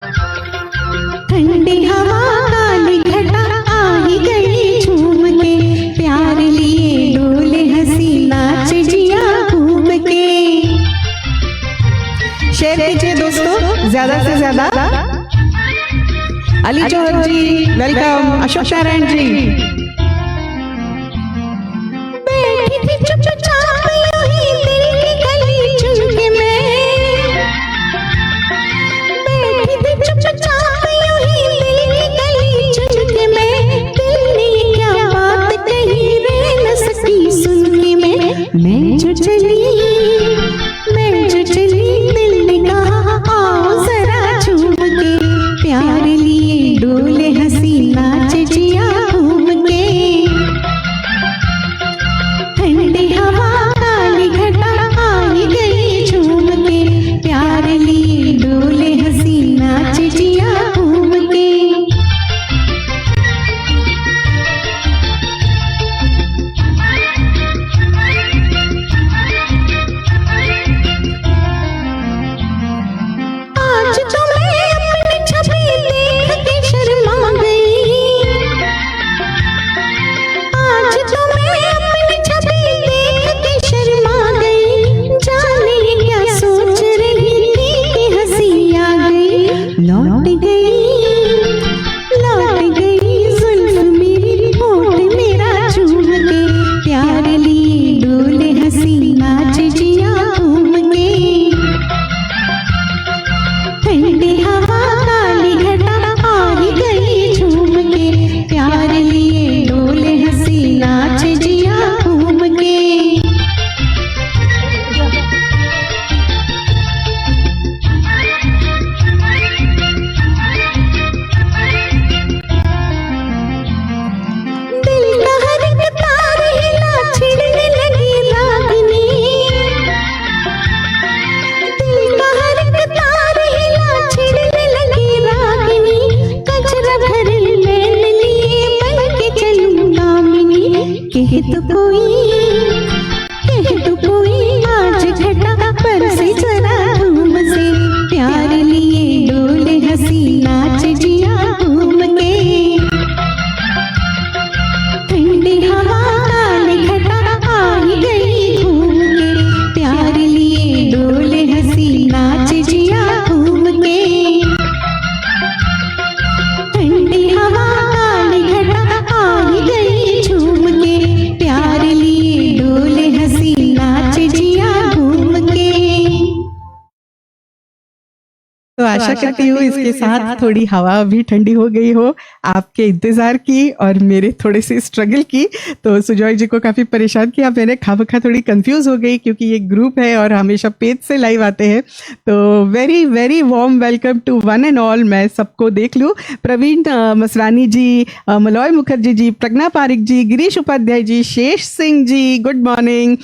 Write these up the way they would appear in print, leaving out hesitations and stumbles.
ठंडी हवा काली घटा आ ही गई झूम के, प्यार लिए डोले हंसी नाच जिया घूम के। शेयर कीजिए दोस्तों ज्यादा से ज्यादा। अली जौहर जी वेलकम, अशोक नारायण जी। बैठी थी चुपचाप यूं ही दिल की गली चुन के मैं, बैठी थी चुपचाप यूं ही दिल की गली चुन के मैं, दिल ने क्या बात कही रह न सकी सुन के मैं जो चली दिल ने कहा आओ जरा झूम के, प्यार लिए डोले हंसी नाच जिया घूम के। ठंडी हवा काली घटा आ ही गई झूम के, प्यार लिए डोले हंसी नाच जिया घूम के। आज तो मैं अपनी छवि देख के शर्मा गई, आज तो मैं अपनी छवि देख के शर्मा गई, जाने क्या सोच रही थी कि हंसी आ गई। लौट गई जुल्फ मेरी होठ मेरा चूम के, प्यार लिए डोले हंसी नाच जिया घूम के। ठंडी हवा काली घटा आ ही गई झूम के, प्यार लिए डोले हंसी नाच जिया घूम के। दिल का हर एक तार हिला छिड़ने लगी रागनी, दिल का हर एक तार हिला छिड़ने लगी रागनी, कचरा भर नैन लिए बन के चलूं दामिनी। कह तो कोई आज घटा पर से जरा धूम से, प्यार लिए डोले हंसी नाच जिया घूम के। ठंडी हवा काली घटा आ ही गई घूम के, प्यार लिए डोले हंसी नाच जिया घूम के। ठंडी हवा काली घटा आ ही गई झूम के, प्यार लिए डोले हंसी नाच जिया घूम के। तो आशा करती हूँ इसके साथ थोड़ी हवा भी ठंडी हो गई हो आपके इंतजार की और मेरे थोड़े से स्ट्रगल की। तो सुजॉय जी को काफी परेशान किया मैंने, खामखा थोड़ी कंफ्यूज हो गई क्योंकि ये ग्रुप है और हमेशा पेज से लाइव आते हैं। तो very very warm welcome to one and all. मैं सबको देख लूँ, Praveen Masrani ji, Malay Mukherjee ji, Pragya Pareek ji, Girish Upadhyay ji, Shesh Singh ji good morning,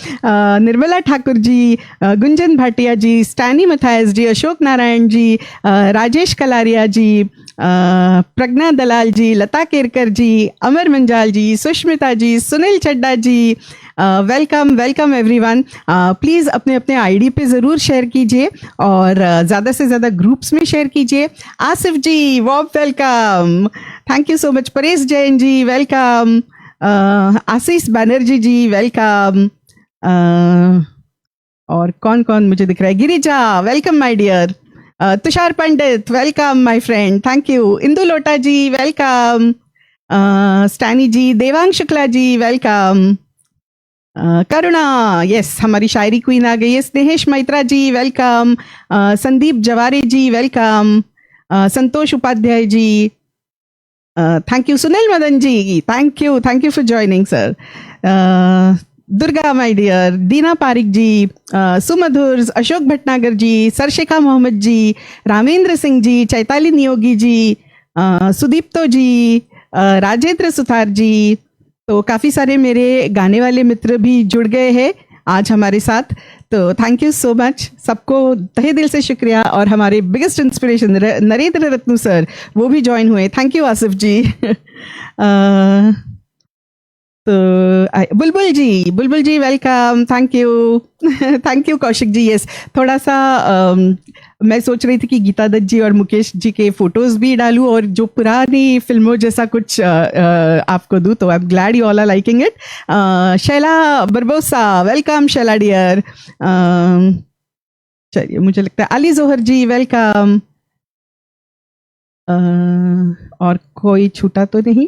Nirmala Thakur ji, Gunjan Bhatia ji, Stanny Mathias ji, Ashok Narayan ji, Rajesh Kalaria ji, Pragya Dalal ji, Lata Kerkar ji, Amar Manjal ji, Sushmita ji, Sunil Chadda ji, welcome welcome everyone. Please अपने अपने आईडी पे ज़रूर शेयर कीजिए और ज़्यादा से ज़्यादा ग्रुप्स में शेयर कीजिए। Asif ji warm welcome, thank you so much. Paresh Jain ji welcome, Ashish Banerjee ji welcome, और कौन कौन मुझे दिख रहा है, Girija welcome my dear, Tushar Pandit welcome my friend, thank you. Indu Lota ji welcome, Stanny ji, Devang Shukla ji welcome, Karuna yes हमारी शायरी क्वीन आ गई है, Snehesh Maitra ji welcome, Sandeep Jaware ji welcome, Santosh Upadhyay ji thank you, Sunil Madan ji thank you for joining sir, Durga my dear, Deena Parikh ji, सुमधुर, अशोक भटनागर जी, सरशेखा मोहम्मद जी, रामेंद्र सिंह जी, चैताली नियोगी जी, सुदीप्तो जी, राजेंद्र सुथार जी। तो काफ़ी सारे मेरे गाने वाले मित्र भी जुड़ गए हैं आज हमारे साथ, तो थैंक यू सो मच सबको, तहे दिल से शुक्रिया। और हमारे biggest inspiration Narendra Ratnu sir वो भी ज्वाइन हुए, thank you Asif ji. Bulbul ji welcome, thank you thank you Kaushik ji. Yes, थोड़ा सा मैं सोच रही थी कि गीता दत्त जी और मुकेश जी के फोटोज भी डालूं और जो पुरानी फिल्मों जैसा कुछ आपको दूं, तो I am glad you all are liking it. Shaila Barbosa, welcome Shaila dear. चलिए, मुझे लगता है अली जोहर जी वेलकम। और कोई छूटा तो नहीं?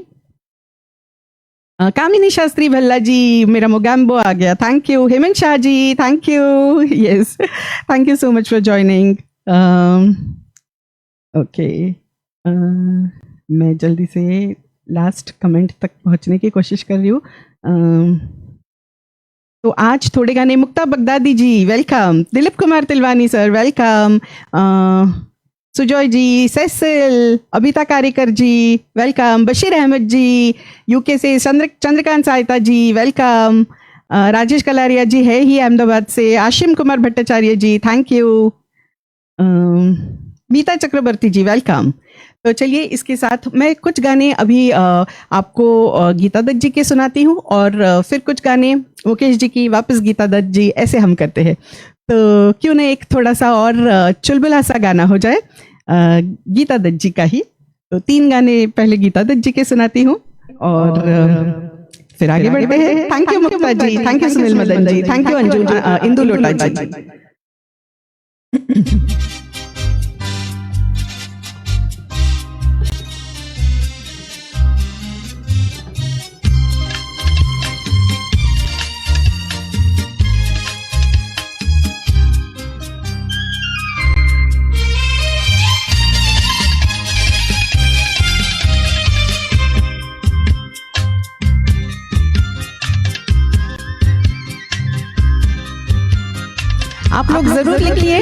कामिनी शास्त्री भल्ला जी, मेरा मोगैम्बो आ गया, thank you. Hemant Shah ji, thank you. Yes, thank you so much for joining. Okay, मैं जल्दी से लास्ट कमेंट तक पहुंचने की कोशिश कर रही हूँ। तो आज थोड़े गाने, Mukta Baghdadi ji welcome, Dilip Kumar Tilwani sir welcome, Sujoy ji, Cecil, Abita Karikar ji welcome, Bashir Ahmed ji UK से, चंद्रकांत साहिता जी वेलकम, राजेश कलारिया जी है ही अहमदाबाद से, Ashim Kumar Bhattacharya ji thank you, Meeta Chakraborty ji welcome. तो चलिए, इसके साथ मैं कुछ गाने अभी आपको गीता दत्त जी के सुनाती हूँ और फिर कुछ गाने मुकेश जी की, वापस गीता दत्त जी, ऐसे हम करते हैं। तो क्यों ना एक थोड़ा सा और चुलबुला सा गाना हो जाए गीता दत्त जी का ही। तो 3 गाने पहले गीता दत्त जी के सुनाती हूँ और फिर आगे बढ़ते हैं। Thank you Mukta ji, thank you Sunil Madan ji, thank you Anju Indu Lota ji. आप लोग जरूर लिखिए,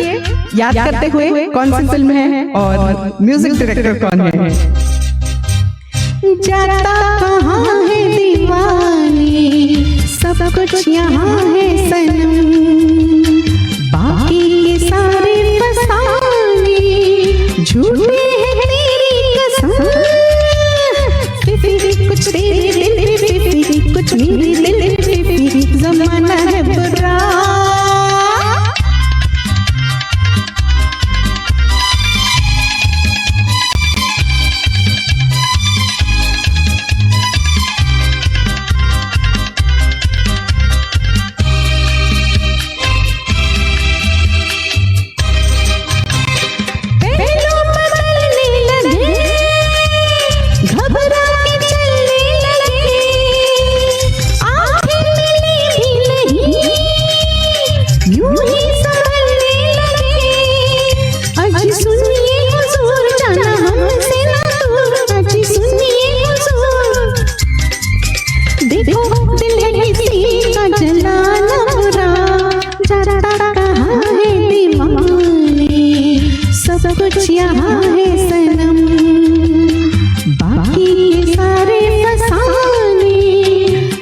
याद करते हुए कौन सी फिल्म है और म्यूजिक डायरेक्टर कौन है। जाता कहाँ है दीवानी, सब कुछ यहाँ है सनम, बाकी ये सारे फसाने झूठे हैं तेरी कसम, कुछ तेरे दिल पे, कुछ मेरे दिल पे, जमाना है बुरा। कुछ यहाँ है सनम, बाकी ये सारे फसाने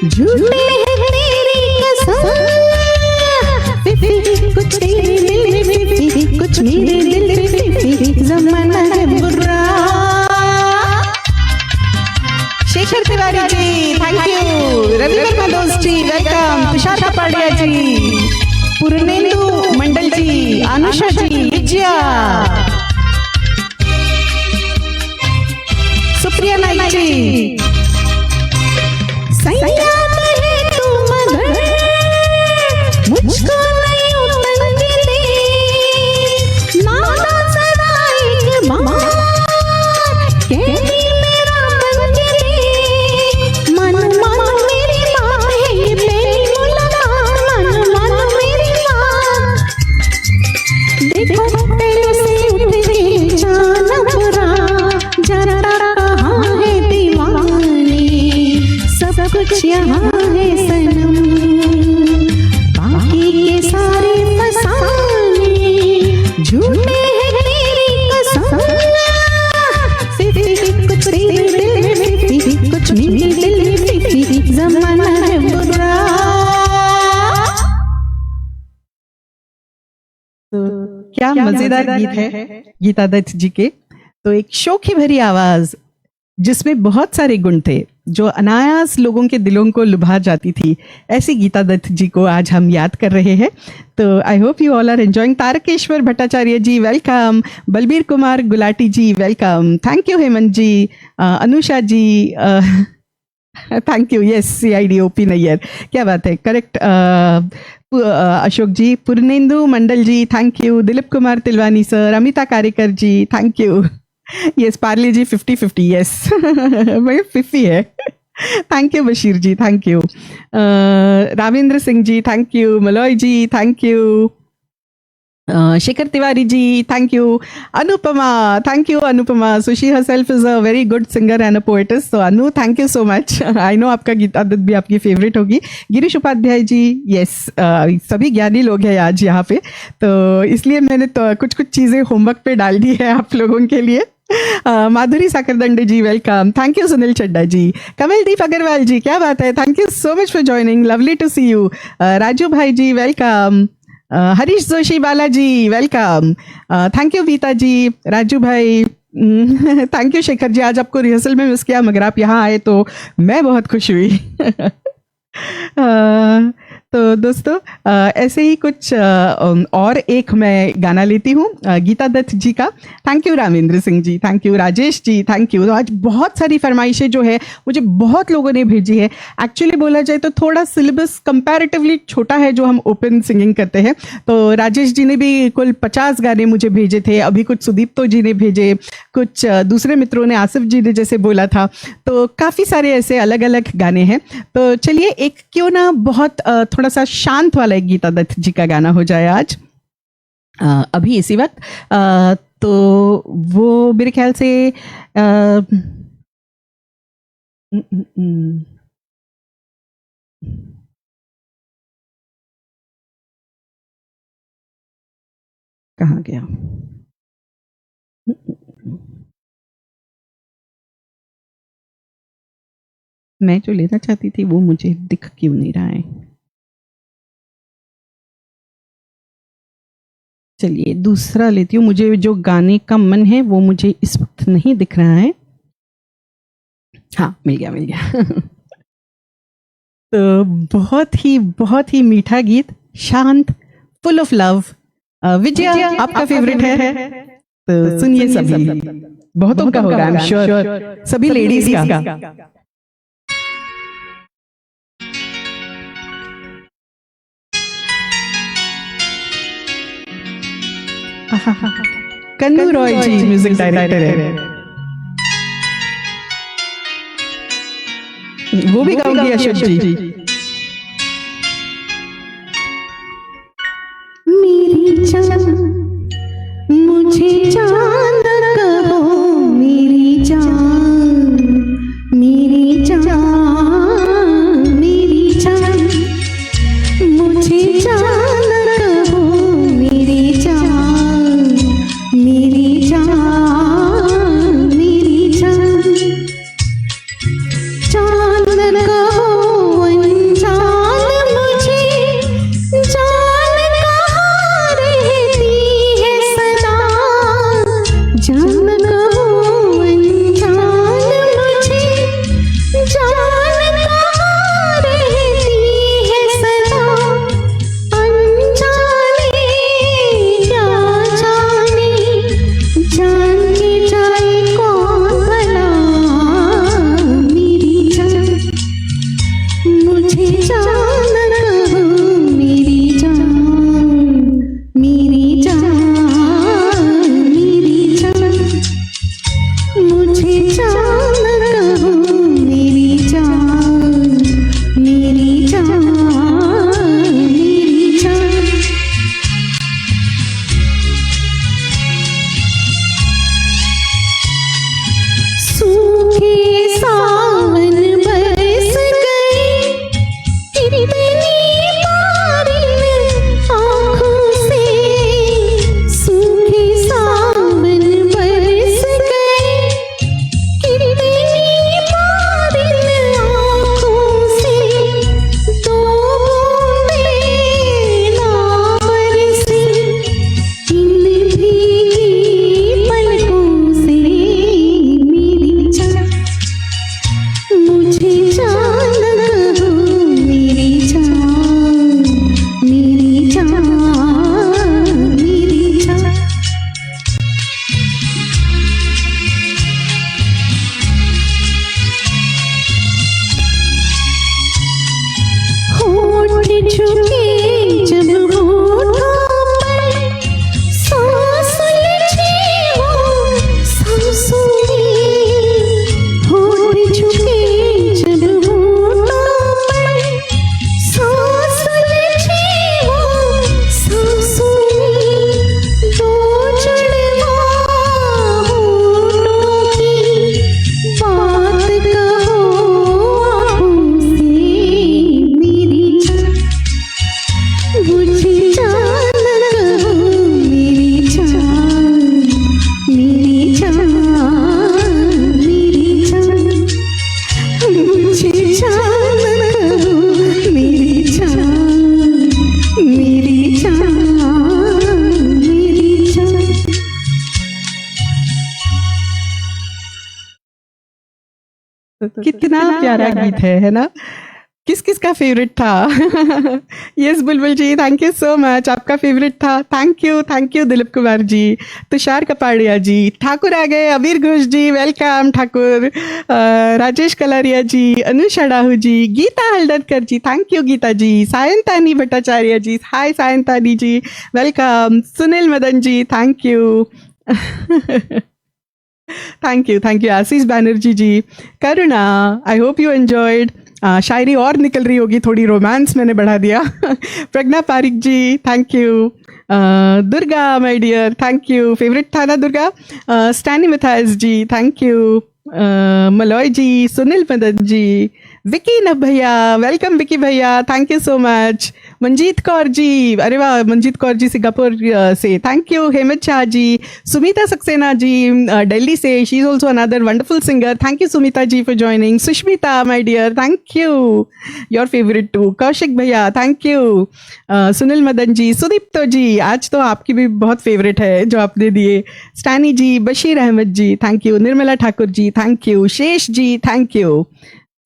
झूठे हैं तेरी कसम, कुछ तेरे दिल पे, कुछ मेरे दिल पे, जमाना है बुरा। शेखर तिवारी जी थैंक यू, रवि वर्मा दोस्त जी वेलकम, तुषार कपाड़िया जी, पूर्णेंदु मंडल जी, अनुषा जी, विजया, सुप्रिया नाइक जी। सयाद है तू मगर मुझको नहीं उतरने दे, नादा सदा एक बार कहती मेरा बन के दे, मन मन मेरी बात है ये मेरी मुलाकात, मन मन मेरी बात, देखो तेरे से उतरे जाना बुरा, जरा सब कुछ यहाँ है सनम, बाकी ये सारे फसाने झूठे हैं तेरी कसम, कुछ तेरे दिल पे, कुछ मेरे दिल पे, जमाना है बुरा। तो क्या मजेदार गीत है गीता दत्त जी के। तो एक शोखी भरी आवाज जिसमें बहुत सारे गुण थे, जो अनायास लोगों के दिलों को लुभा जाती थी, ऐसी गीता दत्त जी को आज हम याद कर रहे हैं। तो I hope you all are enjoying. Tarkeshwar Bhattacharya ji welcome, Balbir Kumar Gulati ji welcome, thank you Hemant ji, Anusha ji thank you, yes CID OP Nayyar, क्या बात है, correct. Ashok ji, Purnendu Mandal ji thank you, Dilip Kumar Tilwani sir, Amita Karekar ji thank you, yes Parle G 50-50, yes भाई 50 है, thank you Bashir ji, thank you, Ravindra Singh ji thank you, Malay ji thank you, Shekhar Tiwari ji thank you, Anupama thank you Anupama, so she herself is a very good singer and a poetess, so Anu thank you so much, I know आपका गीता दत्त भी आपकी favourite होगी। गिरीश उपाध्याय जी, yes सभी ज्ञानी लोग हैं आज यहाँ पे, तो इसलिए मैंने तो कुछ चीज़ें होमवर्क पे डाल दी है आप लोगों के लिए। Madhuri Sakardande ji welcome, thank you Sunil Chadda ji, Kamaldeep Agarwal ji क्या बात है, thank you so much for joining, lovely to see you, Raju भाई ji welcome, Harish Joshi Balaji welcome, thank you Veeta ji, Raju भाई थैंक यू, शेखर जी आज आपको रिहर्सल में मिस किया मगर आप यहाँ आए तो मैं बहुत खुश हुई तो दोस्तों ऐसे ही कुछ और एक मैं गाना लेती हूँ गीता दत्त जी का। Thank you Ramendra Singh ji, thank you Rajesh ji, thank you. तो आज बहुत सारी फरमाइशें जो है मुझे बहुत लोगों ने भेजी है। एक्चुअली बोला जाए तो थोड़ा सिलेबस कंपैरेटिवली छोटा है जो हम ओपन सिंगिंग करते हैं। तो राजेश जी ने भी कुल 50 गाने मुझे भेजे थे, अभी कुछ सुदीप्तो जी ने भेजे, कुछ दूसरे मित्रों ने, आसिफ जी ने जैसे बोला था, तो काफ़ी सारे ऐसे अलग अलग गाने हैं। तो चलिए एक क्यों ना बहुत थोड़ा सा शांत वाला एक गीता दत्त जी का गाना हो जाए आज अभी इसी वक्त। तो वो मेरे ख्याल से कहाँ गया, मैं जो लेना चाहती थी वो मुझे दिख क्यों नहीं रहा है। चलिए दूसरा लेती हूँ, मुझे जो गाने का मन है वो मुझे इस वक्त नहीं दिख रहा है। हाँ मिल गया तो बहुत ही मीठा गीत, शांत, फुल ऑफ लव, विजया आपका फेवरेट है तो सुनिए सभी, बहुतों का होगा आई एम श्योर, सभी लेडीज का। कन्नू रॉय जी म्यूजिक डायरेक्टर है, वो भी गाऊंगी अशोक जी। मेरी जान मुझे जान कहो, मेरी जान मेरी जान मेरी जान मुझे जान कहो, मेरी जान मेरी जान मेरी जान जान कहो अनजान मुझे, जान कहाँ रहती है सदा, जान कहो अनजान मुझे, जान कहाँ रहती है सदा, अनजाने क्या जाने, जान के जाए कौन भला, मेरी जान मुझे जान कहो, मेरी जान मेरी जान मेरी जान मुझे जान कहो, मेरी जान मेरी जान मेरी जान। सूखे सावन बरस गए, इतनी बारिश आँखों से, सूखे सावन बरस गए, कितना प्यारा गीत है ना? किस किस का फेवरेट था? Yes Bulbul ji, thank you so much, आपका फेवरेट था। थैंक यू दिलीप कुमार जी, तुषार कपाड़िया जी, ठाकुर आ गए, Abir Ghosh ji, welcome Thakur, Rajesh Kalaria ji, Anusha Dahu ji, Geeta Haldarkar ji, thank you Geeta ji, Sayantani Bhattacharya ji, hi Sayantani ji, welcome, Sunil Madan ji, thank you thank you Ashish Banerjee ji, Karuna, I hope you enjoyed. शायरी और निकल रही होगी, थोड़ी रोमांस मैंने बढ़ा दिया। Pragya Pareek ji, thank you. Durga my dear, thank you, favourite था ना Durga. Stany Mathias ji, thank you. Malay ji, Sunil Madan ji, Vicky न भैया, वेलकम विकी भैया, thank you so much. Manjeet Kaur ji, अरे वाह, मंजीत कौर जी सिंगापुर से, थैंक यू। हेमंत शाह जी, सुमिता सक्सेना जी, दिल्ली से, she is also another wonderful singer, thank you Sumita ji for joining. Sushmita my dear, thank you, your favourite too. Kaushik भैया, थैंक यू। सुनील मदन जी, सुदीप्तो जी, आज तो आपकी भी बहुत फेवरेट है जो आपने दिए। Stany ji, Bashir Ahmed ji, thank you. Nirmala Thakur ji, thank you. Shesh ji, thank you.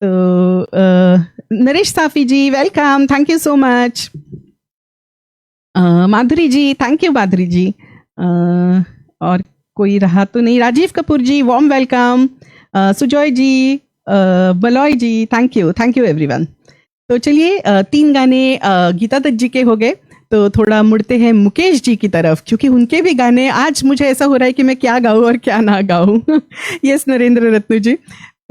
तो Naresh Safi ji, welcome, thank you so much. Madhuri ji, thank you Madhuri ji. और कोई रहा तो नहीं। Rajeev Kapoor ji, warm welcome. Sujoy ji, Baloy ji, thank you everyone. तो चलिए, 3 गाने गीता दत्त जी के हो गए, तो थोड़ा मुड़ते हैं मुकेश जी की तरफ, क्योंकि उनके भी गाने, आज मुझे ऐसा हो रहा है कि मैं क्या गाऊं और क्या ना गाऊं। यस नरेंद्र रत्नु जी।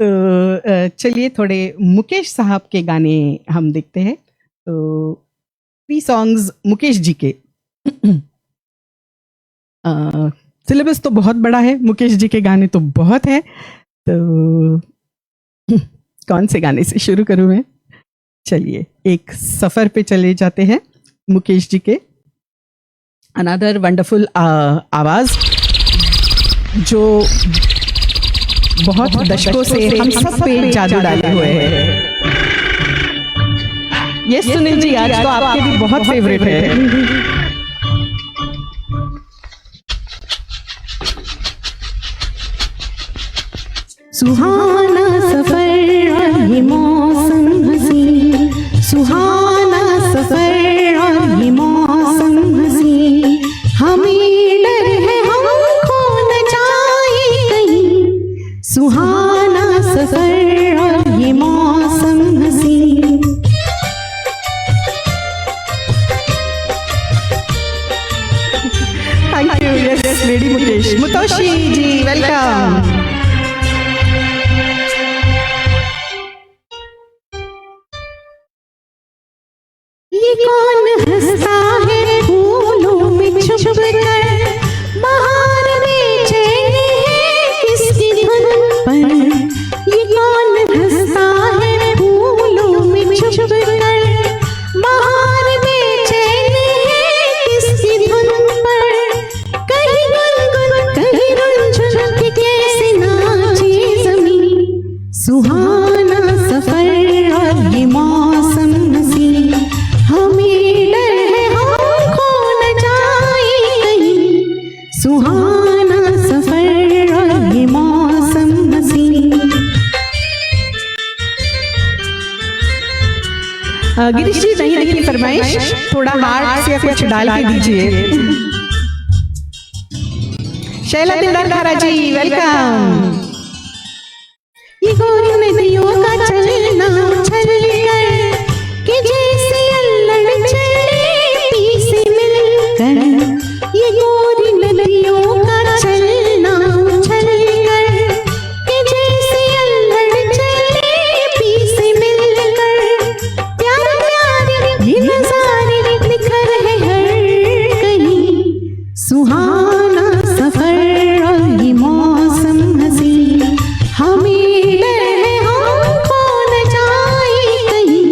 तो चलिए थोड़े मुकेश साहब के गाने हम देखते हैं। तो 3 सॉन्ग्स मुकेश जी के। सिलेबस तो बहुत बड़ा है, मुकेश जी के गाने तो बहुत है, तो कौन से गाने से शुरू करूं मैं? चलिए, एक सफर पे चले जाते हैं मुकेश जी के। अनदर वंडरफुल आवाज जो बहुत दशकों से हम सब पे जादू डाले हुए हैं। ये सुनील जी, आज तो आपके भी बहुत फेवरेट है। सुहाना सफर और ये मौसम हसी, सुहाना सफर और ये मौसम हसी, हमें डर है हम खो न जाए कहीं, सुहाना सफर और ये मौसम हसी। Thank you. Yes lady Mukesh. Mutoshi ji, welcome. ये कौन हंसता है फूलों में छुप कर, बाहर बेचैन है किसकी धुन पर। ये कौन हंसता है फूलों में छुप कर, बाहर बेचैन है किसकी धुन पर। कहीं गुनगुन कहीं रुंझुन के कैसे नाचे ज़मीं, सुहाना सफर और ये मौसम हसी, हमें डर है हम खो न जाए कहीं, सुहाना सफर और ये मौसम हसी। गिरीश जी, नहीं देखी फरमाइश, थोड़ा हार्ट से कुछ डाल के दीजिए। शैला दिलदार खारा जी, वेलकम। ये गोरी नदियों का चलना उछल कर, कि जैसे अल्लड़ चले पी से मिलकर। ये गोरी नदियों का चलना उछल कर, कि जैसे अल्लड़ चले पी से मिलकर। प्यारे प्यारे ये नजारे निखर है हर कहीं, सुहाना सफर और ये मौसम हसी, हमें डर है हम खो न जाए कहीं,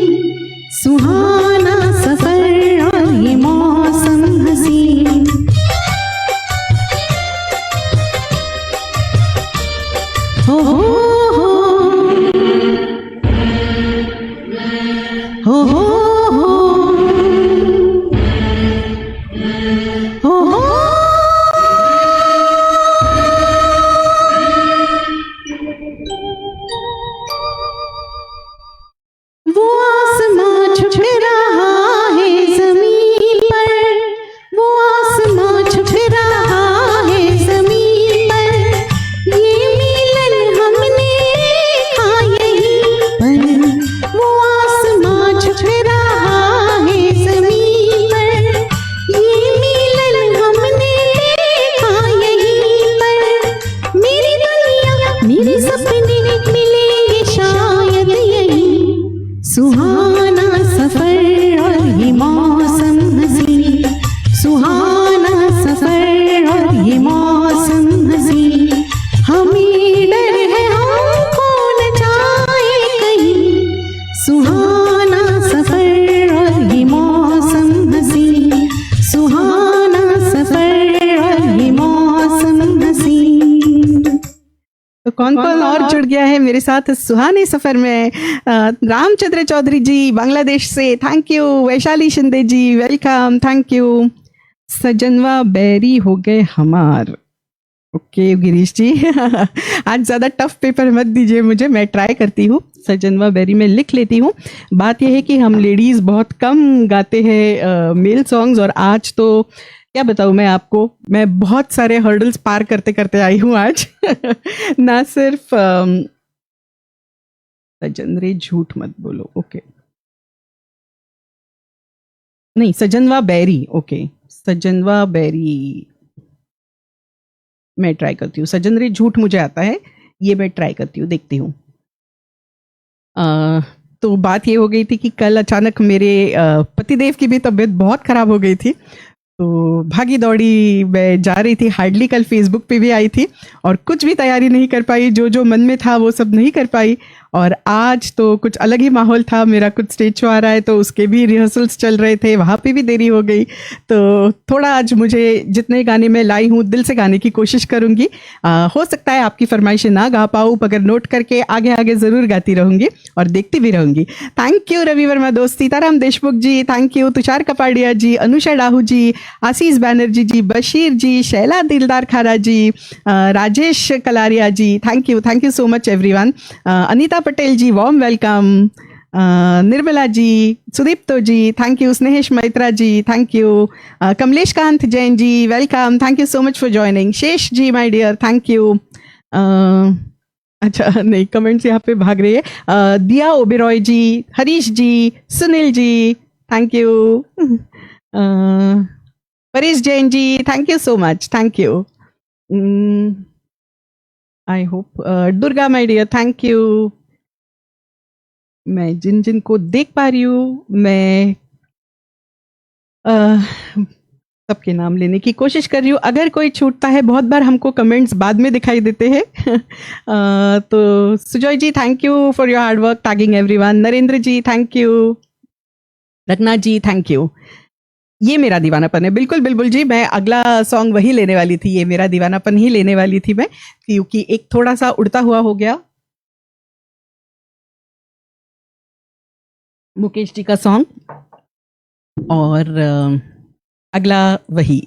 सुहाना सफर और ये मौसम हसी। हो हो हो हो हो हो हो। हमें सपने मिलेंगे शायद यही, सुहाना सफर और ये मौसम हंसी, सुहाना सफर और ये मौसम हंसी। हमें डर है हमको न जाए कहीं, सुहाना सफर और ये मौसम हंसी, सुहाना सफर और ये मौसम हंसी। तो कौन कौन और जुड़ गया है मेरे साथ इस सुहाने सफर में? रामचंद्र चौधरी जी बांग्लादेश से, thank you. Vaishali Shinde ji welcome, thank you. सजनवा बैरी हो गए हमार, ओके गिरीश जी आज ज़्यादा टफ पेपर मत दीजिए मुझे, मैं ट्राई करती हूँ। सजनवा बैरी में लिख लेती हूँ। बात यह है कि हम लेडीज़ बहुत कम गाते हैं मेल सॉन्ग्स, और आज तो क्या बताऊँ मैं आपको, मैं बहुत सारे हर्डल्स पार करते करते आई हूँ आज ना सिर्फ सजन रे झूठ मत बोलो, ओके नहीं, सजनवा बैरी, ओके सजनवा बैरी मैं ट्राई करती हूँ। सजन रे झूठ मुझे आता है, ये मैं ट्राई करती हूँ, देखती हूँ। तो बात ये हो गई थी कि कल अचानक मेरे पतिदेव की भी तबीयत बहुत खराब हो गई थी, तो भागी दौड़ी मैं जा रही थी, हार्डली कल फेसबुक पे भी आई थी और कुछ भी तैयारी नहीं कर पाई, जो जो मन में था वो सब नहीं कर पाई। और आज तो कुछ अलग ही माहौल था, मेरा कुछ स्टेज शो आ रहा है तो उसके भी रिहर्सल्स चल रहे थे, वहाँ पे भी देरी हो गई। तो थोड़ा आज मुझे जितने गाने मैं लाई हूँ दिल से गाने की कोशिश करूँगी। हो सकता है आपकी फरमाइशें ना गा पाऊँ, मगर नोट करके आगे आगे ज़रूर गाती रहूँगी और देखती भी रहूँगी। थैंक यू रवि वर्मा दोस्त, Sitaram Deshmukh ji thank you, Tushar Kapadia ji, Anusha Dahu ji, Ashish Banerjee ji, Bashir ji, Shaila Dildar Khara ji, Rajesh Kalaria ji, thank you so much everyone. Anita Patel ji warm welcome, Nirmala ji, Sudipto ji thank you, Snehesh Maitra ji thank you, Kamlesh Kant Jain ji welcome, thank you so much for joining. Shesh ji my dear thank you. अच्छा नहीं, कमेंट्स यहाँ पे भाग रही है। Dia Oberoi ji, Harish ji, Sunil ji thank you, Paresh Jain ji thank you so much, thank you. I hope Durga my dear thank you. मैं जिन जिन को देख पा रही हूँ मैं सबके नाम लेने की कोशिश कर रही हूँ। अगर कोई छूटता है, बहुत बार हमको कमेंट्स बाद में दिखाई देते हैं तो Sujoy ji thank you for your hard work tagging everyone. Narendra ji thank you, Ratna ji thank you. ये मेरा दीवानापन है, बिल्कुल बिल्कुल जी, मैं अगला सॉन्ग वही लेने वाली थी, ये मेरा दीवानापन ही लेने वाली थी मैं, क्योंकि एक थोड़ा सा उड़ता हुआ हो गया मुकेश जी का सॉन्ग और अगला वही,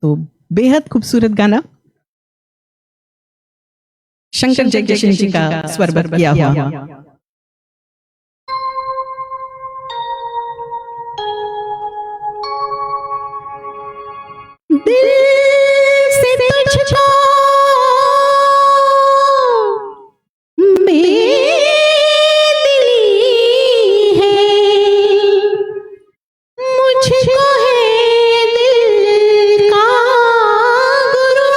तो बेहद खूबसूरत गाना शंकर जयकिशन जी का स्वरबद्ध किया हुआ। दिल से तुझको मुझको है दिल का गुरु,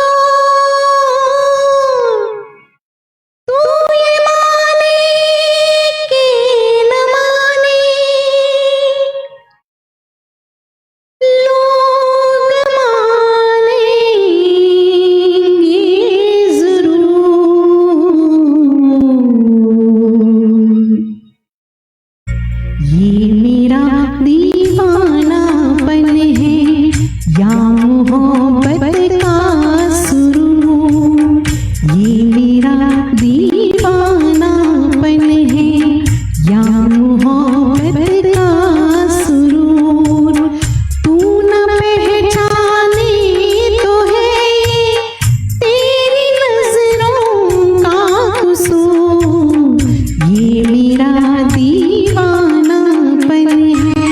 तू ये माने कि न माने, लोग मानेंगे जरूर। ये मेरा दीवानापन है या मोहब्बत का सुरूर, ये मेरा दीवानापन है या मोहब्बत का सुरूर। तू न पहचाने तो है तेरी नजरों का कसूर, ये मेरा दीवानापन है।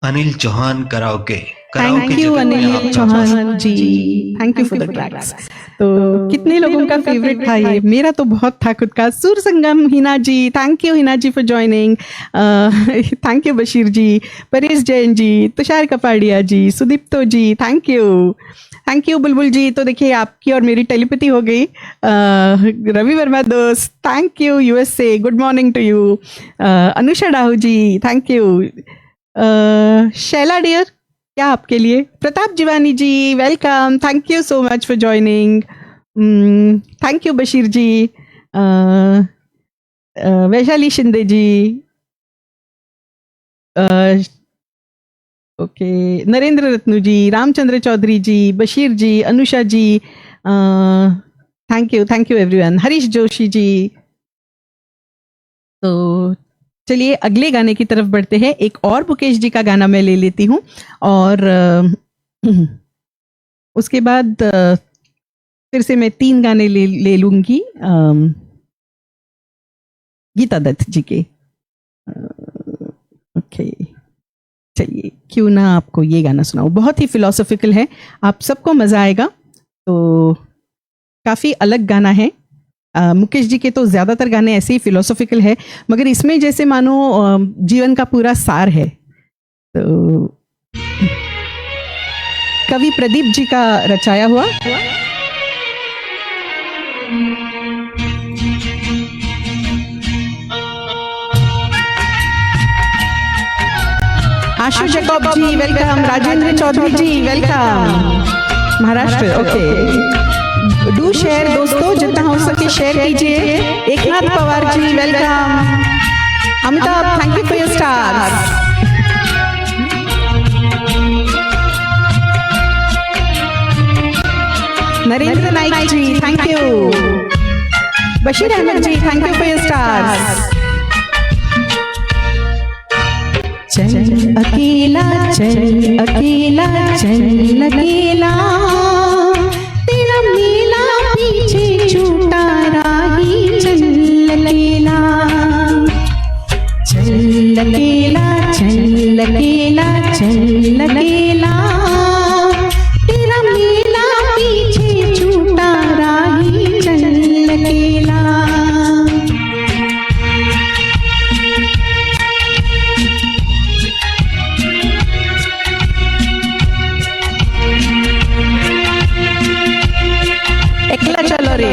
Anil Chauhan karaoke thank you Anil Chauhan ji, thank you for the tracks. तो कितने लोगों का फेवरेट था ये? मेरा तो बहुत था खुद का। Sur Sangam Hina ji, thank you Hina ji for joining. Thank you Bashir ji, Paresh Jain ji, Tushar Kapadia ji, Sudipto ji, thank you Bulbul ji. तो देखिए आपकी और मेरी टेलीपैथी हो गई। रवि वर्मा दोस्त, thank you USA, good morning to you. Anusha Dahu ji, thank you. Shaila dear, क्या आपके लिए? Pratap Jivani ji, welcome, thank you so much for joining. Thank you Bashir ji. Vaishali Shinde ji, okay, Narendra Ratnu ji, Ramchandra Chaudhary ji, Bashir ji, Anusha ji, thank you everyone. Harish Joshi ji. तो चलिए अगले गाने की तरफ बढ़ते हैं। एक और मुकेश जी का गाना मैं ले लेती हूँ और उसके बाद फिर से मैं 3 गाने ले लूंगी गीता दत्त जी के। ओके, चलिए क्यों ना आपको ये गाना सुनाऊं, बहुत ही फिलोसॉफिकल है, आप सबको मजा आएगा। तो काफी अलग गाना है। मुकेश जी के तो ज्यादातर गाने ऐसे ही फिलोसॉफिकल है, मगर इसमें जैसे मानो जीवन का पूरा सार है। तो कवि प्रदीप जी का रचाया हुआ। Ashu Jacob ji welcome, Rajendra Chaudhary ji welcome, Maharashtra. Okay, do share दोस्तों, जितना हो सके शेयर कीजिए। Eknath Pawar ji welcome, Amitabh thank you for your stars. Narendra Naik ji thank you, Bashir Ahmed ji thank you for your stars. चल अकेला चल अकेला चल अकेला, तेरा मेला पीछे छूटा राही चल अकेला। चल अकेला चल अकेला चल अकेला, तेरा मेला पीछे छूटा राही चल अकेला। एकला चलो रे।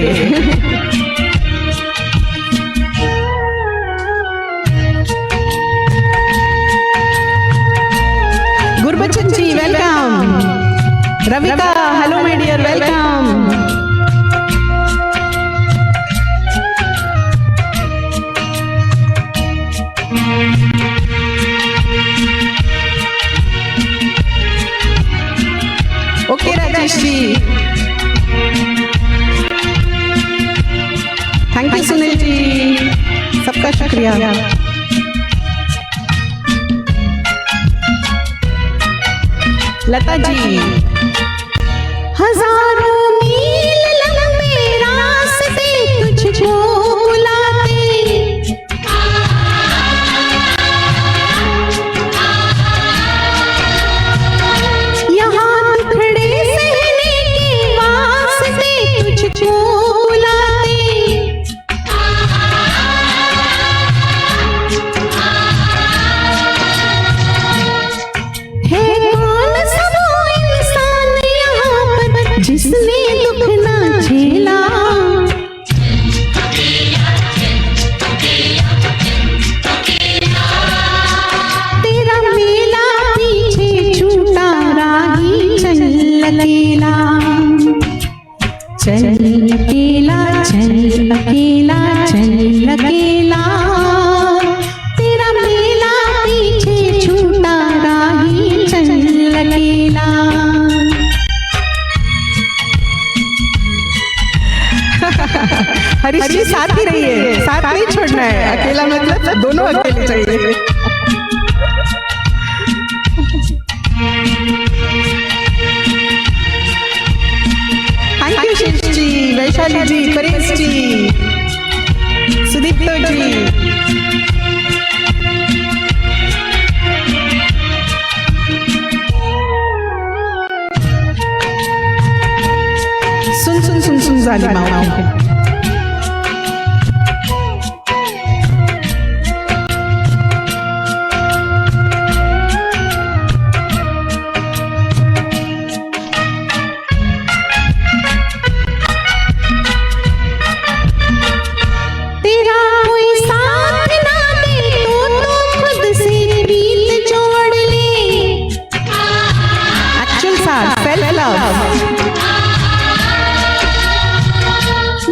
Gurbachan ji welcome, Ravika hello my dear welcome. Okay Rajesh ji, thank you Sunil ji, सबका शुक्रिया। लता जी, हजारों मील लंबे रास्ते तुझको बुलाते, यहाँ खड़े सहने के वास्ते तुझको बुलाते। है कौन सा वो इंसान यहाँ पर जिसने दुख ना झेला, तेरा मेला पीछे छूटा राही चल अकेला। चल अकेला चल अकेला चल अकेला, तेरा मेला पीछे छूटा राही चल अकेला। हरीश जी साथ ही रहिए, साथ नहीं छोड़ना है, अकेला मतलब दोनों अकेले चाहिए। Thank you Shesh ji, Vaishali ji, Paresh ji, Sudipto ji. Zalima okay तेरा कोई साथ ना दे तो खुद से प्रीत जोड़ ले। एक्चुअल साथ सेल्फ लव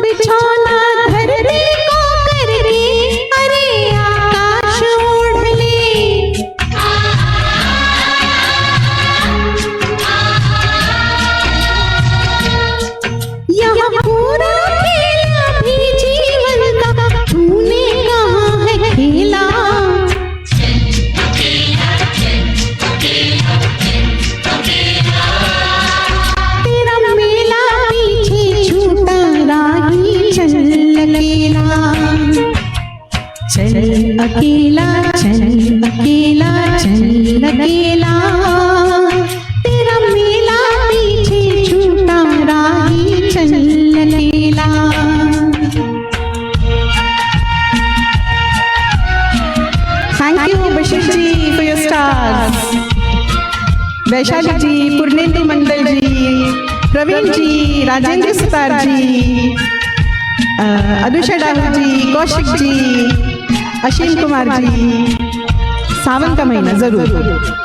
बिछौना धरती को करके अरे आकाश ओढ़ ले। यहाँ पूरा खेला भी जीवन का तूने कहाँ है खेला। तेरा मेला पीछे छूटा राही चल अकेला। चल अकेला चल अकेला चल अकेला। तेरा मेला पीछे छूटा राही चल अकेला। Thank you Bashir ji for your stars Vaishali ji Purnendu Mandal ji Praveen ji Rajendra Sutar ji Anusha Dahu ji Kaushik ji Ashim Kumar ji सावन का महीना जरूर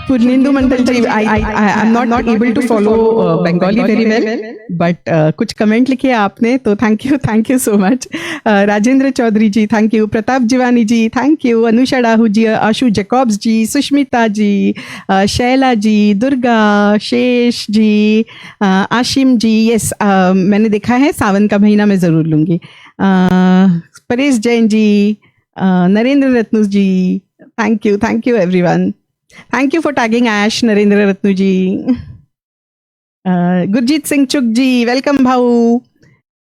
Purnendu Mandal ji, I'm not able to follow Bengali very well, but कुछ कमेंट लिखे आपने तो thank you so much. Rajendra Chaudhary ji thank you, Pratap Jivani ji thank you, Anusha Dahu ji, Ashu Jacobs ji, Sushmita ji, Shaila ji, Durga, Shesh ji, Ashim ji. Yes मैंने देखा है, सावन का महीना मैं ज़रूर लूँगी। Paresh Jain ji, Narendra Ratnu ji thank you everyone. Thank you for tagging ash Narendra Ratnu ji. Gurjeet Singh Chugh ji welcome भाऊ।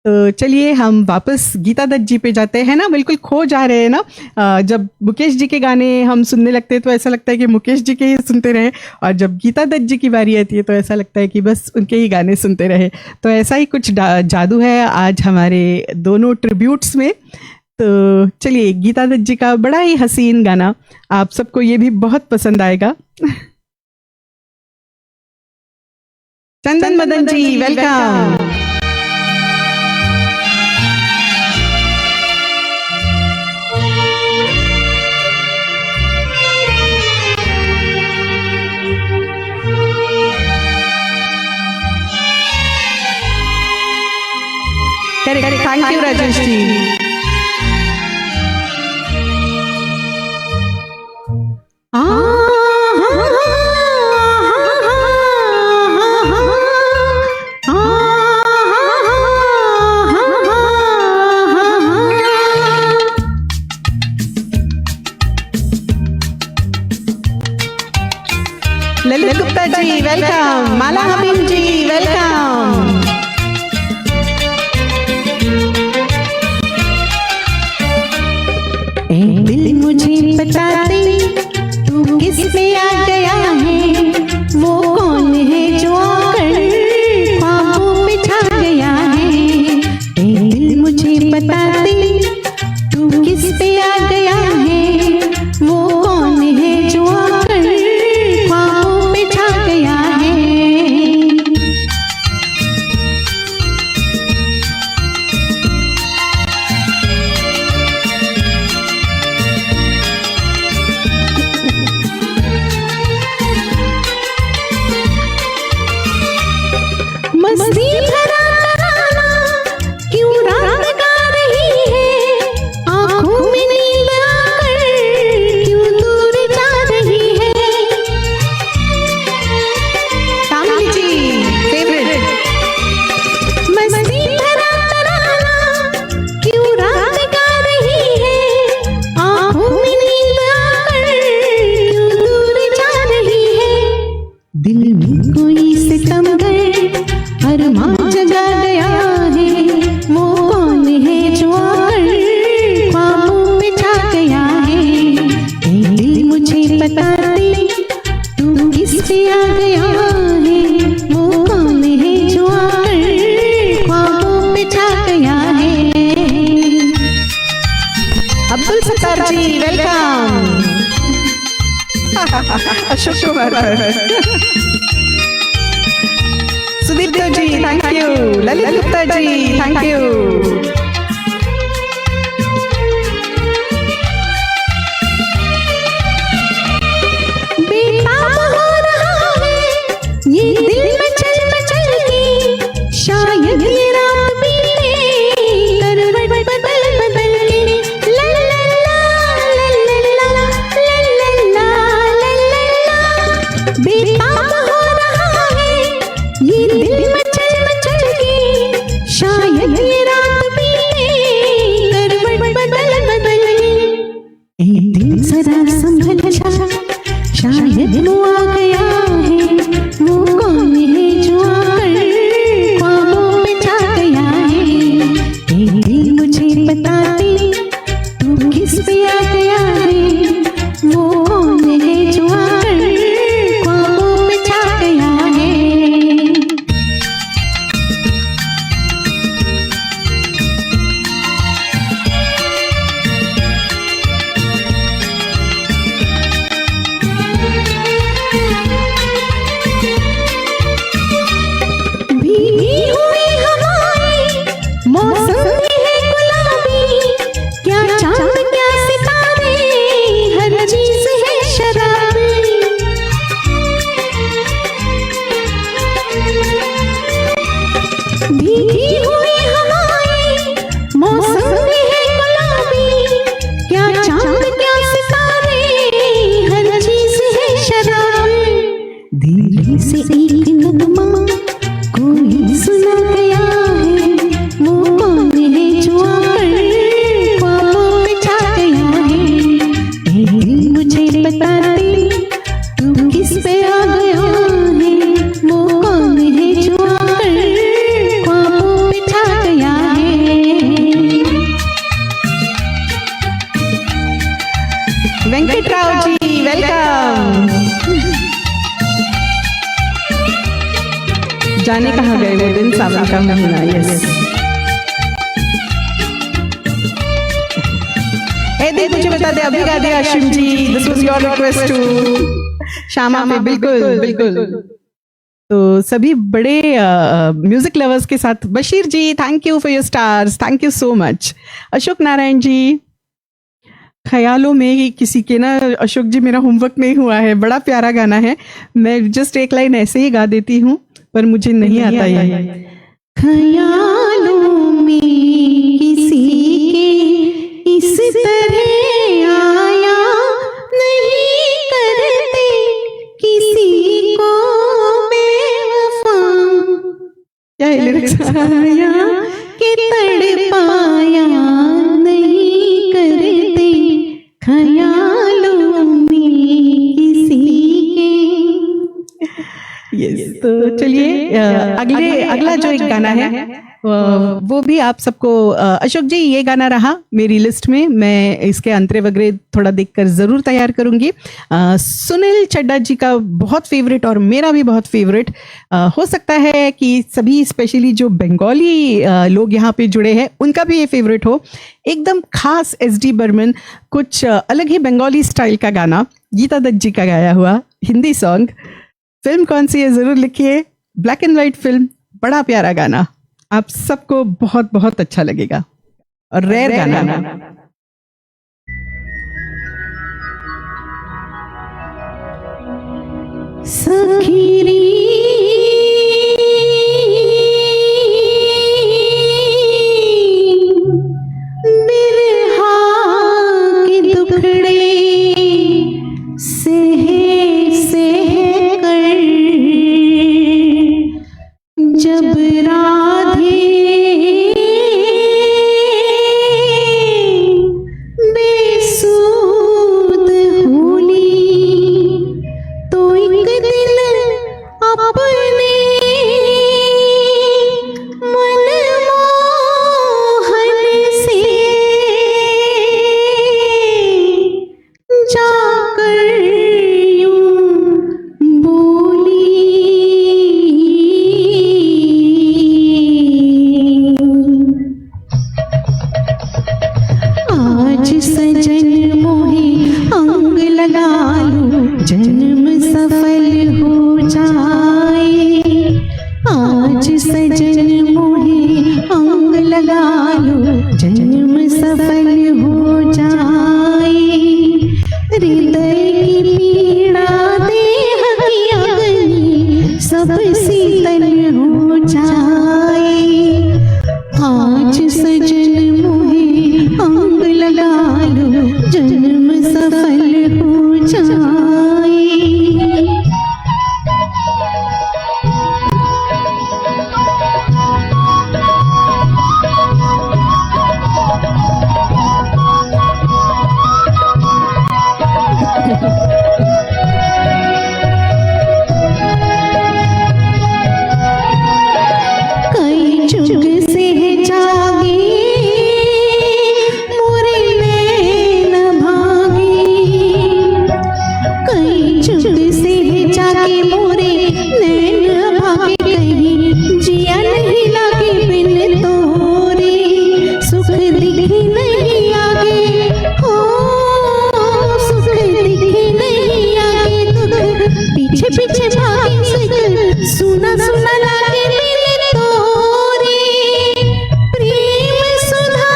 तो चलिए हम वापस गीता दत्त जी पे जाते हैं ना, बिल्कुल खो जा रहे हैं ना। जब मुकेश जी के गाने हम सुनने लगते हैं तो ऐसा लगता है कि मुकेश जी के ही सुनते रहे, और जब गीता दत्त जी की बारी आती है तो ऐसा लगता है कि बस उनके ही गाने सुनते रहे। तो ऐसा ही कुछ जादू है आज हमारे दोनों ट्रिब्यूट्स में। तो चलिए गीता दत्त जी का बड़ा ही हसीन गाना, आप सबको ये भी बहुत पसंद आएगा। Chandan Madan ji welcome. Thank you Rajesh ji. Lalit Gupta ji welcome, Mala Hamim ji welcome. दिल मुझे बता दे तू किस पे आ गया है, वो कौन है जो आकर ख्वाबों पे छा गया है। दिल मुझे बता दे तू किस पे आ गया है, वो कौन है जो आकर ख्वाबों पे छा गया है। मस्ती भरा तराना क्यों रात गा रही है, आँखों में नींद आकर क्यों दूर जा रही है। तामिल जी फेवरेट। मस्ती भरा तराना क्यों रात गा रही है, आँखों में नींद आकर क्यों दूर जा रही है। दिल में कोई सितमगर अरमान जगा गया है, वो कौन है जो आकर अशोक कुमार पर। Sudeep Dev ji thank you, Lalit Gupta ji thank you. बेताब हो रहा है ये दिल मचल मचल के, शायद ये रात बीते करवट बदल बदल के। ला ला ला ला ला ला ला ला ला ला ला। बेताब हो रहा है ये दिल मचल मचल के, शायद ये रात बीते करवट बदल बदल के। ए दिल जरा संभल जा, शायद वो आ गया है, वो कौन है जो आकर ख्वाबों में छा गया है। ये दिल मुझे बता दे तू किस पे आ गया है, वो कौन है जो आकर ख्वाबों में छा गया है। भीगी हुई हवाएं, मौसम भी है गुलाबी, क्या चांद क्या सितारे, हर चीज है शराबी। भीगी हुई हवाएं, मौसम भी है गुलाबी, क्या चांद क्या सितारे, हर चीज है शराबी। धीरे से एक नगमा कोई सुना गया है, वो कौन है जो आकर ख्वाबों में छा गया है। ये दिल मुझे बता दे तू किस पे आ गया है, वो कौन है जो आकर ख्वाबों में छा गया है। वेंकट राव जी वेलकम। जाने कहाँ गए वो दिन, सावन का महीना। यस ए देख मुझे बता दे, अभी गा दिया Ashwin ji, this was your request to Shyama पे। बिल्कुल बिल्कुल। तो सभी बड़े म्यूजिक लवर्स के साथ Bashir ji thank you for your stars, thank you so much. Ashok Narayan ji, ख्यालों में ही किसी के ना, अशोक जी मेरा होमवर्क नहीं हुआ है, बड़ा प्यारा गाना है, मैं जस्ट एक लाइन ऐसे ही गा देती हूँ पर मुझे नहीं आता ये। ख्यालों में किसी के इस तरह आया नहीं करते, किसी को बेवफा क्या है lyrics? आया कि तड़पाया नहीं करते, ख्यालों में किसी के। Yes, तो चलिए अगला जो एक गाना है वो भी आप सबको, अशोक जी ये गाना रहा मेरी लिस्ट में, मैं इसके अंतरे वगैरह थोड़ा देखकर जरूर तैयार करूंगी। सुनील चड्डा जी का बहुत फेवरेट और मेरा भी बहुत फेवरेट, हो सकता है कि सभी स्पेशली जो बंगाली लोग यहाँ पे जुड़े हैं उनका भी ये फेवरेट हो। एकदम खास SD बर्मन, कुछ अलग ही बंगाली स्टाइल का गाना, गीता दत्त जी का गाया हुआ हिंदी सॉन्ग। फिल्म कौन सी है जरूर लिखिए, ब्लैक एंड व्हाइट फिल्म, बड़ा प्यारा गाना, आप सबको बहुत बहुत अच्छा लगेगा और रेयर गाना। सखीरी बिरहा के दुखड़े सह कर, जब राधे बेसूद होली तो एक दिन अपने आज सजन मोहे अंग लगा लो जन्म सफल हो जाए हृदय की पीड़ा देह की अग्नि सब शीतल हो जाए आज सजन मोहे अंग लगा लो जन्म सफल हो जाए कई जुग से जागे मोरे नैन भागे कई जुग से जागे मोरे नैन भागे कहीं जिया नहीं लागे बिन तोरे सुख दिखे नहीं आगे हो सुख दिखे नहीं आगे दुख पीछे पीछे भागे सुख सुना सुना लागे बिन तोरे प्रेम सुधा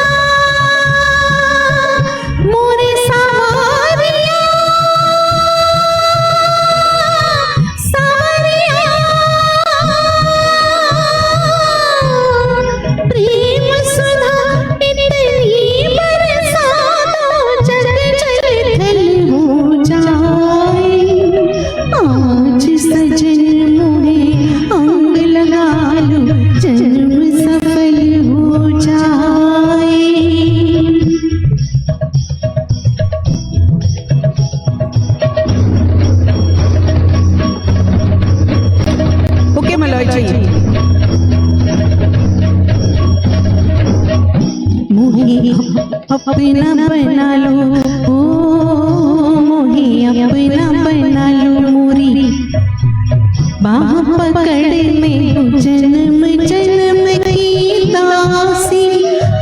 मोरे सावरिया सावरिया प्रेम सुधा इतनी बरसा दो जग जल हो जाए आज सजन मोहे अंग लगा लो जन्म सफल हो जाए ओके मलॉय जी मोहे अपना बना लो ओ मोहे अपना बना लो मोरी बाह पकड़ में जन्म जन्म की दासी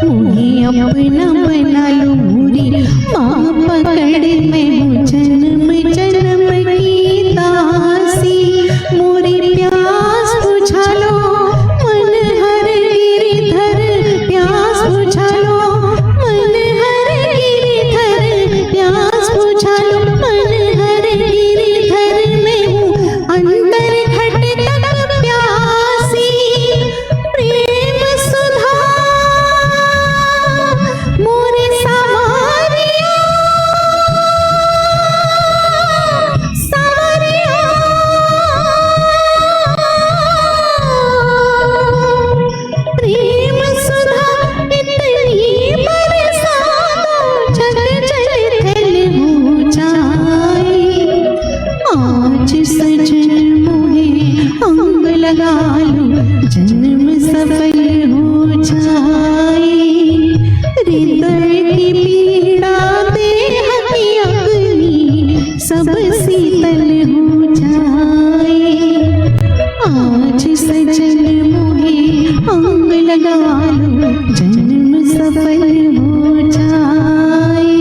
मोहे अपना बना लो मोरी बाह पकड़ में जन्म जन्म की दासी मोरी प्यास बुझा लो मन हर गिरिधर प्यास बुझा लो मन हर गिरिधर प्यास बुझा लो मन हर गिरिधर में हूँ अंतर घट तक प्यासी प्रेम सुधा मोरे सावरिया सावरिया प्रेम सुधा इतनी बरसा दो जग जल हो जाए आज सजन मोहे अंग लगा लो जन्म सफल हो जाए हृदय की पीड़ा देह की अग्नि सब शीतल हो जाए आज सजन मोहे अंग लगा लो जन्म सफल हो जाए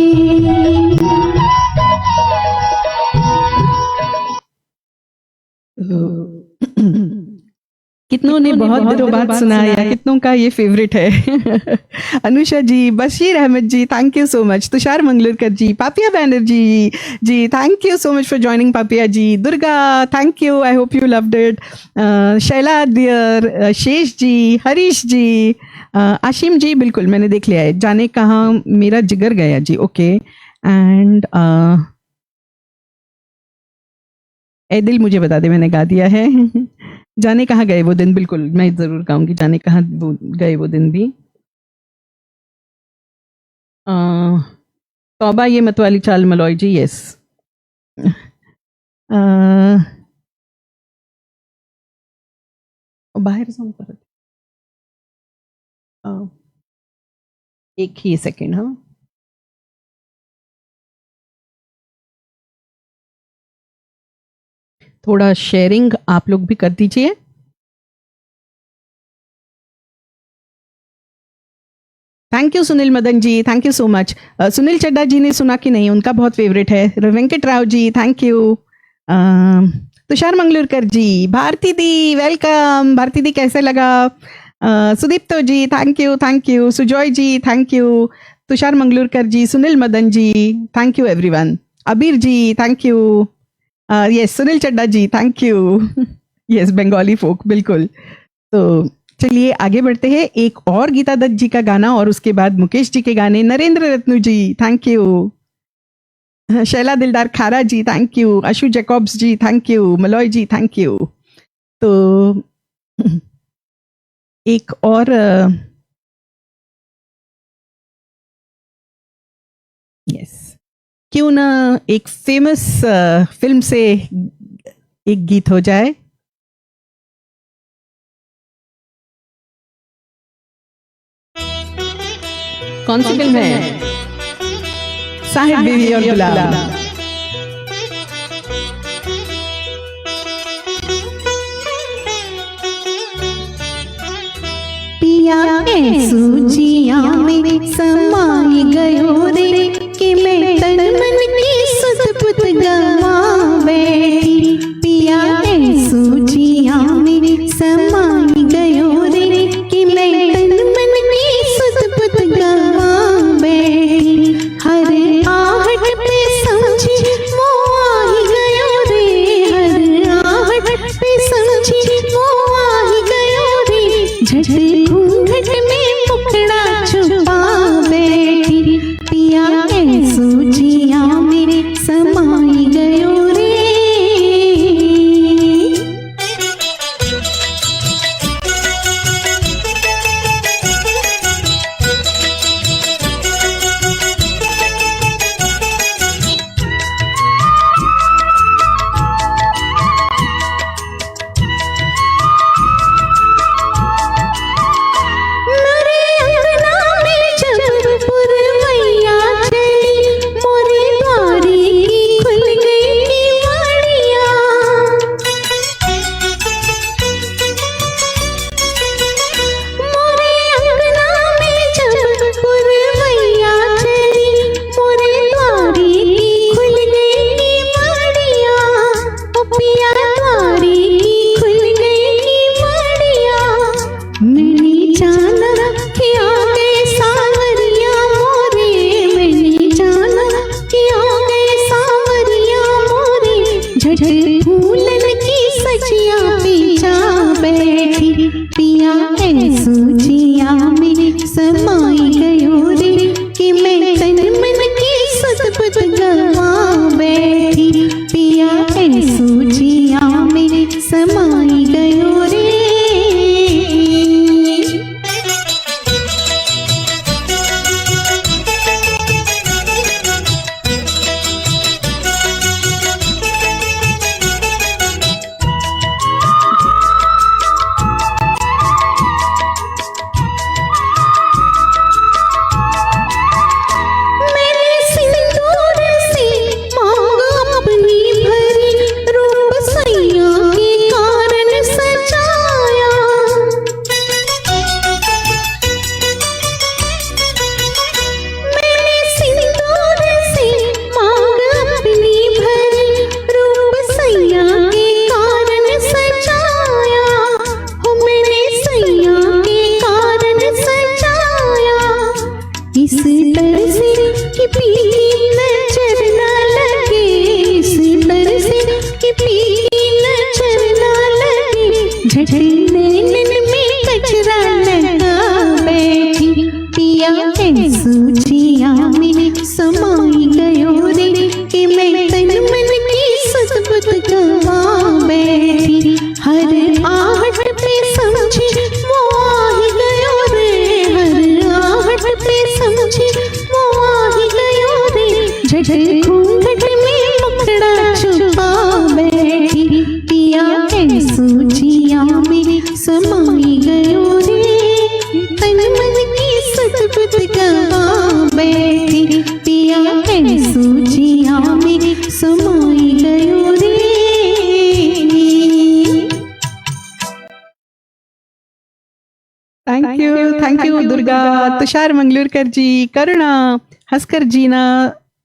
कितनों ने बहुत दिनों बाद सुनाया, कितनों का ये फेवरेट है। Anusha ji, Bashir Ahmed ji, thank you so much. Tushar Mangalurkar ji, Papiya Banerjee ji, thank you so much for joining Papiya ji. Durga, thank you, I hope you loved it. Shaila dear, Shesh ji, Harish जी, आशिम जी, बिल्कुल मैंने देख लिया है। जाने कहाँ मेरा जिगर गया जी, ओके। एंड ए दिल मुझे बता दे, मैंने गा दिया है। जाने कहाँ गए वो दिन, बिल्कुल मैं जरूर गाऊंगी जाने कहाँ गए वो दिन भी। तौबा ये मतवाली चाल मलॉय जी, यस। बाहर सॉन्ग पर एक ही सेकेंड, हाँ। थोड़ा शेयरिंग आप लोग भी कर दीजिए। Thank you Sunil Madan ji, thank you so much. Sunil Chadda ji ने सुना कि नहीं, उनका बहुत फेवरेट है। Venkat Rao ji, thank you. Tushar Mangalurkar ji, Bharati di welcome. Bharati di कैसे लगा? Sudipto ji thank you, Sujoy ji thank you, Tushar Mangalurkar ji, Sunil Madan ji thank you everyone, Abir ji thank you, yes Sunil Chadda ji thank you, yes Bengali folk बिल्कुल। तो चलिए आगे बढ़ते हैं, एक और गीता दत्त जी का गाना और उसके बाद मुकेश जी के गाने। Narendra Ratnu ji thank you, Shaila Dildar Khara ji thank you, Ashu Jacobs ji thank you, Malay ji thank you. तो एक और यस क्यों ना एक फेमस फिल्म से एक गीत हो जाए। कौन सी फिल्म है? साहिब बीवी और गुलाम। पिया सूजिया में समाई गयो रे कि मैं तन मन की सुध बुध गवा बैठी। पिया सूजिया में समाई गयो रे कि मैं तन मन की सुध बुध गवा बैठी। हर आहट पे समझी वो आई गयो रे, हर आहट पे समझी वो आई गयो रे। झट घूंघट में मुखड़ा छुपा बैठी। पिया सूजिया मेरे समाई गयो रे। मेरे अंगना में जब पुरवैया चली, मोरे द्वारी की खुल गई किवाड़ियाँ। मोरे अंगना में जब पुरवैया चली, मोरे द्वारी की खुल गई किवाड़ियाँ। ओ पिया द्वारी की खुल गई किवाड़ियाँ। मैंने जाना कि आ गए सांवरिया मोरे, मैंने जाना कि आ गए सांवरिया मोरे। झट फूलन की सजिया पीछा बैठी। पिया सूजिया में समाई गयो रे कि मैं तन मन की सुध बुध गवा बैठी। पिया सूजिया में समाई गयो रे। मैंने सिंदूर से मांग अपनी भरी, रूप सैया के कारण सजाया। मैंने सिंदूर से मांग अपनी भरी, रूप सैया के कारण सजाया। हो मैंने सैया के कारण सजाया। इस डर से कि पीली नजर न लगे, इस डर से कि पीली नजर न लगे। झट नैनन में कचरा लगा बैठी। पिया सूजिया में समाई गयो रे कि मैं तन मन की सुध बुध गवा बैठी। हर आहट पे समझी वो आई गयो रे, हर आहट पे समझी वो आई गयो रे। झट घूंघट में मुखड़ा छुपा बैठी। पिया सूजिया में समाई गयो रे, तन मन की सुध बुध गवा बैठी। पिया सूजिया में समाई गयो रे। थैंक यू दुर्गा, तुषार मंगलूरकर जी, करुणा, हंसकर जीना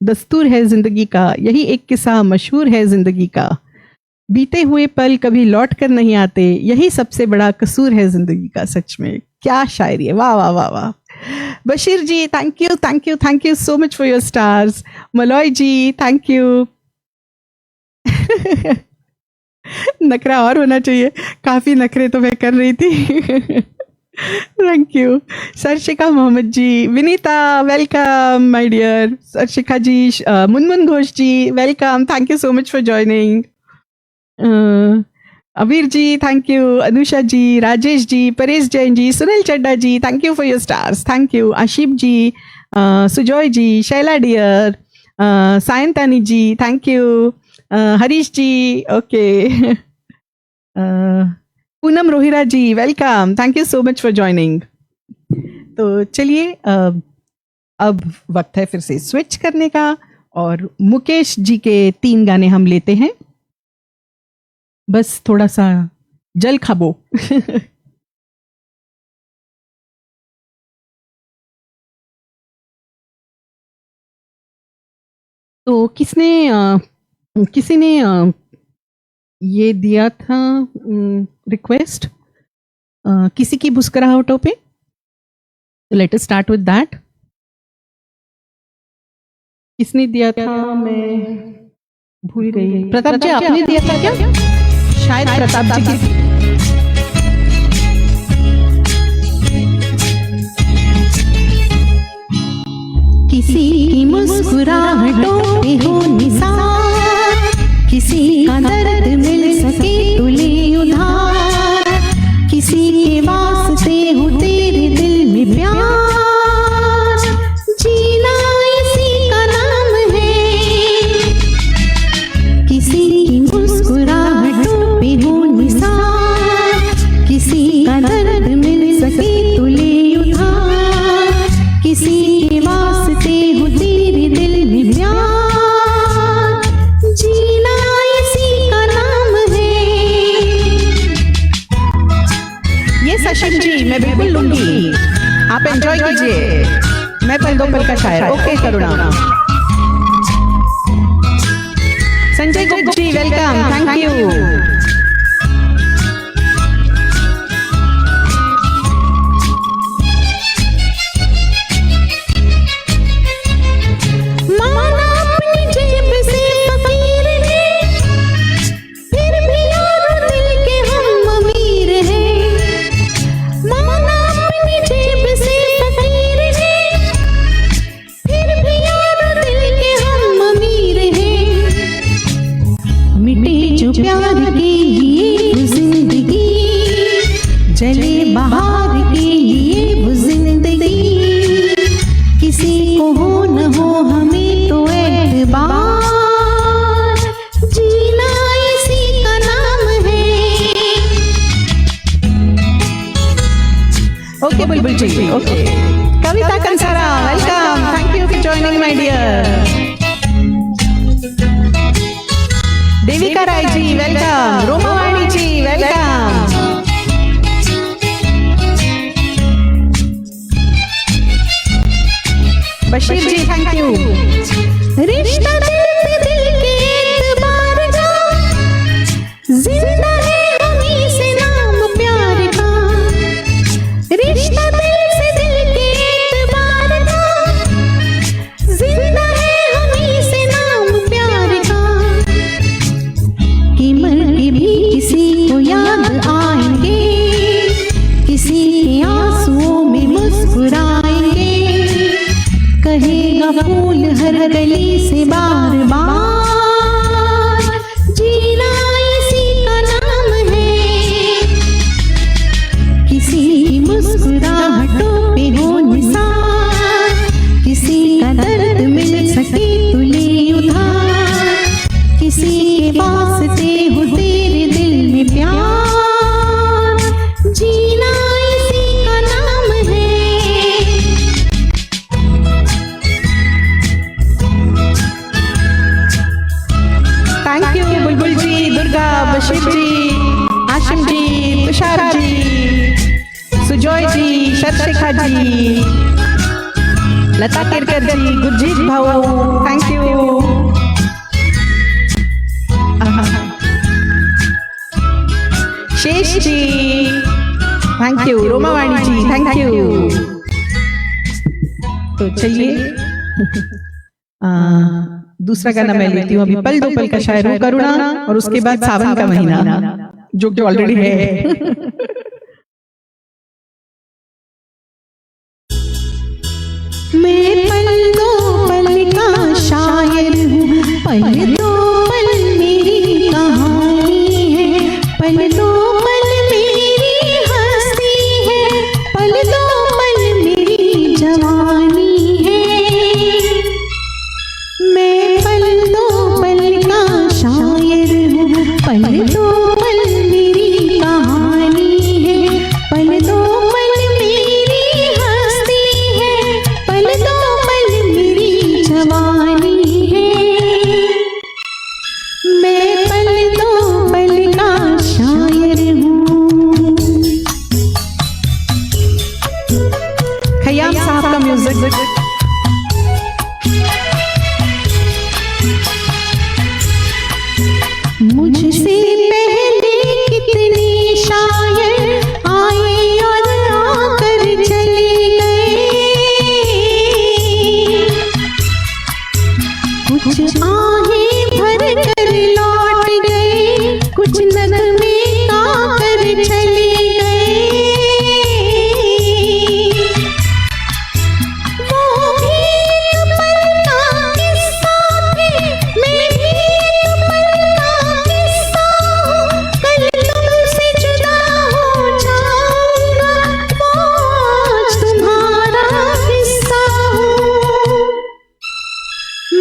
दस्तूर है जिंदगी का, यही एक किस्सा मशहूर है जिंदगी का। बीते हुए पल कभी लौट कर नहीं आते, यही सबसे बड़ा कसूर है जिंदगी का। सच में क्या शायरी है, वाह वाह वाह वाह। Bashir ji thank you so much for your stars. Malay ji thank you. नखरा और होना चाहिए, काफी नखरे तो मैं कर रही थी। Thank you. Sarshika Mohammed ji, Vinita welcome my dear. Sarshika ji, Munmun Ghosh ji welcome, thank you so much for joining. Abir ji thank you, Anusha ji, Rajesh ji, Paresh Jain ji, Sunil Chadda ji thank you for your stars, thank you. Ashif ji, Sujoy ji, Shaila dear, Sayantani ji thank you, Harish ji okay, Poonam Rohira ji welcome, thank you so much for joining. तो चलिए अब वक्त है फिर से switch करने का और मुकेश जी के 3 गाने हम लेते हैं। बस थोड़ा सा जल खाबो। तो किसी ने ये दिया था रिक्वेस्ट किसी की मुस्कुराहटों पे, तो let us start with that. किसने दिया था मैं भूल गई। प्रताप जी आपने दिया था क्या? शायद प्रताप जी की। किसी की मुस्कुराहटों पे हो निसार, किसी का दर्द मिल सके तो ले उधार, किसी के वास्ते हो तेरे दिल में प्यार, जीना इसी का नाम है। किसी की मुस्कुराहटों पे हो निसार, किसी का दर्द मिल सके तो ले उधार, किसी के वास्ते हो तेरे दिल में प्यार, जीना इसी का नाम है। ये सचिन जी मैं बिल्कुल लूंगी, आप एंजॉय कीजिए। मैं पल दो पल का शायर। Okay Karuna. Sanjay Gupta ji welcome, thank you. माना अपनी जेब से फकीर है, फिर भी यारो दिल के हम अमीर हैं। माना अपनी जेब से फकीर है, फिर भी यारो दिल के हम अमीर हैं। मिटे जो प्यार के लिए वो जिंदगी, जले बहार के लिए वो जिंदगी, किसी को हो न हो हमें तो एतबार, जीना इसी का नाम है। Okay Bulbul ji okay. Kavita Kansara welcome, thank you for joining my dear. Devika Rai ji welcome, Romavani ji welcome. Bashir ji thank you. रिश्ता दिल पे दिल के एतबार का, जिंदा है हमी से नाम प्यार का। रिश्ता दिल से दिल के एतबार का, जिंदा है हमी से नाम प्यार का। कि मर के भी किसी को याद आएंगे, किसी के आंसुओं में मुस्कुराएंगे, कहेगा फूल हर गली से बार बार, जीना इसी का नाम है। किसी की मुस्कुराहटों पे हो निसार, किसी का दर्द मिल सके तो ले उधार, किसी के वास्ते हो तेरे दिल में प्यार, जीना इसी का नाम है। थैंक यू बुलबुल जी, दुर्गा, बशीर जी, आशिम जी, तुषार जी, सुजॉय जी, शर्षिका जी, लता केरकर जी, गुरजीत भाऊ thank you. Shesh ji thank you, Romavani ji thank you. तो चलिए दूसरा गाना मैं लेती हूँ अभी, पल दो पल का शायर हूँ करुणा, और उसके बाद सावन का महीना जो कि ऑलरेडी है। मैं पल दो पल का शायर हूँ, पल दो पल मेरी कहानी है, पल दो पल मेरी हंसी है, पल दो पल मेरी जवानी है। मैं पल दो पल का शायर हूँ, पल दो पल मेरी कहानी है, पल दो पल मेरी हंसी है, पल दो पल मेरी जवानी है। मैं पल दो पल का शायर हूँ। खयाम साहब का म्यूजिक। मुझसे पहले कितने शायर आए और आकर चले गए, कुछ आहें भर कर लौट गए, कुछ नगमे गाकर चले गए। वो भी एक पल का किस्सा थे, मैं भी एक पल का किस्सा हूँ, कल तुमसे जुदा हो जाऊंगा, वो आज तुम्हारा हिस्सा हूँ।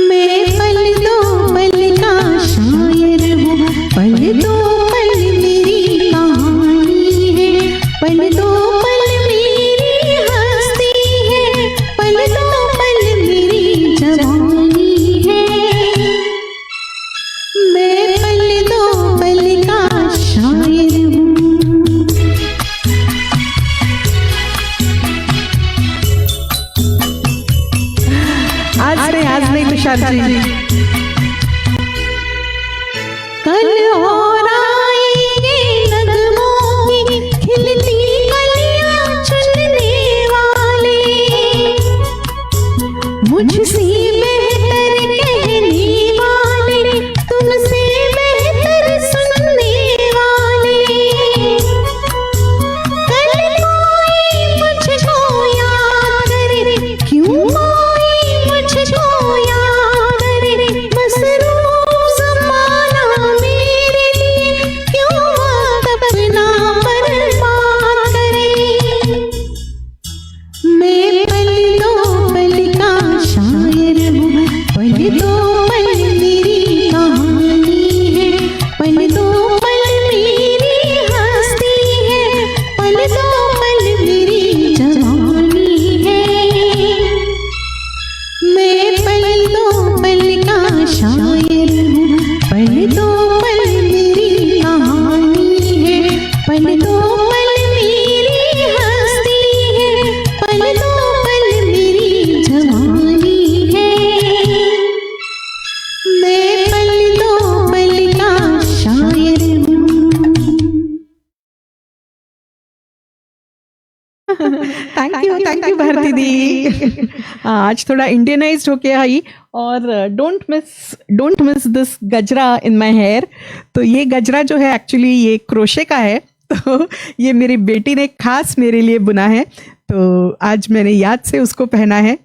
मैं पल दो पल का शायर हूँ, पल दो पल मेरी कहानी है, पल दो पल मेरी हंसी है, पल दो पल मेरी जवानी है। मैं पल दो पल का शायर हूँ। आज नहीं तुषार जी। कल और आएंगे नगमों की खिलती कलियां चुनने वाले, मुझसे बेहतर कहने वाले, तुमसे बेहतर सुनने वाले। कल कोई मुझको याद करे, क्यों कोई मुझको याद करे, मसरूफ ज़माना मेरे लिए क्यों वक्त अपना बर्बाद करे। मैं पल दो पल का शायर हूँ, पल दो पल मेरी कहानी है, पल दो पल मेरी हंसी है, पल दो पल मेरी जवानी है। मैं पल दो पल का शायर हूँ, पल दो पल मेरी कहानी है, पल दो पल मेरी हंसी है, पल दो पल मेरी जवानी है। मैं पल दो पल का शायर हूँ। थैंक यू भारती दी। आज थोड़ा इंडियनाइज्ड होके आई, और डोंट मिस दिस गजरा इन माय हेयर। तो ये गजरा जो है एक्चुअली ये क्रोशे का है, तो ये मेरी बेटी ने खास मेरे लिए बुना है, तो आज मैंने याद से उसको पहना है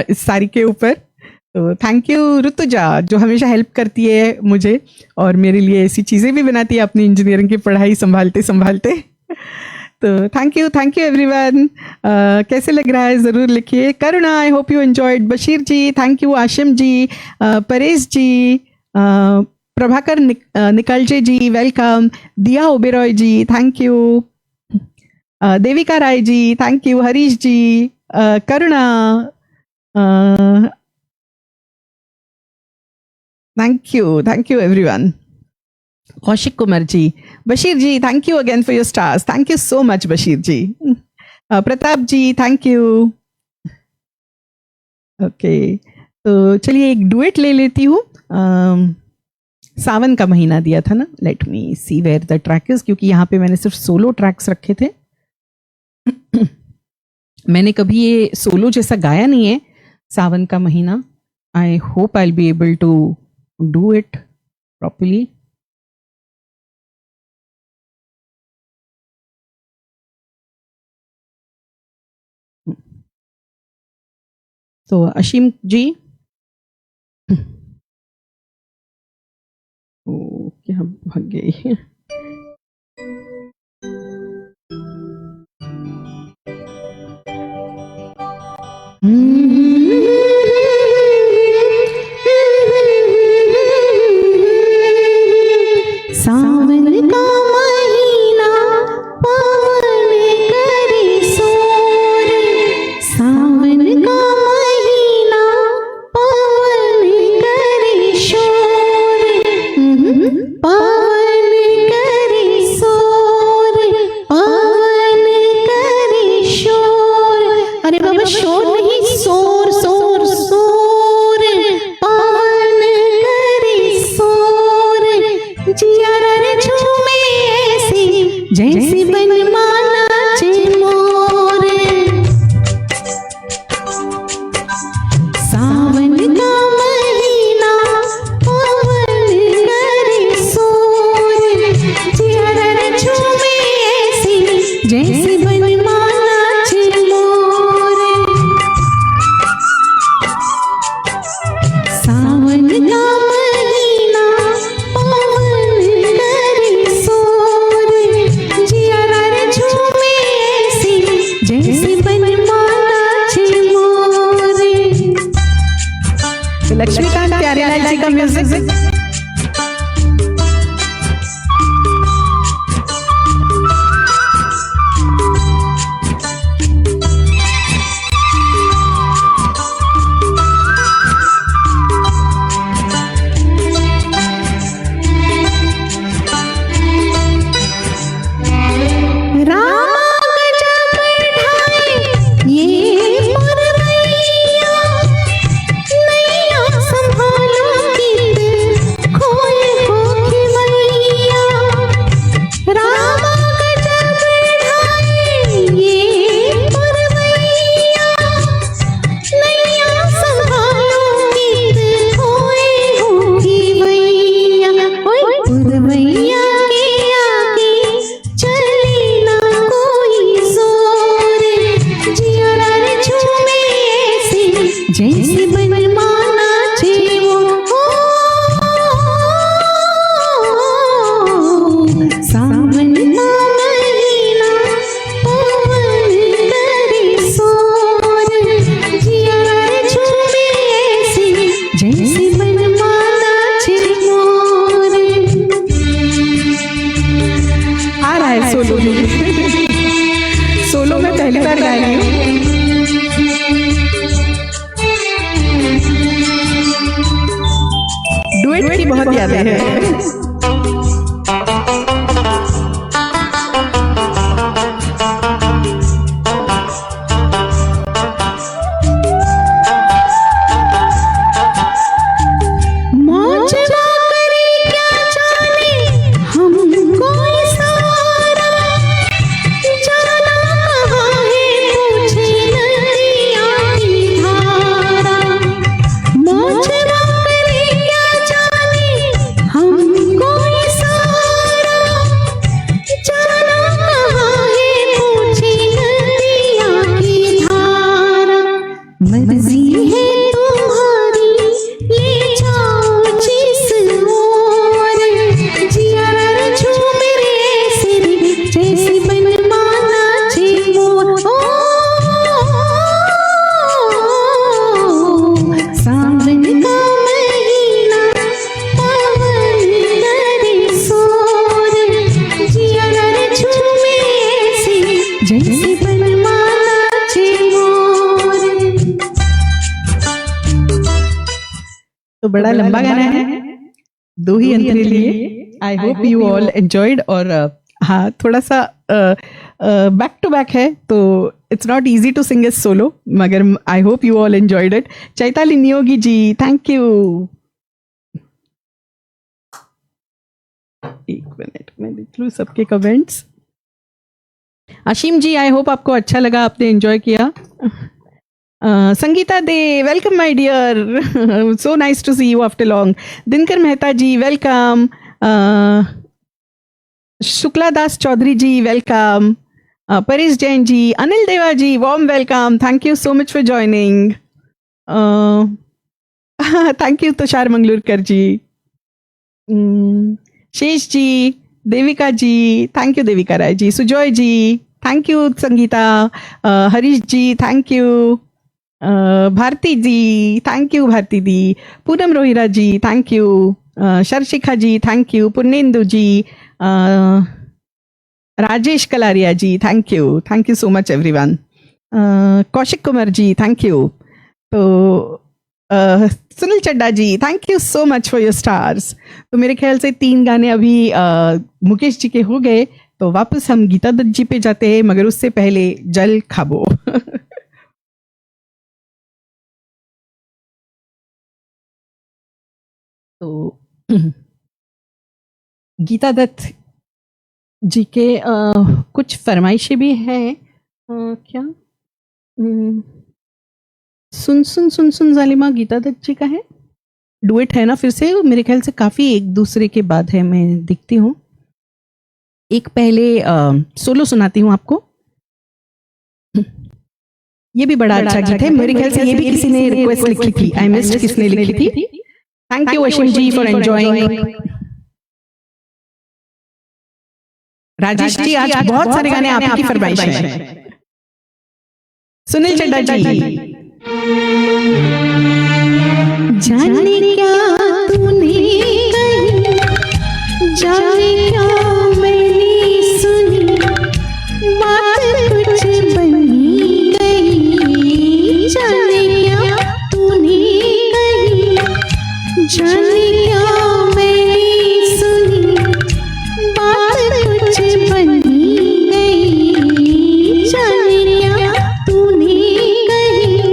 इस साड़ी के ऊपर। तो थैंक यू ऋतुजा, जो हमेशा हेल्प करती है मुझे और मेरे लिए ऐसी चीज़ें भी बनाती है अपनी इंजीनियरिंग की पढ़ाई संभालते संभालते। तो थैंक यू एवरीवन। कैसे लग रहा है ज़रूर लिखिए। Karuna, I hope you enjoyed. Bashir ji thank you, Ashim ji, Paresh ji, Prabhakar Nikalje ji welcome, Dia Oberoi ji thank you, Devika Rai ji thank you, Harish ji, Karuna thank you everyone, Kaushik Kumar ji, Bashir ji thank you again for your stars, thank you so much Bashir ji, Pratap ji thank you. Okay, तो चलिए एक डुएट ले लेती हूँ। सावन का महीना दिया था ना. Let me see where the track is, क्योंकि यहाँ पे मैंने सिर्फ सोलो ट्रैक्स रखे थे. मैंने कभी ये सोलो जैसा गाया नहीं है. सावन का महीना. I hope I will be able to do it properly. तो अशीम जी, ओ क्या भाग गई. सावन का महीना पावन करे सोर, सावन का महीना पावन करे शोर, पावन करे सोर, पावन करे शोर. अरे बाबा शोर नहीं, सोर सोर सोर, पावन करे सोर. जिया रे झूमे ऐसे जैसे बनमाना चे मोर. सावन का महीना पावन करे सोर, जिया रे झूमे ऐसे जैसे बनमाना चे मोर. सावन का महीना पावन करे सोर, जिया रे झूमे ऐसे जैसे बनमाना चे मोर. तो लक्ष्मीकांत प्यारेलाल जी का म्यूजिक. राम गजब ढाए ये पुरवैया, नैया संभालो गीत खोल हो खिवैया. राम गजब ढाए ये पुरवैया, नैया संभालो गीत खोल हो खिवैया. ओए पुरवैया के आगे चले ना कोई जोर, जिया रे झूमे ऐसे जैसे बनमाना चे वो. सावन का महीना पावन करे सोर, जिया रे झूमे ऐसे जैसे बनमाना चे मोर. आ रहा है सोलो में. सोलो में पहली बार गा रही हूँ. डुएट की बहुत यादें हैं. मौजवा करे क्या जाने हमको सारा, जाना कहाँ है पूछे नदिया की धारा. मौजवा करे क्या जाने हमको सारा, जाना कहाँ है पूछे नदिया की धारा. मर्जी है तुम्हारी ले जाओ जिस ओर, जिया रे झूमे ऐसे जैसे बनमाना चे मोर. सावन का महीना पावन करे सोर, जिया रे झूमे ऐसे जैसे बनमाना चे मोर. तो बड़ा लंबा गाना है, 2 ही अंतरे लिए. I hope you all enjoyed. और हाँ, थोड़ा सा बैक टू बैक है, तो it's not easy to sing is solo, मगर I hope you all enjoyed it. Chaitali Niyogi ji, thank you. एक मिनट मैं देख लूँ सबके comments. Ashim ji, I hope आपको अच्छा लगा, आपने एंजॉय किया। Sangeeta De, welcome my dear, so nice to see you after long. Dinkar Mehta ji, welcome. Shukla Das Chaudhary ji, welcome. Paresh Jain ji, Anil Deva ji, warm welcome, thank you so much for joining. Thank you Tushar Mangalurkar ji. Shesh ji, Devika ji, thank you Devika Rai ji, Sujoy ji, thank you Sangeeta, Harish ji, thank you, Bharati ji, thank you Bharti di, Poonam Rohira ji, thank you, Sharshika ji, thank you, Punyendu ji, Rajesh Kalaria ji, thank you so much everyone. Kaushik Kumar ji, thank you. तो Sunil Chadda ji, thank you so much for your stars. तो मेरे ख्याल से 3 गाने अभी मुकेश जी के हो गए, तो वापस हम गीता दत्त जी पे जाते हैं, मगर उससे पहले जल खाबो। तो गीता दत्त जी के कुछ फरमाइशें भी हैं। क्या सुन सुन सुन सुन जालिमा गीता दत्त जी का है, डुएट है ना फिर से, मेरे ख्याल से काफी एक दूसरे के बाद है, मैं देखती हूँ। एक पहले सोलो सुनाती हूँ आपको, ये भी बड़ा अच्छा गीत है, मेरे ख्याल से ये भी किसी ने रिक्वेस्ट लिखी थी, आई मिस्ड किसने लिखी थी। Thank you Ashim ji for enjoying. Rajesh ji, आज बहुत सारे गाने आप की फरमाइश है। सुनील चड्डा जी, जाने क्या तूने कही, जाने क्या मैंने सुनी, बात कुछ बनी गई। जाने क्या तूने कही, जाने क्या मैंने सुनी, बात कुछ बनी गई। जाने क्या तूने कही।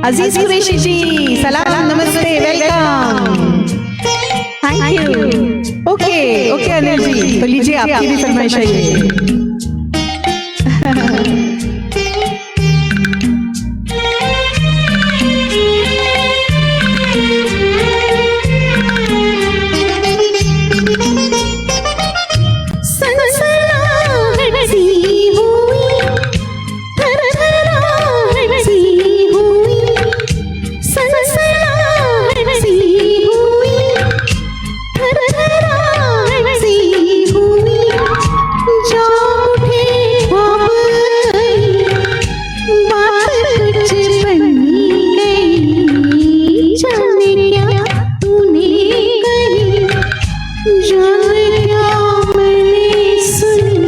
अजीज कुरैशी जी, सलाम, नमस्ते, welcome, thank you. Okay Anil ji, तो लीजिए आपकी भी फरमाइश है ये। सनसनाहट सी हुई, थरथराहट सी हुई, सनसनाहट सी हुई, थरथराहट सी हुई। जाग उठे ख्वाब कई, बात कुछ बनी गई। जाने क्या तूने कही, जाने क्या मैंने सुनी,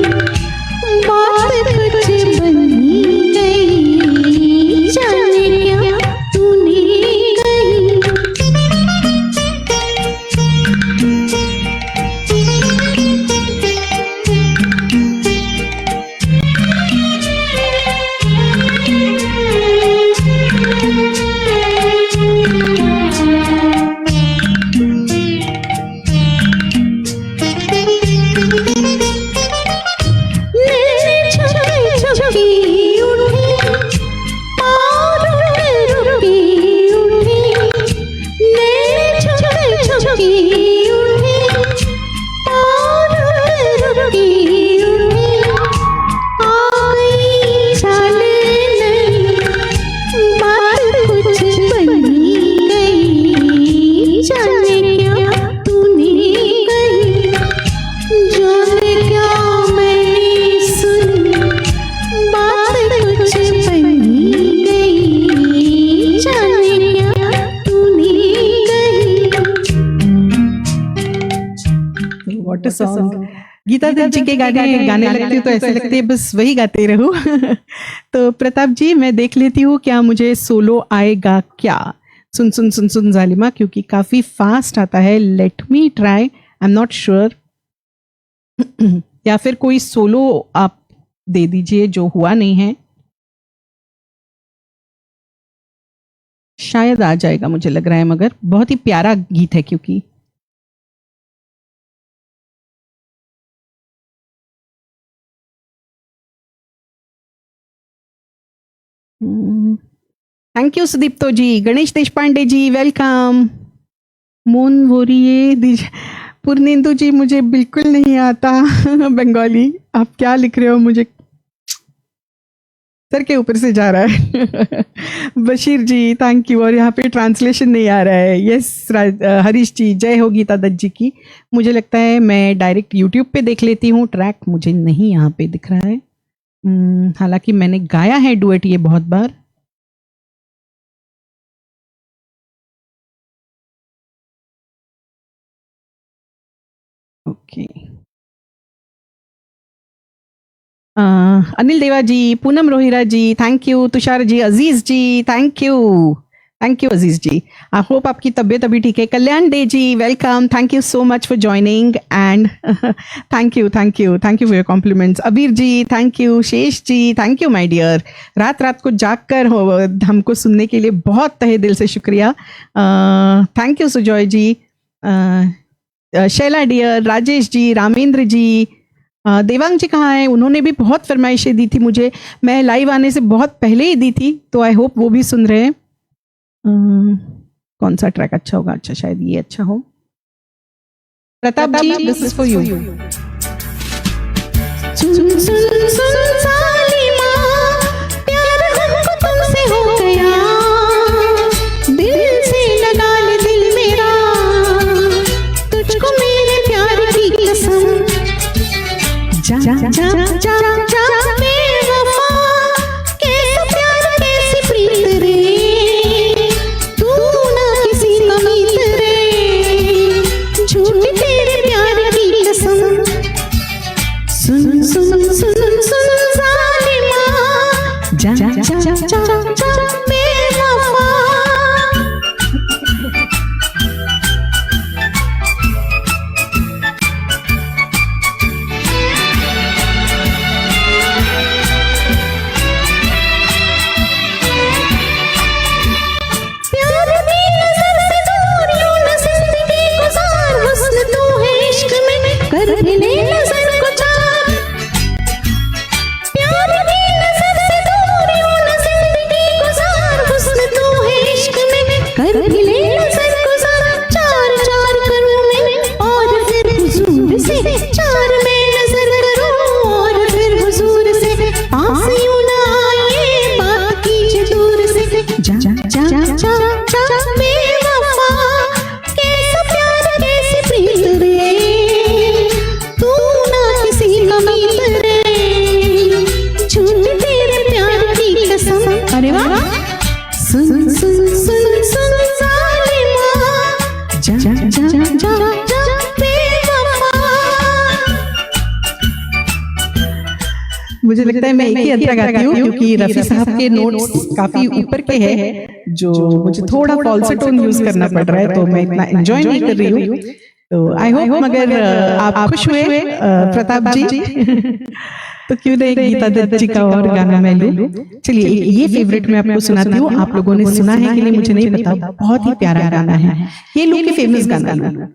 बात कुछ बनी गई। जाने क्या तूने कही। नैन झुक झुकी उठी, पाँव रुक रुकी उठी। नैन झुक झुकी उठी, पाँव रुक रुकी उठी। आ गई चाल नई, बात कुछ बनी गई। जाने क्या तूने कही, जाने क्या मैंने सुनी, बात कुछ बनी गई। जाने क्या तूने कही। What a song. Geeta Dutt ji के गाने लगते हो तो ऐसे लगते हैं बस वही गाते रहो। तो प्रताप जी, मैं देख लेती हूँ क्या मुझे सोलो आएगा क्या, सुन सुन सुन सुन जालिमा, क्योंकि काफी फास्ट आता है। Let me try, I am not sure. या फिर कोई सोलो आप दे दीजिए जो हुआ नहीं है, शायद आ जाएगा मुझे लग रहा है, मगर बहुत ही प्यारा गीत है क्योंकि thank you Sudipto ji. Ganesh Deshpande ji, welcome. मोन बोरिए पूर्णेंदु जी, मुझे बिल्कुल नहीं आता बंगाली. आप क्या लिख रहे हो, मुझे सर के ऊपर से जा रहा है. Bashir ji, thank you. और यहाँ पे ट्रांसलेशन नहीं आ रहा है. यस हरीश जी, जय हो गीता दत्त जी की. मुझे लगता है मैं डायरेक्ट यूट्यूब पे देख लेती हूँ. ट्रैक मुझे नहीं यहाँ पे दिख रहा है. हालांकि मैंने गाया है डुएट ये बहुत बार. Okay. Anil Deva ji, Poonam Rohira ji, thank you. Tushar ji, Aziz ji, thank you Aziz ji. I hope आपकी तबीयत अभी ठीक है. Kalyan Dey ji, welcome. Thank you so much for joining and thank you for your compliments. Abir ji, thank you. Shesh ji, thank you my dear. रात रात को जाग कर हमको सुनने के लिए बहुत तहे दिल से शुक्रिया. Thank you Sujoy ji. Shaila dear, Rajesh ji, Ramendra ji, Devang ji कहाँ हैं? उन्होंने भी बहुत फरमाइशें दी थी मुझे. मैं लाइव आने से बहुत पहले ही दी थी, तो आई होप वो भी सुन रहे हैं. कौन सा ट्रैक अच्छा होगा? अच्छा, शायद ये अच्छा हो. प्रताप जी, दिस इज फॉर यू. सुन सुन सुन सालिमा, प्यार हमको तुमसे हो गया, दिल से लगा ले दिल मेरा, तुझको मेरे प्यार की कसम. जा जा जा जा जा बेवफा, कैसा प्यार कैसी प्रीत रे, तू ना किसी का मीत रे, झूठी तेरे प्यार की कसम. सुन सुन सुन सुन जालिमा, जा जा जा जा जा बेवफा. कर भी ले नजर को चार, प्यार की नजर से दूर यूं न जिंदगी गुजार, हुस्न तू है इश्क में. कर भी ले नजर को चार, चार चार करूं मैं और फिर हुजूर से, चार में नजर करूं और फिर हुजूर से, पास यूं न आए बात कीजिए दूर से. जा जा जा जा जा बेवफा, कैसा प्यार कैसी प्रीत रे, अरे वाह. सुन सुन सुन सुन जालिमा, जा जा जा जा जा बेवफा. मुझे लगता है मैं एक ही अंतरा गाती हूँ, क्योंकि रफी साहब के नोट्स काफी ऊपर के हैं, जो मुझे थोड़ा फॉल्सेटोन यूज करना पड़ रहा है, तो मैं इतना एंजॉय नहीं कर रही हूँ. तो आई होप मगर आप खुश हुए प्रताप जी. तो क्यों नहीं गीता दत्त जी का और गाना मैं लूं. चलिए ये फेवरेट मैं आपको सुनाती हूँ. आप लोगों ने सुना है कि नहीं मुझे नहीं पता, बहुत ही प्यारा गाना है ये. लू के फेमस गाना लूं,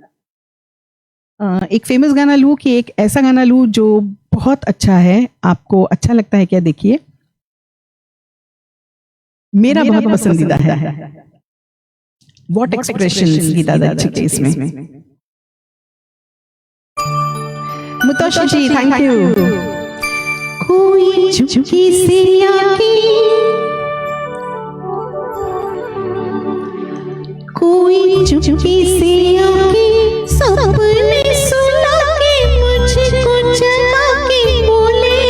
एक फेमस गाना लूं कि एक ऐसा गाना लूं जो बहुत अच्छा है. आपको अच्छा लगता है क्या? देखिए, मेरा बहुत पसंदीदा है. व्हाट एक्सप्रेशंस गीता दत्त जी के इसमें. मुतोशी जी, थैंक यू. कोई चुपके से आके, कोई चुपके से आके, सपने सुला के मुझको जगा के बोले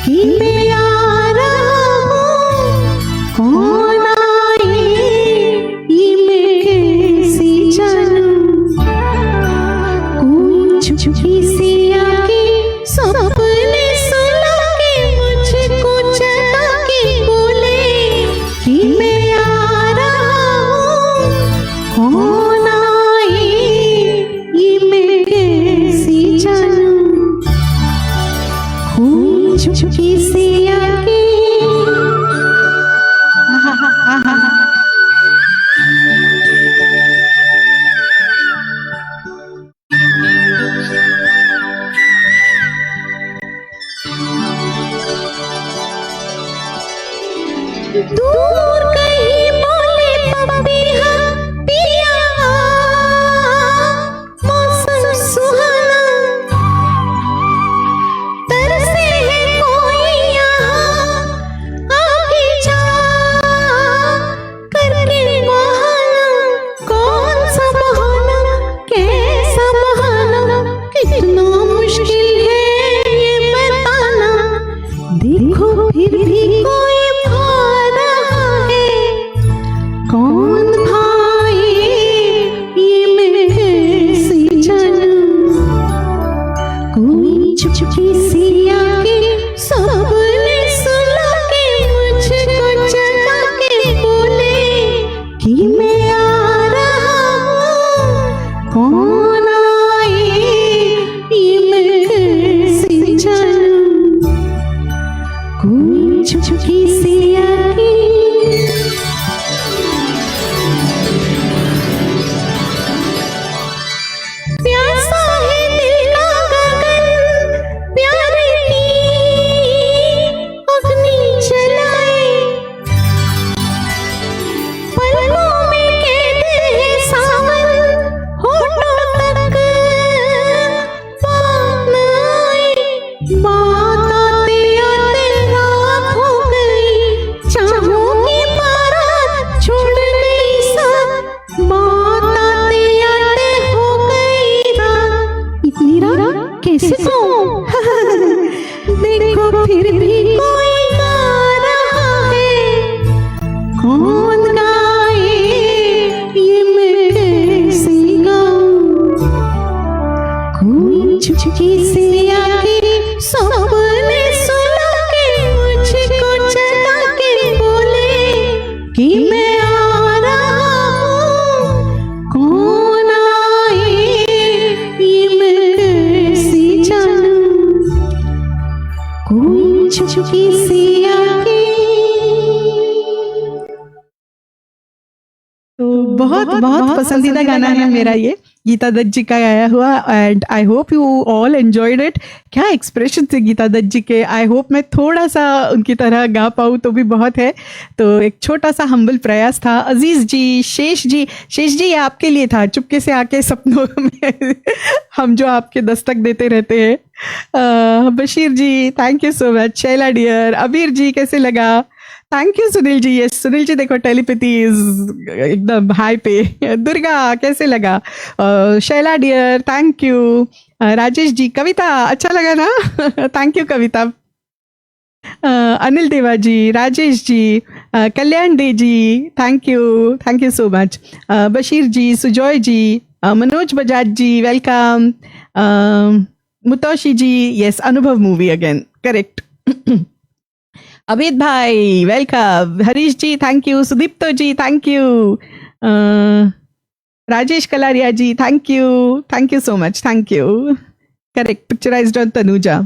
कि मैं आ रहा हूँ, कौन आए ये मैं कैसे जानूं. कोई चुपके से आके सपने सुला के मुझको जगा के बोले कि मैं आ रहा हूँ, कौन आए ये मैं कैसे जानूं. कोई चुपके से आके. दूर कहीं बोले पपिया पिया मौसम सुहाना तरसे है कोई यहाँ आगे जा करके बहाना कौन सा बहाना कैसा बहाना कितना मुश्किल है ये बताना देखो फिर भी कोई भा रहा है कौन भाई ये मैं कैसे जानूं कोई चुपके से आके सबने सुना के मुझको जगा के बोले कि मैं आ रहा हूँ कौन आए ये मैं कैसे जानूं कोई चुपके से आके प्यासा है दिल का गगन प्यारे की अग्नि जलाए पलकों में कैद है सावन होठों तक बात न आई बात आते आते रात हो गई चाहों की बारात छूट गई साथ बात आते आते हो गई रात इतनी रात कैसे कहूँ देखो फिर भी कोई गा रहा है कौन गाए ये मैं कैसे गाऊं कोई चुपके से आके सबने सुना के मुझको जगा के बोले कि मैं आ रहा हूँ कौन आए ये मैं कैसे जानूं कोई चुपके से आके तो बहुत बहुत पसंदीदा गाना है मेरा ये गीता दत्त जी का गाया हुआ and I hope you all enjoyed it. क्या एक्सप्रेशन थे गीता दत्त जी के। आई होप मैं थोड़ा सा उनकी तरह गा पाऊँ तो भी बहुत है। तो एक छोटा सा हम्बल प्रयास था। अजीज जी, शेष जी ये आपके लिए था। चुपके से आके सपनों में हम जो आपके दस्तक देते रहते हैं। Bashir ji thank you so much. Shaila dear, Abir ji कैसे लगा। Thank you Sunil ji. Yes Sunil ji देखो टेलीपैथी इज एकदम हाई पे। दुर्गा कैसे लगा। Shaila dear thank you. Rajesh ji, Kavita अच्छा लगा ना। Thank you Kavita. Anil Deva ji, Rajesh ji, Kalyan Dey ji thank you so much. Bashir ji, Sujoy ji, Manoj Bajaj ji welcome. Mutoshi ji yes, Anubhav movie again correct. Amit भाई welcome. Harish ji thank you. Sudipto ji thank you. Rajesh Kalaria ji thank you so much. Thank you correct. Picturised on Tanuja.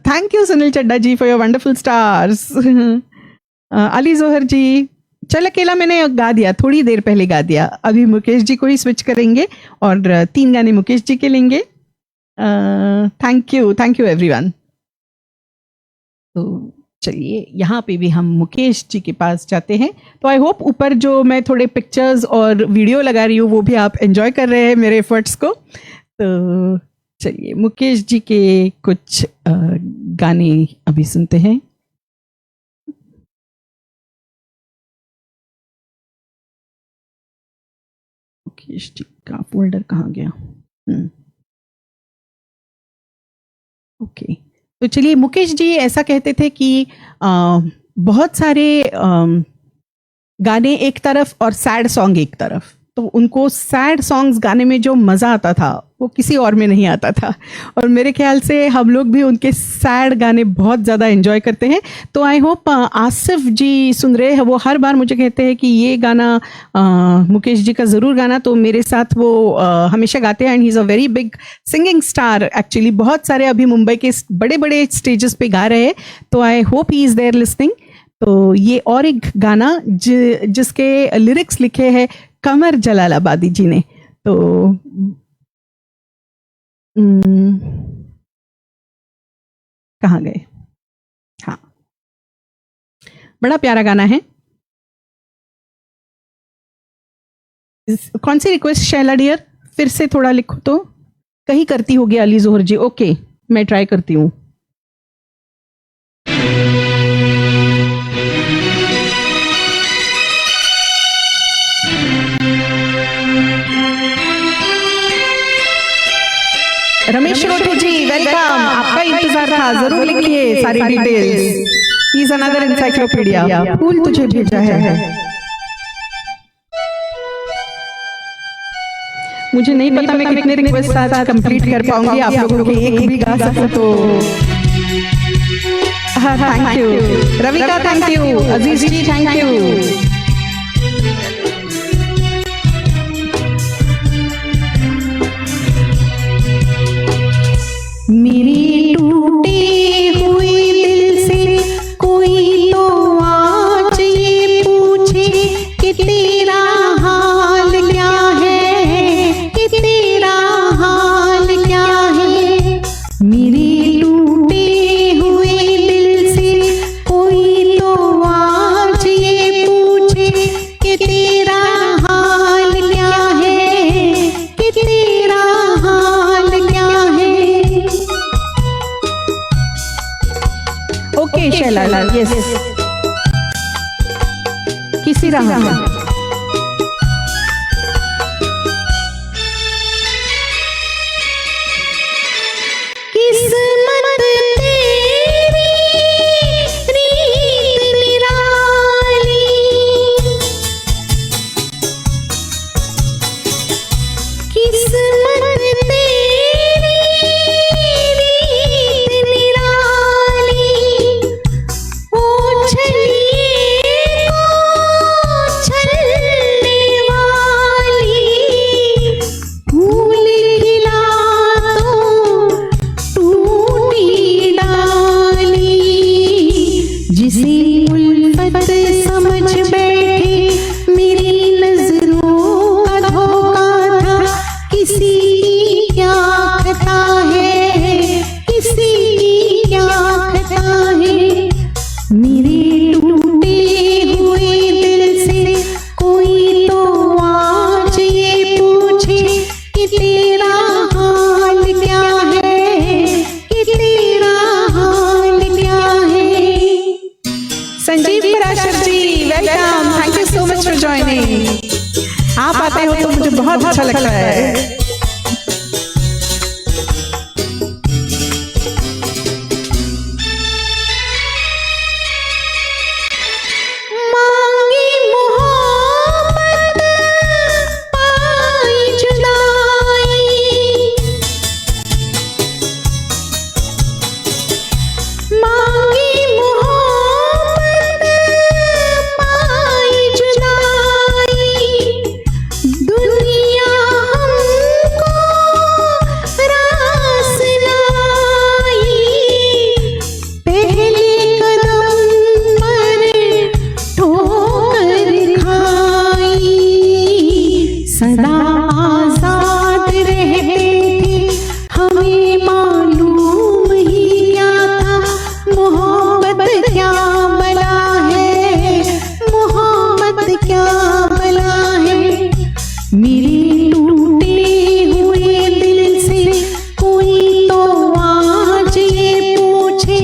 Thank you Sunil Chadda ji for your wonderful stars. Ali Johar ji, चल अकेला मैंने गा दिया, थोड़ी देर पहले गा दिया। अभी मुकेश जी को ही स्विच करेंगे और 3 गाने मुकेश जी के लेंगे। Thank you everyone. तो चलिए यहाँ पे भी हम मुकेश जी के पास जाते हैं। तो आई होप ऊपर जो मैं थोड़े पिक्चर्स और वीडियो लगा रही हूँ वो भी आप एंजॉय कर रहे हैं मेरे एफर्ट्स को। तो चलिए मुकेश जी के कुछ गाने अभी सुनते हैं। मुकेश जी का फोल्डर कहाँ गया। ओके तो चलिए मुकेश जी ऐसा कहते थे कि बहुत सारे गाने एक तरफ और सैड सॉन्ग एक तरफ। तो उनको सैड सॉन्ग्स गाने में जो मज़ा आता था वो किसी और में नहीं आता था। और मेरे ख्याल से हम लोग भी उनके सैड गाने बहुत ज़्यादा एंजॉय करते हैं। तो आई होप आसिफ जी सुन रहे हैं, वो हर बार मुझे कहते हैं कि ये गाना मुकेश जी का ज़रूर गाना। तो मेरे साथ वो हमेशा गाते हैं and he is a very big singing star actually. बहुत सारे अभी मुंबई के बड़े बड़े स्टेजेस पे गा रहे हैं। तो I hope he is there listening. तो ये और एक गाना जिसके लिरिक्स लिखे हैं कमर जलालाबादी जी ने। तो कहाँ गए। हाँ बड़ा प्यारा गाना है। कौन सी रिक्वेस्ट शैला डियर, फिर से थोड़ा लिखो तो। कहीं करती होगी अली जोहर जी, ओके मैं ट्राई करती हूँ। रमेश रोटे जी वेलकम, आपका इंतजार था, जरूर लिखिए सारी डिटेल्स। प्लीज अनदर एनसाइक्लोपीडिया, फूल तुझे भेजा है। मुझे नहीं पता मैं कितने रिक्वेस्ट आज कंप्लीट कर पाऊंगी, आप लोगों के एक भी गा सकूं तो। हाँ thank you Ravika, thank you Aziz ji, thank you. मेरे टूटे हुए दिल से कोई तो आज ये पूछे कि तेरा हाल क्या है, कि तेरा हाल क्या है। मेरे टूटे हुए दिल से कोई तो आज ये पूछे कि तेरा हाल क्या है, कि तेरा हाल क्या है। ओके शैला, यस किसी राह में। किस्मत तेरी रीत निराली, किस्मत तेरी रीत निराली। ओ छलिए को छलने वाली, फूल खिला तो टूटी डाली। जिसे उल्फत समझ बैठे मेरी नजरों का धोखा था, किसी की क्या खता है, किसी की क्या खता है। मेरे टूटे हुए दिल से कोई तो आज ये पूछे कि तेरा हाल क्या है, कि तेरा हाल क्या है। Sanjeev Parashar ji welcome, thank you so much for joining. आप आते हो तो मुझे बहुत अच्छा लगता है। मांगी मोहब्बत पाई जुदाई, मांगी मोहब्बत पाई जुदाई। दुनिया हमको रास लाई, पहले कदम पर ठोकर खाई। सदा आजाद रहते थे, हमें मालूम ही क्या था मोहब्बत क्या बला है, मोहब्बत क्या बला है। मेरे टूटे हुए दिल से कोई तो आज ये पूछे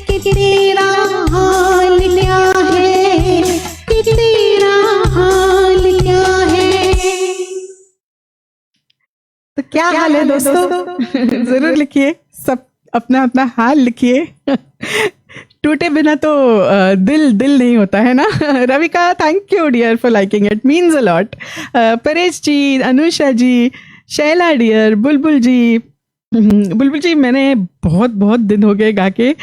कि तेरा हाल क्या है, कि तेरा हाल क्या है। तो क्या हाल है दोस्तों, जरूर लिखिए, सब अपना अपना हाल लिखिए। टूटे बिना तो दिल दिल नहीं होता है ना। Ravika thank you dear for liking it, means a lot. Paresh ji, Anusha ji, Shaila dear, Bulbul ji, Bulbul जी मैंने बहुत बहुत दिन हो गए गा के।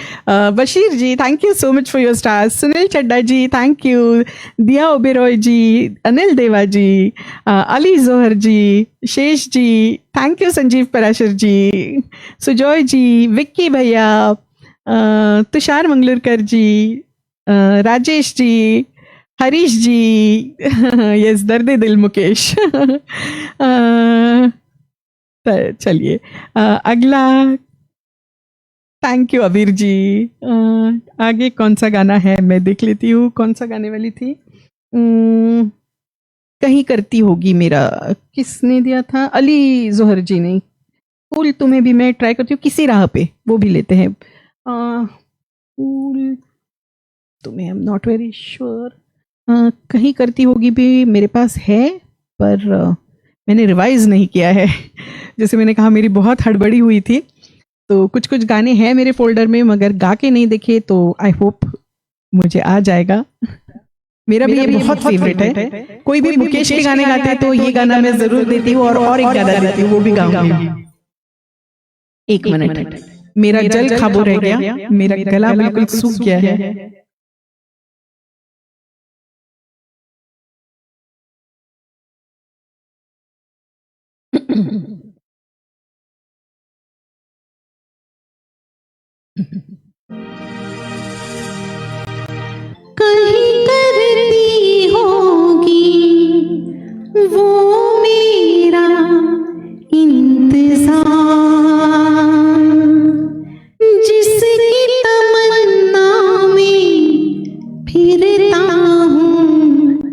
Bashir ji thank you so much for your stars. Sunil Chadda ji thank you. Dia Oberoi ji, Anil Deva ji, Ali Johar ji, Shesh ji thank you. Sanjeev Parashar जी, सुजॉय जी, विक्की भैया, तुषार मंगलूरकर जी, राजेश जी, हरीश जी, यस दर्द दिल मुकेश। चलिए अगला थैंक यू अबीर जी। आगे कौन सा गाना है, मैं देख लेती हूँ कौन सा गाने वाली थी। कहीं करती होगी मेरा, किसने दिया था? अली जोहर जी ने। फूल तुम्हें भी मैं ट्राई करती हूँ, किसी राह पे, वो भी लेते हैं। फूल तुम्हें, I am not very sure. कहीं करती होगी भी मेरे पास है, पर मैंने रिवाइज नहीं किया है। जैसे मैंने कहा मेरी बहुत हड़बड़ी हुई थी, तो कुछ कुछ गाने हैं मेरे फोल्डर में मगर गा के नहीं देखे, तो आई होप मुझे आ जाएगा। मेरा भी ये बहुत फेवरेट है। कोई भी मुकेश के गाने गाते हैं तो ये गाना मैं जरूर देती हूँ, और एक गाना देती हूँ, वो भी गाऊंगी। एक मिनट, मेरा जल खाबो रह गया, मेरा गला बिल्कुल सूख गया है। कहीं करती होगी वो मेरा इंतजार, जिसकी तमन्ना में फिरता हूँ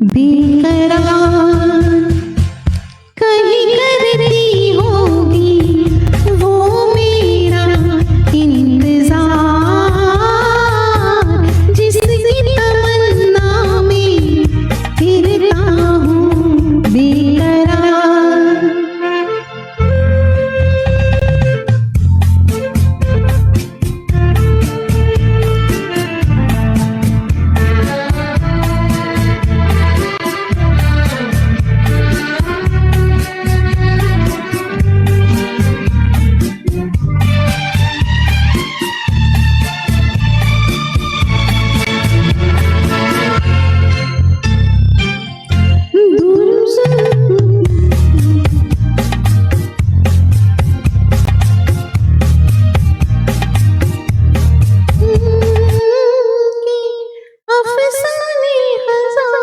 बेकरार। कहीं करती होगी वो मेरा इंतजार, जिसकी तमन्ना में फिरता हूँ बेकरार। दूर से अफसाने हजार।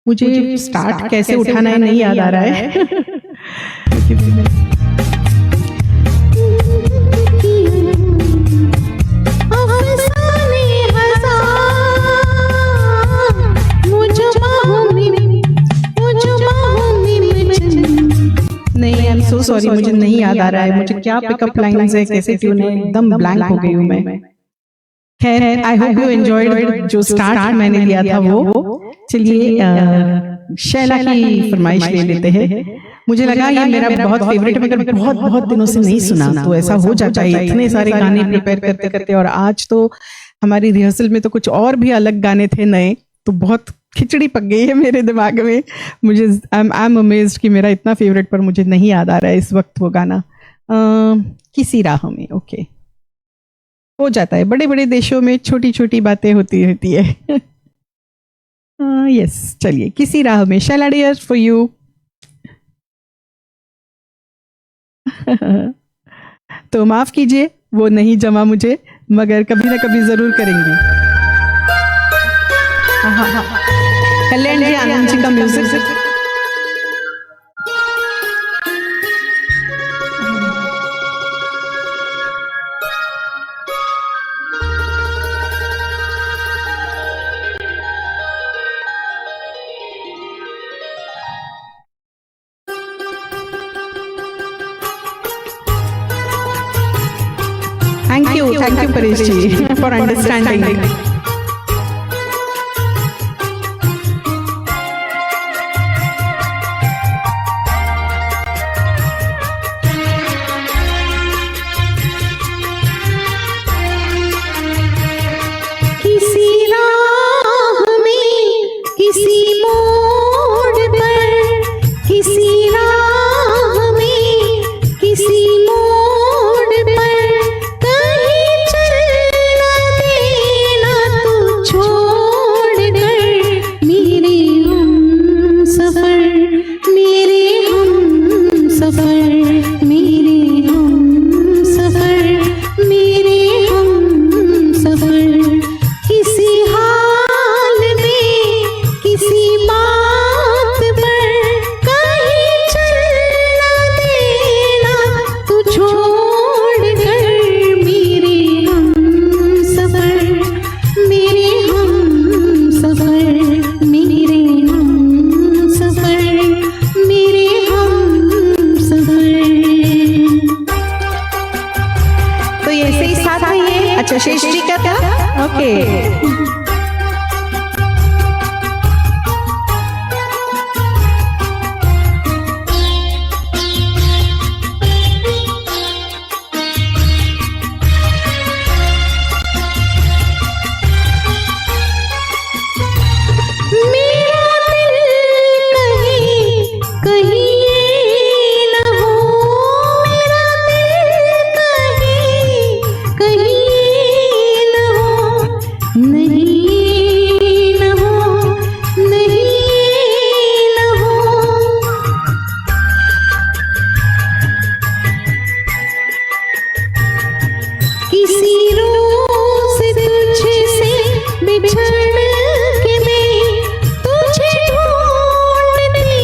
मुझे स्टार्ट कैसे उठाना है नहीं याद आ रहा है। अफसाने हजार, मुझ बाहों में नहीं, आई एम सो सॉरी, मुझे नहीं याद आ रहा है। मुझे क्या पिकअप लाइन्स है, कैसे ट्यून है, एकदम ब्लैंक हो गई हूँ मैं। खैर, आई होप यू एंजॉयड जो स्टार्ट मैंने लिया था वो। चलिए शैला की फरमाइश ले लेते हैं। मुझे लगा ये मेरा बहुत फेवरेट है, मगर बहुत बहुत दिनों से नहीं सुना, तो ऐसा हो जाता है इतने सारे गाने प्रिपेयर करते करते। और आज तो हमारी रिहर्सल में तो कुछ और भी अलग गाने थे नए, तो बहुत खिचड़ी पक गई है मेरे दिमाग में। मुझे आई एम अमेज्ड कि मेरा इतना फेवरेट पर मुझे नहीं याद आ रहा है इस वक्त वो गाना। किसी राह में, ओके, हो जाता है, बड़े बड़े देशों में छोटी छोटी बातें होती रहती है। यस, चलिए किसी राह में, शैला डियर फॉर यू। तो माफ कीजिए वो नहीं जमा मुझे, मगर कभी ना कभी जरूर करेंगे। कल्याण जी, आनंद जी का music. Thank you, Paresh ji, for understanding. किसी राह में, किसी मोड़ पर, किसी राह में, किसी मोड़ पर, कहीं चल न देना साथ है ये? अच्छा, शेष जी का था। ओके, मेरा दिल कहीं कहीं ये न हो, मेरा दिल कहीं कहीं ये न हो, नहीं ये न हो, नहीं ये न हो। किसी रोज तुझसे बिछड़ के मैं तुझे ढूंढती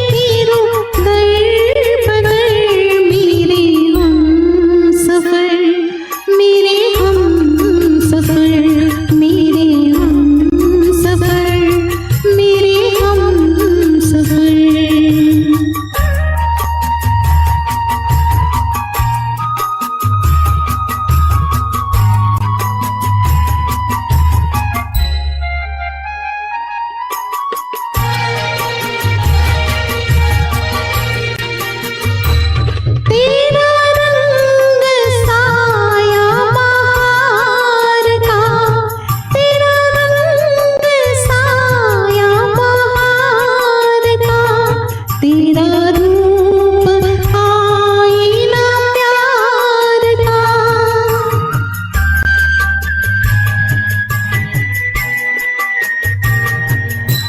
फिरूं दर बदर। मेरे हम सफर, मेरे हम सफर, मेरे हम सफर, मेरे हम सफर। तेरा रंग साया बहार का, तेरा रंग साया बहार का, तेरा रूप आईना प्यार का।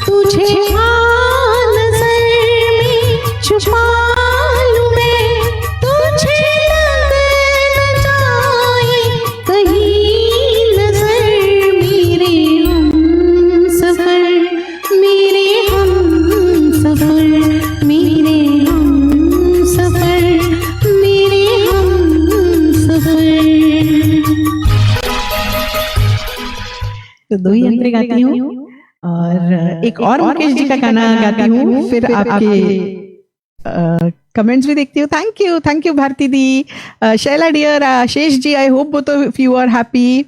तुझे हाँ नजर में छुपा लूं मैं, तुझे लग न जाए कहीं नजर। मेरे हम सफर, मेरे हम सफर, मेरे हम सफर, मेरे हम सफर। तो दो ही अंतरे गाती हूँ और एक और मुकेश जी का गाना गाती हूँ, फिर आपके कमेंट्स भी देखती हूँ। Thank you Bharti di, Shaila dear, Ashish ji, I hope both of you are happy.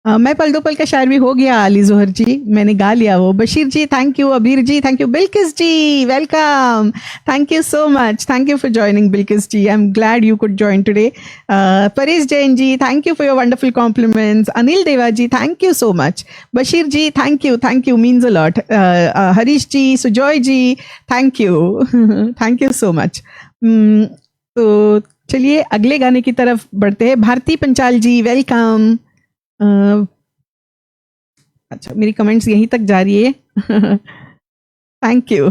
मैं पल दो पल का शायर भी हो गया, अली जोहर जी, मैंने गा लिया वो। Bashir ji thank you, Abir ji thank you, Bilkis ji welcome, thank you so much, thank you for joining Bilkis ji, I am glad you could join today. Paresh Jain ji thank you for your wonderful compliments. Anil Deva ji thank you so much. Bashir ji thank you means a lot. Harish ji, Sujoy ji thank you so much. तो चलिए अगले गाने की तरफ बढ़ते हैं। Bharti Panchal ji welcome. अच्छा, मेरी कमेंट्स यहीं तक जा रही है। Thank you.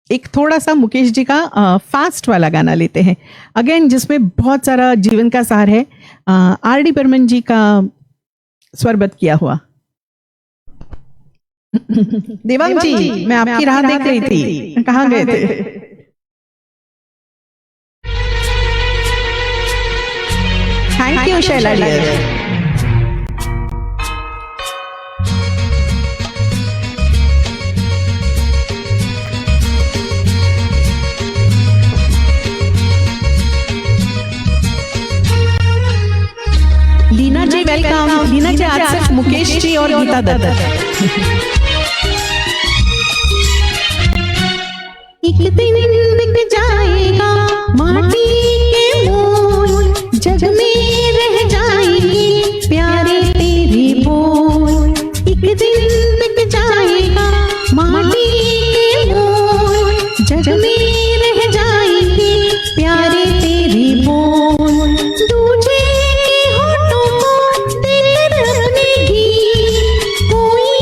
एक थोड़ा सा मुकेश जी का फास्ट वाला गाना लेते हैं अगेन, जिसमें बहुत सारा जीवन का सार है। आर.डी. बर्मन जी का स्वरबद्ध किया हुआ। देवांग जी, मैं आपकी राह देख रही थी, कहाँ गए थे? Thank you Shaila dear. Leena ji welcome. Leena ji आज सिर्फ मुकेश जी और गीता दत्त। एक दिन बिक जाएगा माटी के मोल, जग में रह जाएंगे प्यारे तेरे बोल। एक दिन बिक जाएगा माटी के मोल, जग में रह जाएंगे प्यारे तेरे बोल। दूजे के होठों को देकर अपने गीत, कोई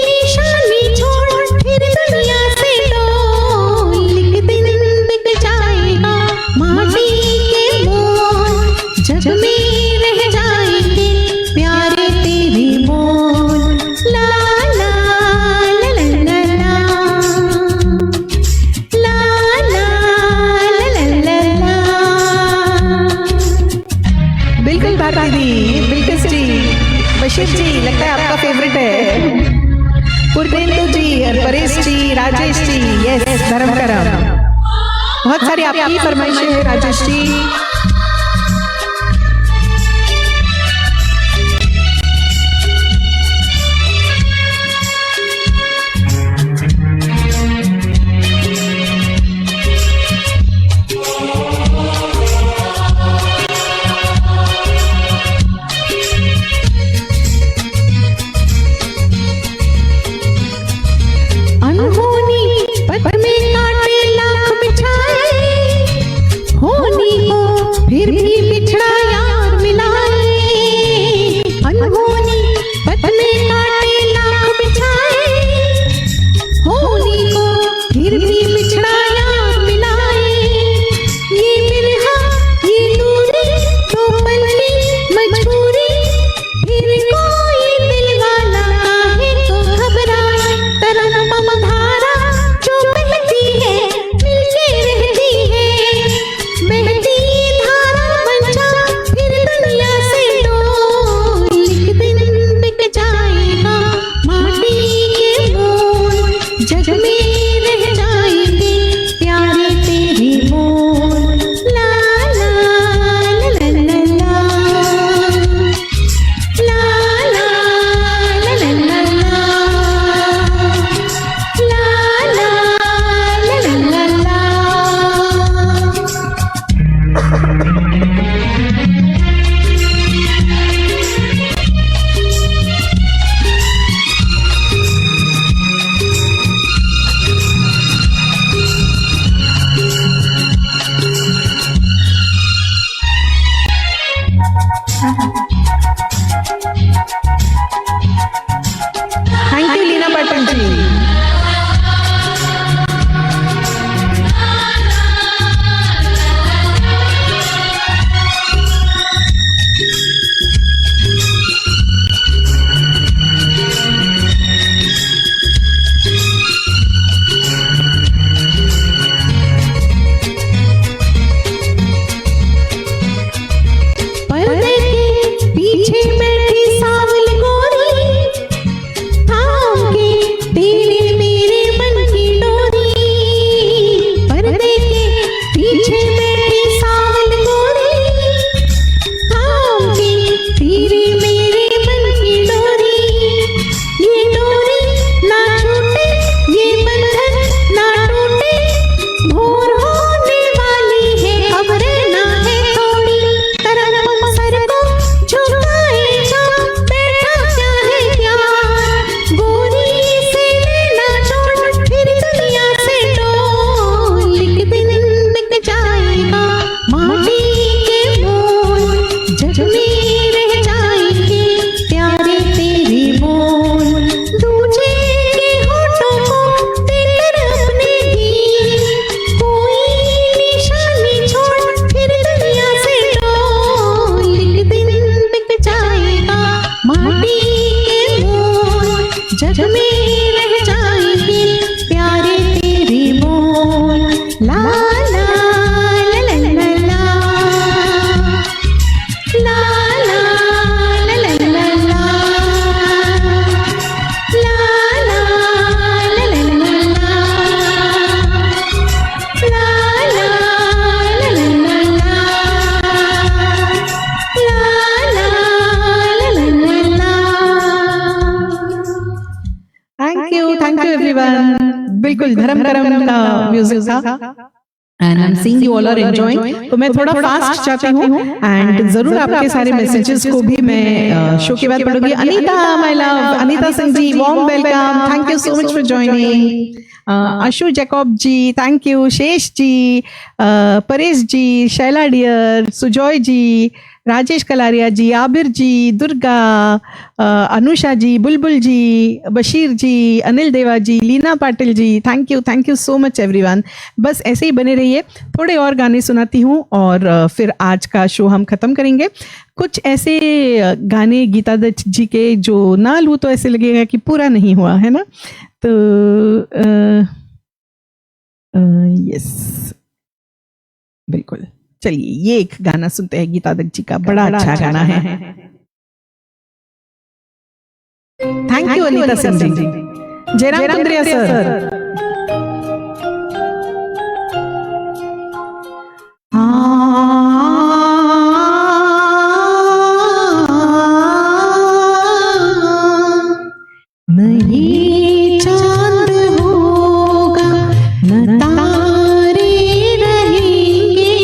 निशानी छोड़ फिर दुनिया से डोल। एक दिन बिक जाएगा माटी के मोल, जग में रह जाएंगे प्यारे तेरे बोल। ला ला ला ला ला ला, ला ला ला ला ला। बिल्कुल भारती दी, बिल्किस जी, बशीर जी लगता है आपका फेवरेट है। पुरतेंदु जी, परेश जी, राजेश जी, यस धर्म करम। बहुत सारी आपकी फरमाइशें हैं राजेश जी। बिल्कुल धर्म करम का म्यूजिक था and I am seeing you all are enjoying. तो मैं थोड़ा फास्ट चाहती हूँ एंड जरूर आपके सारे मैसेजेस को भी मैं शो के बाद पढ़ूंगी। Anita my love, Anita Singh ji warm welcome, thank you so much for joining. Ashu Jacob ji thank you, Shesh ji, Paresh ji, Shaila dear, Sujoy ji, Rajesh Kalaria ji, Abir ji, Durga, Anusha ji, Bulbul ji, Bashir ji, Anil Deva ji, Leena Patil ji, thank you so much everyone. बस ऐसे ही बने रहिए, थोड़े और गाने सुनाती हूँ और फिर आज का शो हम खत्म करेंगे। कुछ ऐसे गाने गीता दत्त जी के जो ना लूँ तो ऐसे लगेगा कि पूरा नहीं हुआ है ना, तो यस बिल्कुल, चलिए ये एक गाना सुनते हैं गीता दत्त जी का, बड़ा अच्छा गाना है। Thank you Anita Singh ji. Jairam Kundriya sir. नहीं चांद होगा न तारे रहेंगे,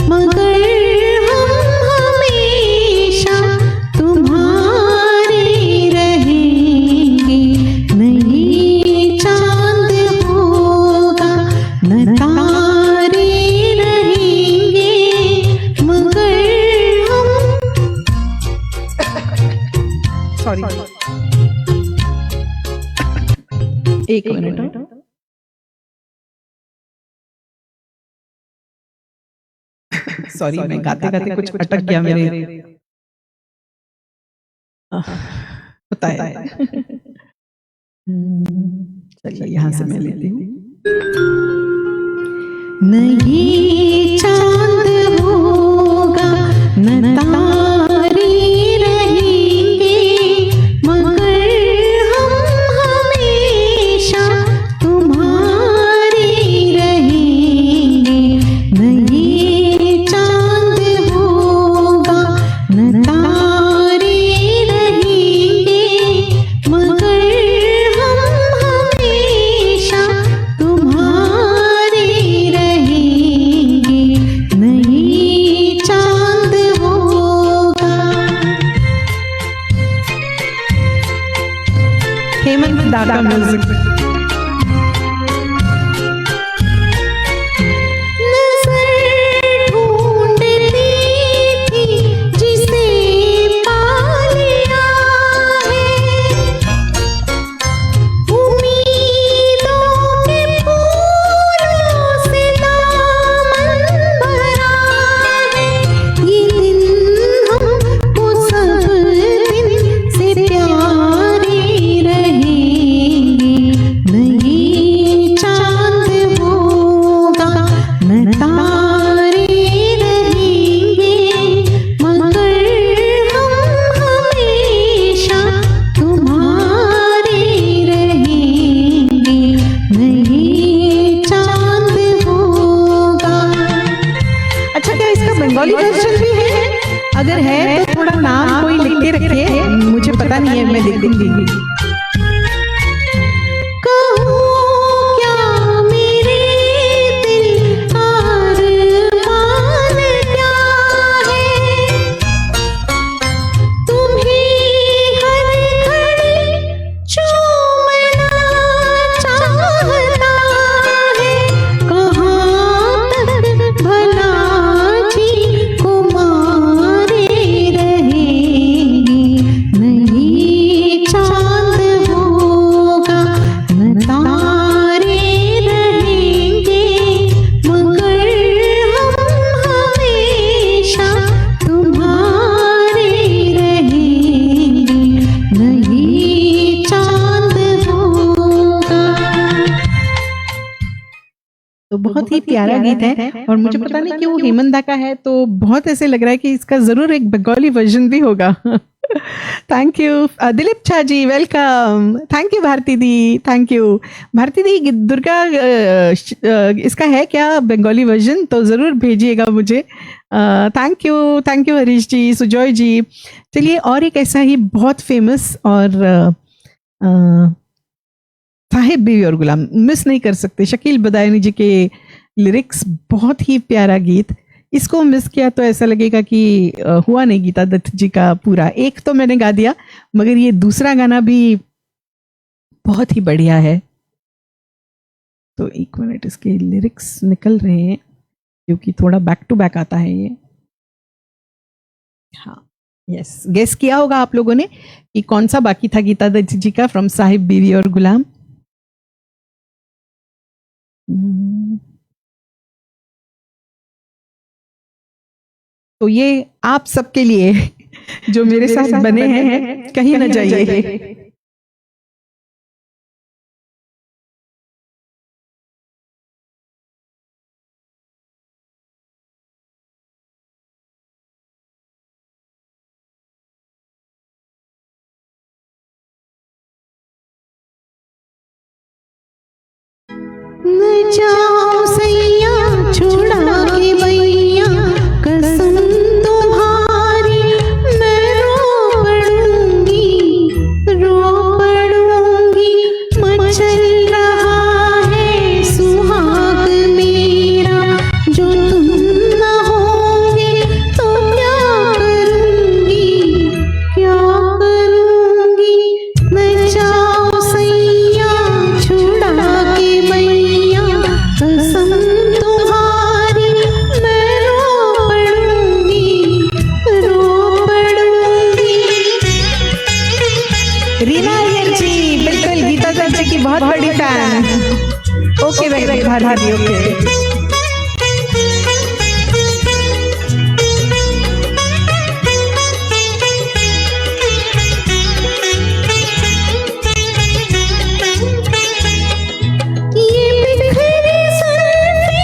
मगर हम हमेशा तुम्हारे रहेंगे। नहीं चांद होगा न तारे रहेंगे, मगर हम सॉरी एक मिनट, सॉरी मैं गाते गाते कुछ अटक गया मेरे, होता है। चलिए यहाँ से मैं लेती हूँ। नहीं चांद होगा न तारे रहेंगे, मगर हम हमेशा तुम्हारे रहेंगे। नहीं चांद होगा न तारे रहेंगे, मगर हम हमेशा तुम्हारे रहेंगे। नहीं चांद होगा। हेमंत दादा म्यूजिक। नज़र ढूंढती थी जिसे पा लिया है, उम्मीदों के फूलों से दामन भरा है। ये दिन हमको सब दिन से प्यारे रहेंगे। नहीं चांद होगा न तारे रहेंगे, मगर हम हमेशा तुम्हारे रहेंगे। नहीं चांद होगा। अच्छा, क्या इसका बंगाली वर्जन भी है? अगर है तो थोड़ा नाम कोई लिख के रखिए, मुझे पता नहीं है, मैं लिख दूंगी। कहूँ क्या मेरे दिल अरमान क्या है, तुम्हें हर घड़ी चूमना चाहता है। कहाँ तक भला जी कुमारे रहेंगे। नहीं चांद होगा न तारे रहेंगे, मगर हम हमेशा तुम्हारे रहेंगे। नहीं चांद होगा। तो बहुत ही प्यारा गीत है और मुझे पता नहीं क्यों हेमंत दा का है तो बहुत ऐसे लग रहा है कि इसका जरूर एक बंगाली वर्जन भी होगा। Thank you Dilip Jha ji, welcome. Thank you Bharti di, thank you Bharti di. Durga इसका है क्या बंगाली वर्जन? तो जरूर भेजिएगा मुझे। Thank you Harish ji, Sujoy ji. चलिए और एक ऐसा ही बहुत फेमस और साहिब बीवी और गुलाम मिस नहीं कर सकते। शकील बदायूनी जी के लिरिक्स, बहुत ही प्यारा गीत। इसको मिस किया तो ऐसा लगेगा कि हुआ नहीं गीता दत्त जी का पूरा। एक तो मैंने गा दिया, मगर ये दूसरा गाना भी बहुत ही बढ़िया है। तो एक मिनट, इसके लिरिक्स निकल रहे हैं क्योंकि थोड़ा बैक टू बैक आता है ये। हाँ, यस, गेस किया होगा आप लोगों ने कि कौन सा बाकी था गीता दत्त जी का, फ्रॉम साहिब बीवी और गुलाम। तो ये आप सबके लिए जो मेरे साथ बने हैं, कहीं न जाइए। न जाओ सैया छुड़ा के भैया, कसम तुम्हारी मैं रो पड़ूंगी, मचल रहा है सुहाग मेरा, जो तुम न होंगे तो क्या करूंगी, क्या करूंगी। न जाओ सैया छुड़ा के भैया, कसम तुम्हारी मैं रो पड़ूंगी, रो पड़ूंगी। रीना अय्यर जी, बिल्कुल गीता दत्त जी की बहुत बड़ी fan. Okay very Bharti, okay. ये बिखरी सुल्फी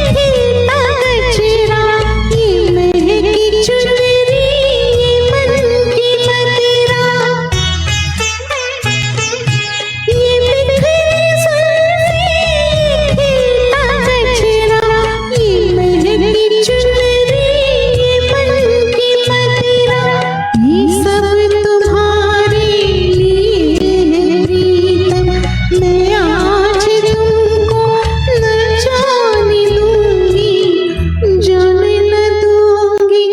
खिलता गजरा, ये महकी चुनरी, ये मन की मदिरा। ये बिखरी सुल्फी खिलता गजरा, ये महकी चुनरी, ये मन की मदिरा। ये सब तुम्हारे लिए है प्रीतम, मैं आज तुमको न जाने दूंगी, जाने न दूंगी।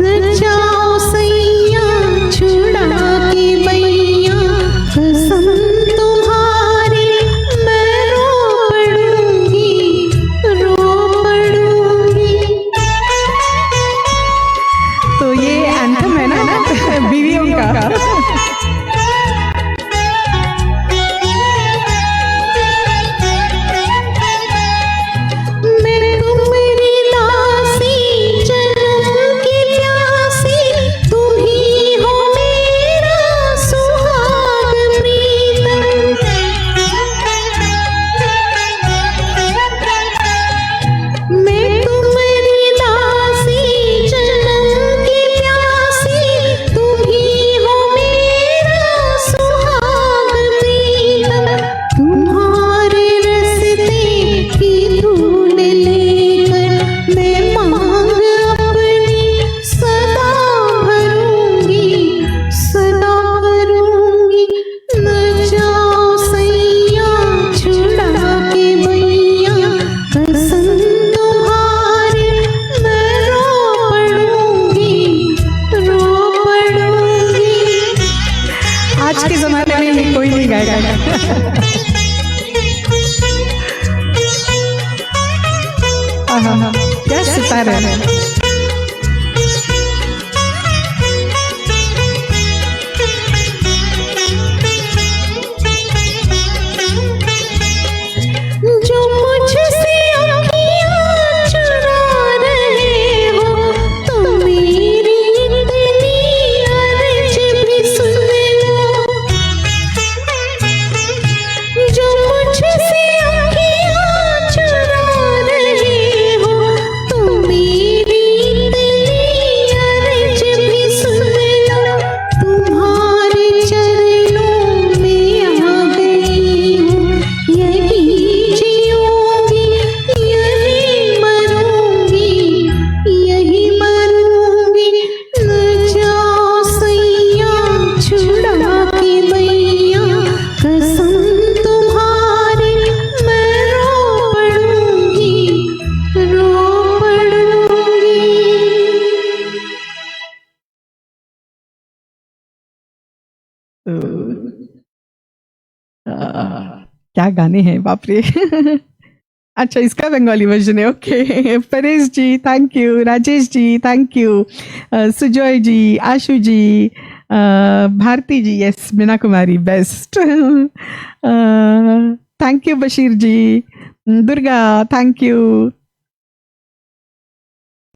न जाओ सैया छुड़ा के भैया, कसम तुम्हारी मैं रो पड़ूंगी, रो पड़ूंगी। तो ये एंथम है ना बीवियों का। मैं तुम्हारी दासी, जन्म की प्यासी, तुम ही हो मेरा सुहाग प्रीतम। मैं तुम्हारी दासी, जन्म की प्यासी, तुम ही हो मेरा सुहाग प्रीतम। तुम्हारे रस्ते की धूल लेकर मैं मांग अपनी सदा भरूंगी, सदा भरूंगी। न जाओ सैया छुड़ा के भैया, कसम तुम्हारी मैं रो पड़ूंगी, रो पड़ूंगी। आज के जमाने में ये कोई नहीं गाएगा। आहा, क्या सितारा है। जो मुझसे अखियाँ चुरा रहे हो, तो मेरी इतनी अर्ज भी सुन लो। क्या गाने हैं, बाप रे। अच्छा, इसका बंगाली वर्जन है, okay. Paresh ji thank you, Rajesh ji thank you, Sujoy ji, Ashu ji, Bharti ji, yes, Meena Kumari best, thank you Bashir ji, Durga thank you,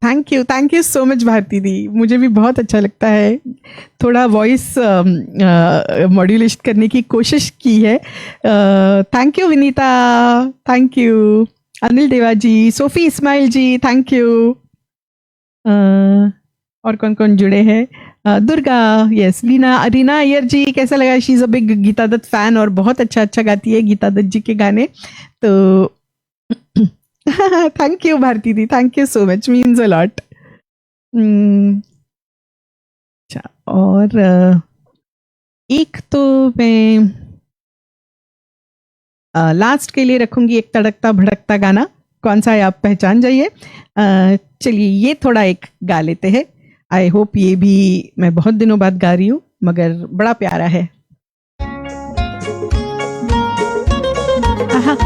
thank you so much Bharti di. मुझे भी बहुत अच्छा लगता है, थोड़ा वॉइस मॉड्यूलेशन करने की कोशिश की है। Thank you Vinita, thank you Anil Deva ji, Sophie Ismail ji thank you. और कौन कौन जुड़े हैं, दुर्गा, यस, रीना अय्यर जी, कैसा लगा? She is a big Geeta Dutt fan और बहुत अच्छा गाती है गीता दत्त जी के गाने, तो thank you Bharti di, thank you so much, means a lot. अच्छा, और एक तो मैं लास्ट के लिए रखूंगी एक तड़कता भड़कता गाना, कौन सा है आप पहचान जाइए। चलिए ये थोड़ा एक गा लेते हैं, आई होप ये भी मैं बहुत दिनों बाद गा रही हूँ मगर बड़ा प्यारा है। आहा।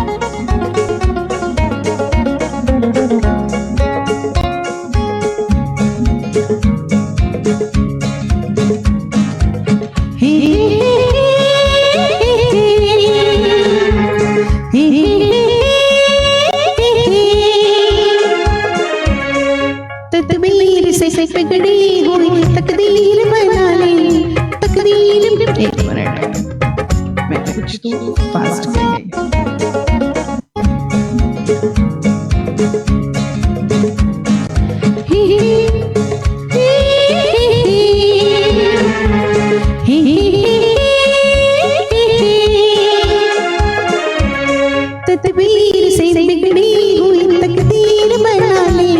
तकदीर से बिगड़ी हुई तकदीर बना ले, तकदीर। एक मिनट, मैं कुछ तो फास्ट तकदीर से बिगड़ी हुई तकदीर बना ले,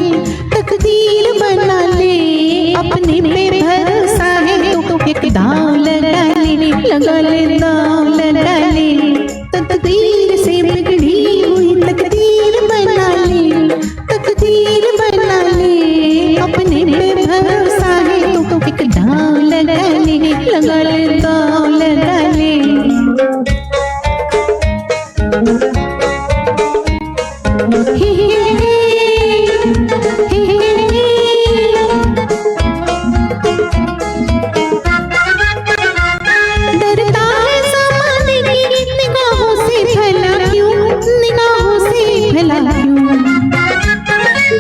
तकदीर बना ले। अपने पे भरोसा है तो एक दांव लगा ले, लगा ले दांव लगा ले। तकदीर से बिगड़ी हुई तकदीर बना ले, तकदीर बना ले। अपने पे भरोसा है तो एक दांव लगा ले, लगा ले दांव लगा ले। डरता है ज़माने की निगाहों से भला क्यों, निगाहों से भला क्यों।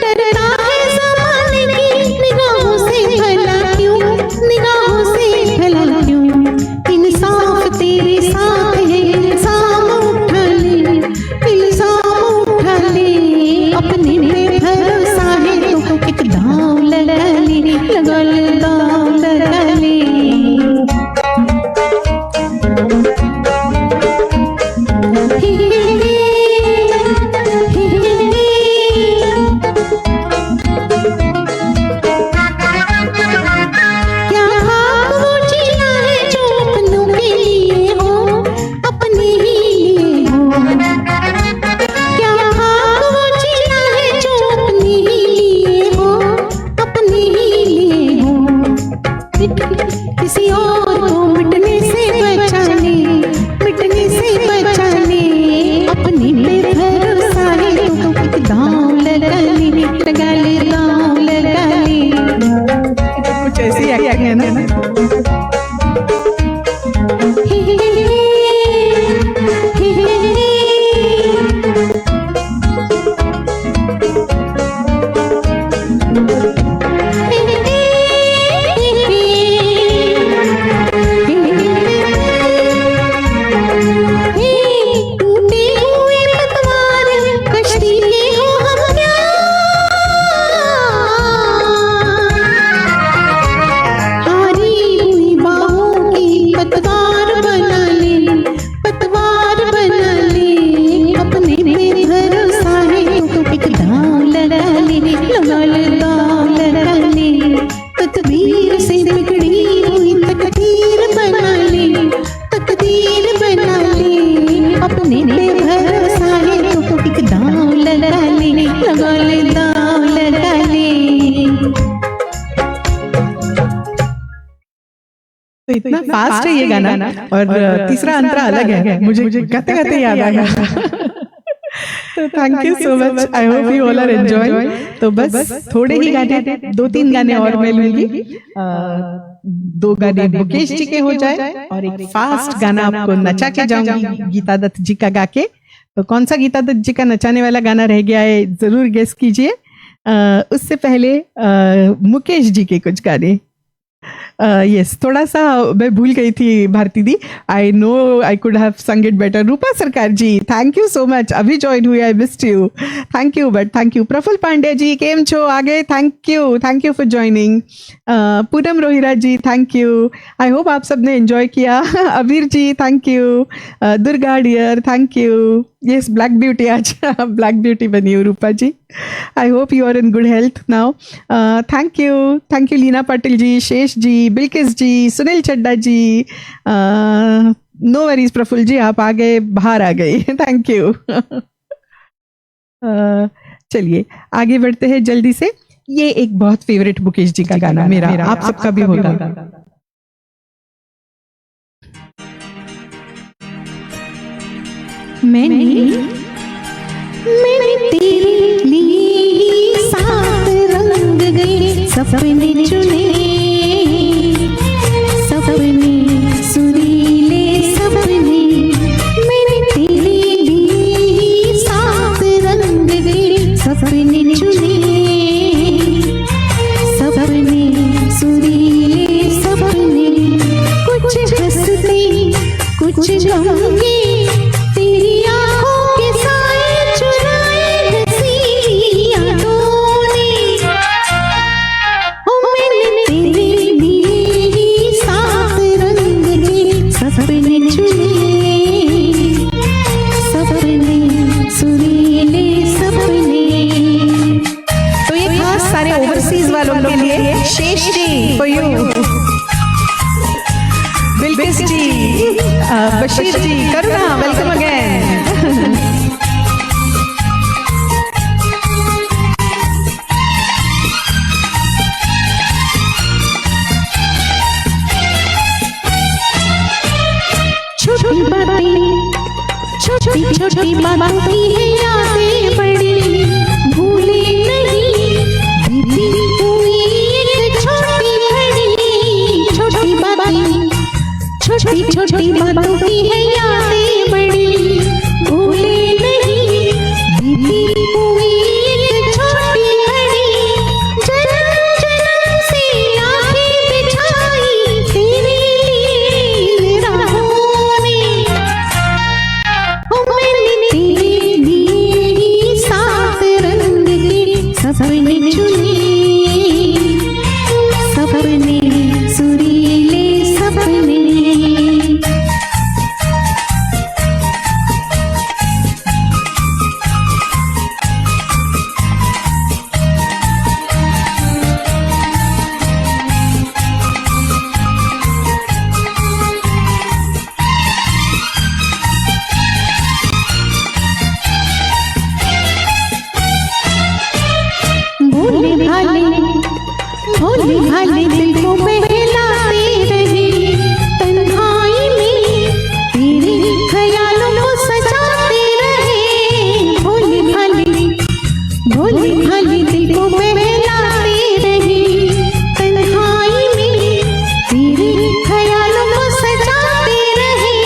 डरता है ज़माने की निगाहों से भला क्यों, निगाहों से भला क्यों। इंसाफ तेरे साथ है, इल्ज़ाम उठा ले, इल्ज़ाम उठा ले। अपने पे भरोसा है तो एक दांव लगा ले, लगा ले दांव लगा ले। क्या खाक वो जिया है जो अपनों के लिए हो, अपने ही लिए हो। क्या खाक वो जिया है जो अपने ही लिए हो, अपने ही लिए हो। किसी और को मिटने से बचाने, मिटने से बचाने। अपने पे भरोसा है तो एक दांव लगा ले, लगा ले दांव लगा ले। कुछ ऐसी एक्टिंग है ना। टूटे हुए पतवार कश्ती के हो हम क्या, हारी तो इतना फास्ट है ये गाना, और तीसरा अंतरा अलग है, मुझे गाते गाते याद आया। तो thank you so much, I hope you all are enjoying. तो बस थोड़े ही गाने, 2-3 गाने और मैं लूंगी, 2 गाने मुकेश जी के हो जाए और एक फास्ट गाना आपको नचा के जाऊंगी गीता दत्त जी का गा के। तो कौन सा गीता दत्त जी का नचाने वाला गाना रह गया है जरूर गेस कीजिए। उससे पहले मुकेश जी के कुछ गाने। यस, थोड़ा सा मैं भूल गई थी Bharti di, I know I could have sung it better. Rupa Sarkar ji thank you so much, अभी ज्वाइन हुई, I missed you, thank you, but thank you. Praful Pandey ji केम छो आगे, thank you for joining. Poonam Rohira ji thank you, I hope आप सबने एंजॉय किया। Abir ji thank you, Durga dear thank you. Yes, black beauty, आज black beauty बनी हो रूपा जी। I hope you are in good health now. Thank you Leena Patil ji, Shesh ji, Bilkis ji, Sunil Chadda ji. No worries Praful ji, आप आ गए, बाहर आ गए, थैंक यू। चलिए आगे बढ़ते हैं जल्दी से। ये एक बहुत फेवरेट मुकेश जी का गाना मेरा, आप सबका भी होगा। मैंने तेरे लिए 7 रंग गए सपने चुने, सपने सुरीले सपने। मैंने तेरे लिए 7 रंग गए सपने चुने, सपने सुरीले सपने। कुछ हंसते कुछ गमगे, तेरी आँखों के साए चुराए हंसी यादों ने। ओ मैंने तेरे लिए 7 रंग गए सपने चुने, सपने सुरीले सपने। तो ये खास सारे ओवरसीज वालों के लिए, Shesh ji for you, Bilkis ji, Bashir ji, Karuna welcome again. छोटी बातें, छोटी छोटी बातों की है यादें बड़ी, भूले नहीं बीती हुई एक छोटी घड़ी। छोटी बातें, छोटी छोटी बातों की है यादें बड़ी, भूले नहीं बीती हुई एक छोटी घड़ी। जन्म जन्म से आंखें बिछाई तेरे लिए राहों ने। ओ मैंने तेरे लिए 7 रंग के सपने चुने, सपने सुरीले सपने। भोले भाले दिल को बहलाते रहे, तन्हाई में तेरे ख्यालों को सजाते रहे। भोले भाले दिल को बहलाते रहे, तन्हाई में तेरे ख्यालों को सजाते रहे।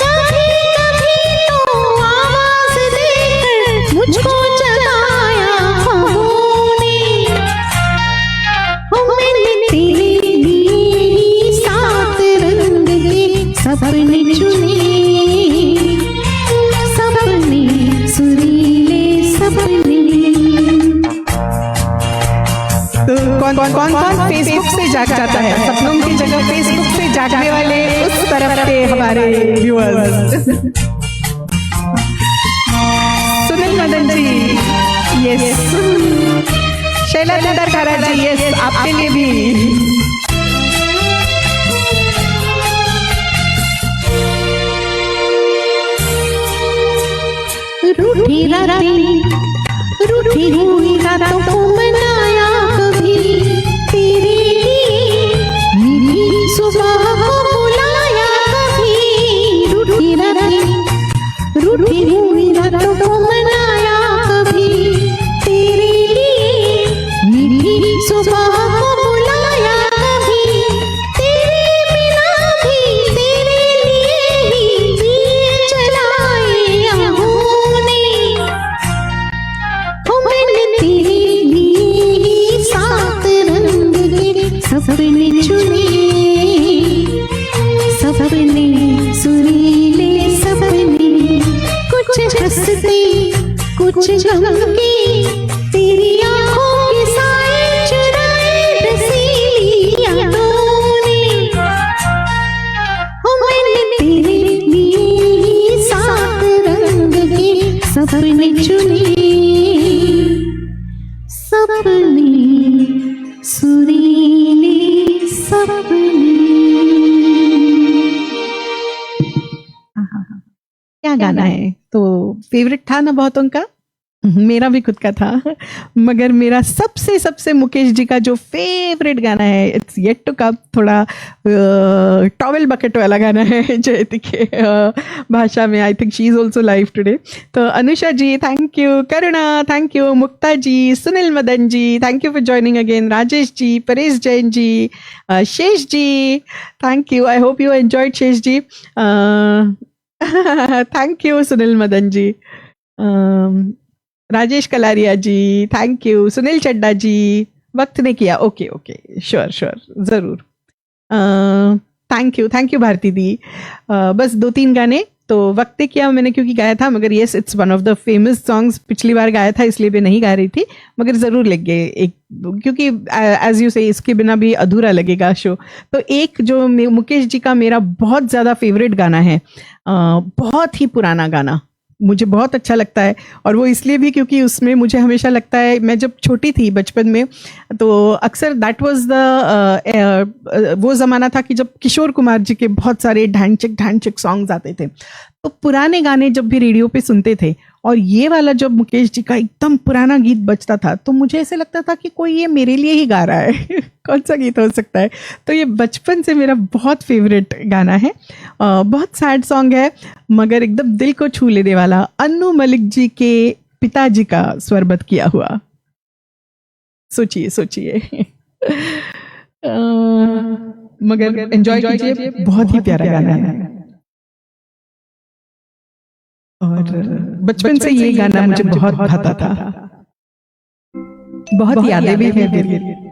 कभी कभी तो आवाज देकर मुझको जगाया ख्वाबों ने। मैंने तेरे लिए 7 रंग के सपने चुने, सपने सुरीले सपने। तो कौन फेसबुक से जाग जाता है? सपनों की जगह फेसबुक से जागने वाले उस तरफ के हमारे व्यूअर्स। सुनील मदन जी, यस। शैला दरकारा जी, यस, आपके लिए भी। रूठी रातें, रूठी हुई रातों को मनाया कभी तेरे लिए, मीठी सुबह को सपने चुने, सपने सुरीले सपने, कुछ हंसते कुछ गम के, तेरी आंखों के साए चुराए रसीली यादों ने। हो मैंने तेरे लिए ही 7 रंग के सपने चुने, सपने सुरीले सपने। क्या गाना है। तो फेवरेट था ना बहुतों का, मेरा भी खुद का था, मगर मेरा सबसे सबसे मुकेश जी का जो फेवरेट गाना है, इट्स येट टू कम, थोड़ा टॉवेल बकेट वाला गाना है जयति के भाषा में। I think she is also live today. तो Anusha ji thank you, Karuna thank you, Mukta ji, Sunil Madan ji thank you for joining again, Rajesh ji, Paresh Jain ji, Shesh ji thank you, I hope you enjoyed Shesh ji, thank you Sunil Madan ji, Rajesh Kalaria ji thank you, Sunil Chadda ji वक्त ने किया, ओके ओके श्योर श्योर जरूर, थैंक यू भारती दी। बस 2-3 गाने तो वक्त ने किया मैंने क्योंकि गाया था, मगर yes it's one of the famous songs, पिछली बार गाया था इसलिए भी नहीं गा रही थी, मगर जरूर लग गए एक, क्योंकि एज यू से इसके बिना भी अधूरा लगेगा शो। तो एक जो मुकेश जी का मेरा बहुत ज्यादा फेवरेट गाना है, बहुत ही पुराना गाना, मुझे बहुत अच्छा लगता है, और वो इसलिए भी क्योंकि उसमें मुझे हमेशा लगता है, मैं जब छोटी थी बचपन में तो अक्सर दैट वाज द वो ज़माना था कि जब किशोर कुमार जी के बहुत सारे ढांचक सॉन्ग्स आते थे, तो पुराने गाने जब भी रेडियो पे सुनते थे और ये वाला जब मुकेश जी का एकदम पुराना गीत बजता था तो मुझे ऐसे लगता था कि कोई ये मेरे लिए ही गा रहा है कौन सा गीत हो सकता है। तो ये बचपन से मेरा बहुत फेवरेट गाना है, बहुत सैड सॉन्ग है मगर एकदम दिल को छू लेने वाला, अन्नू मलिक जी के पिताजी का स्वरबद्ध किया हुआ। सोचिए मगर एंजॉय कीजिए, बहुत ही प्यारा गाना है और बचपन से ये गाना मुझे बहुत भाता था, बहुत यादें भी हैं मेरी।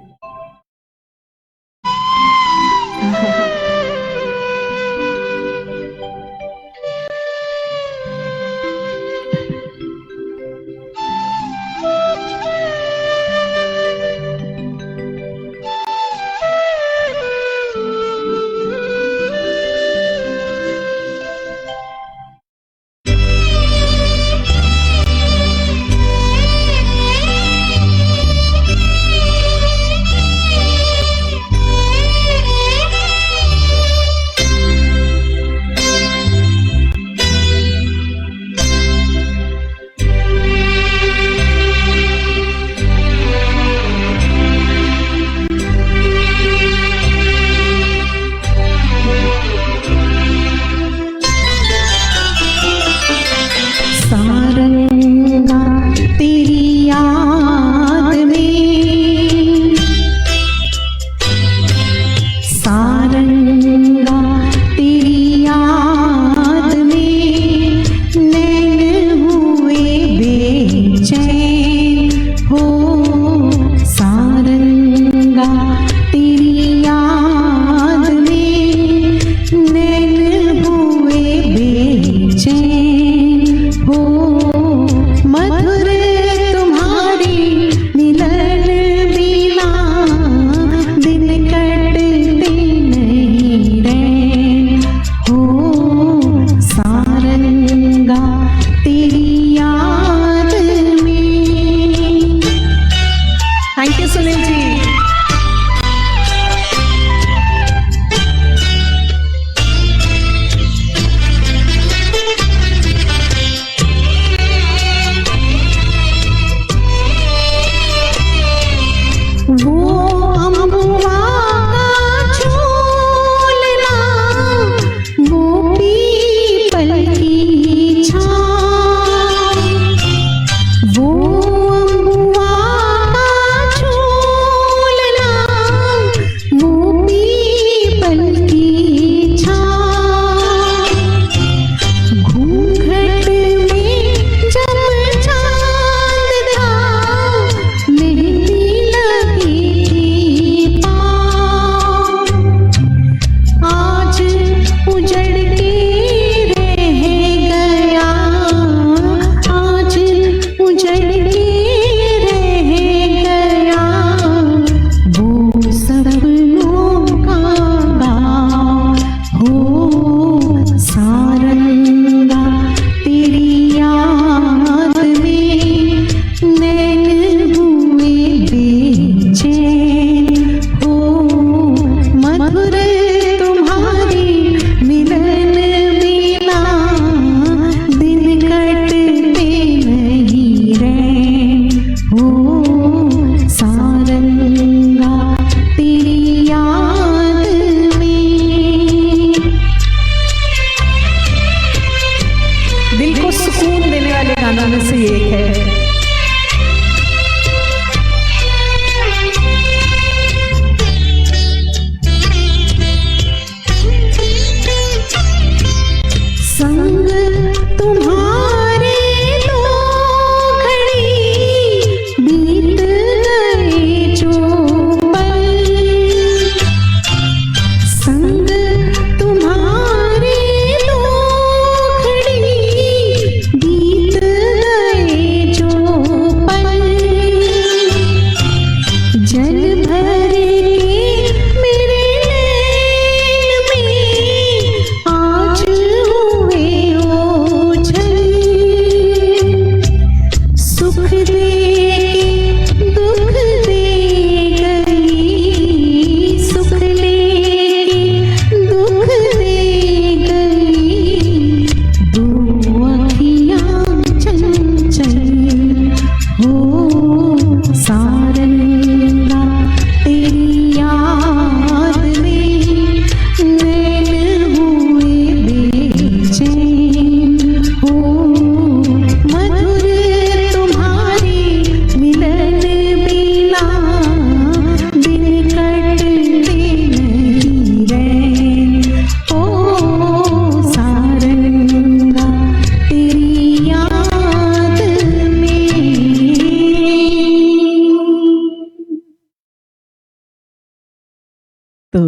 तो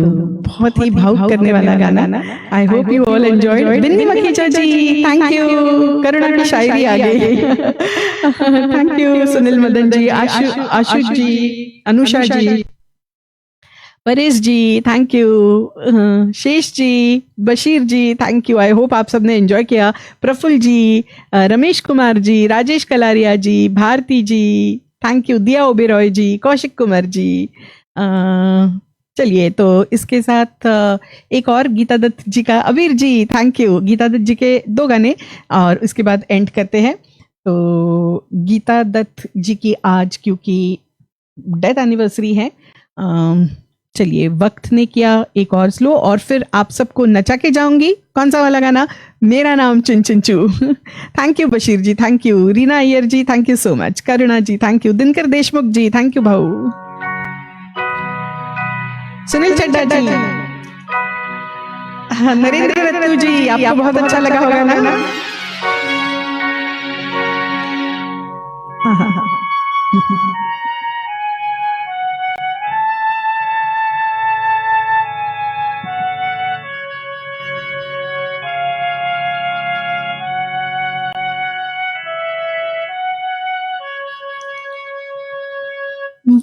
बहुत ही भावुक करने वाला गाना। I hope you all enjoyed. Binny Makhija ji thank you, Karuna की शायरी आ गई। Thank you Sunil Madan ji, Ashush ji, Anusha ji, Paresh ji thank you, Shesh ji, Bashir ji thank you. I hope आप सबने एंजॉय किया। प्रफुल्ल जी, रमेश कुमार जी, राजेश कलारिया जी, भारती जी थैंक यू, दिया ओबेरॉय जी, कौशिक कुमार जी। चलिए तो इसके साथ एक और गीता दत्त जी का, अबीर जी थैंक यू, गीता दत्त जी के 2 गाने और उसके बाद एंड करते हैं। तो गीता दत्त जी की आज क्योंकि डेथ एनिवर्सरी है, चलिए वक्त ने किया एक और स्लो और फिर आप सबको नचा के जाऊंगी। कौन सा वाला गाना? मेरा नाम चिंचिंचू। Thank you Bashir ji, thank you Reena Iyer ji, thank you so much, Karuna ji thank you, Dinkar Deshmukh ji thank you भाऊ, सुनील चड्डा जी, नरेंद्र रत्तू जी, आपको बहुत अच्छा लगा होगा ना? हाँ।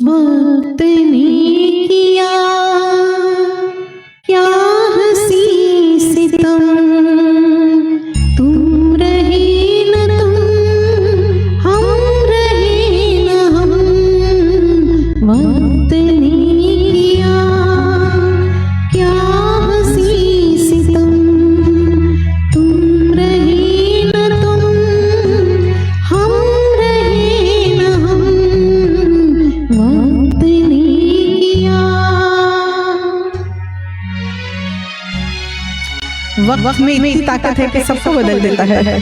वक्त ने किया क्या हंसी सितम, तुम रहे न तुम, हम रहे न हम। वक्त ने किया क्या हंसी सितम, तुम रहे न तुम, हम रहे न हम। वक्त ने किया। वक्त में इतनी ताकत है कि सबको बदल देता है।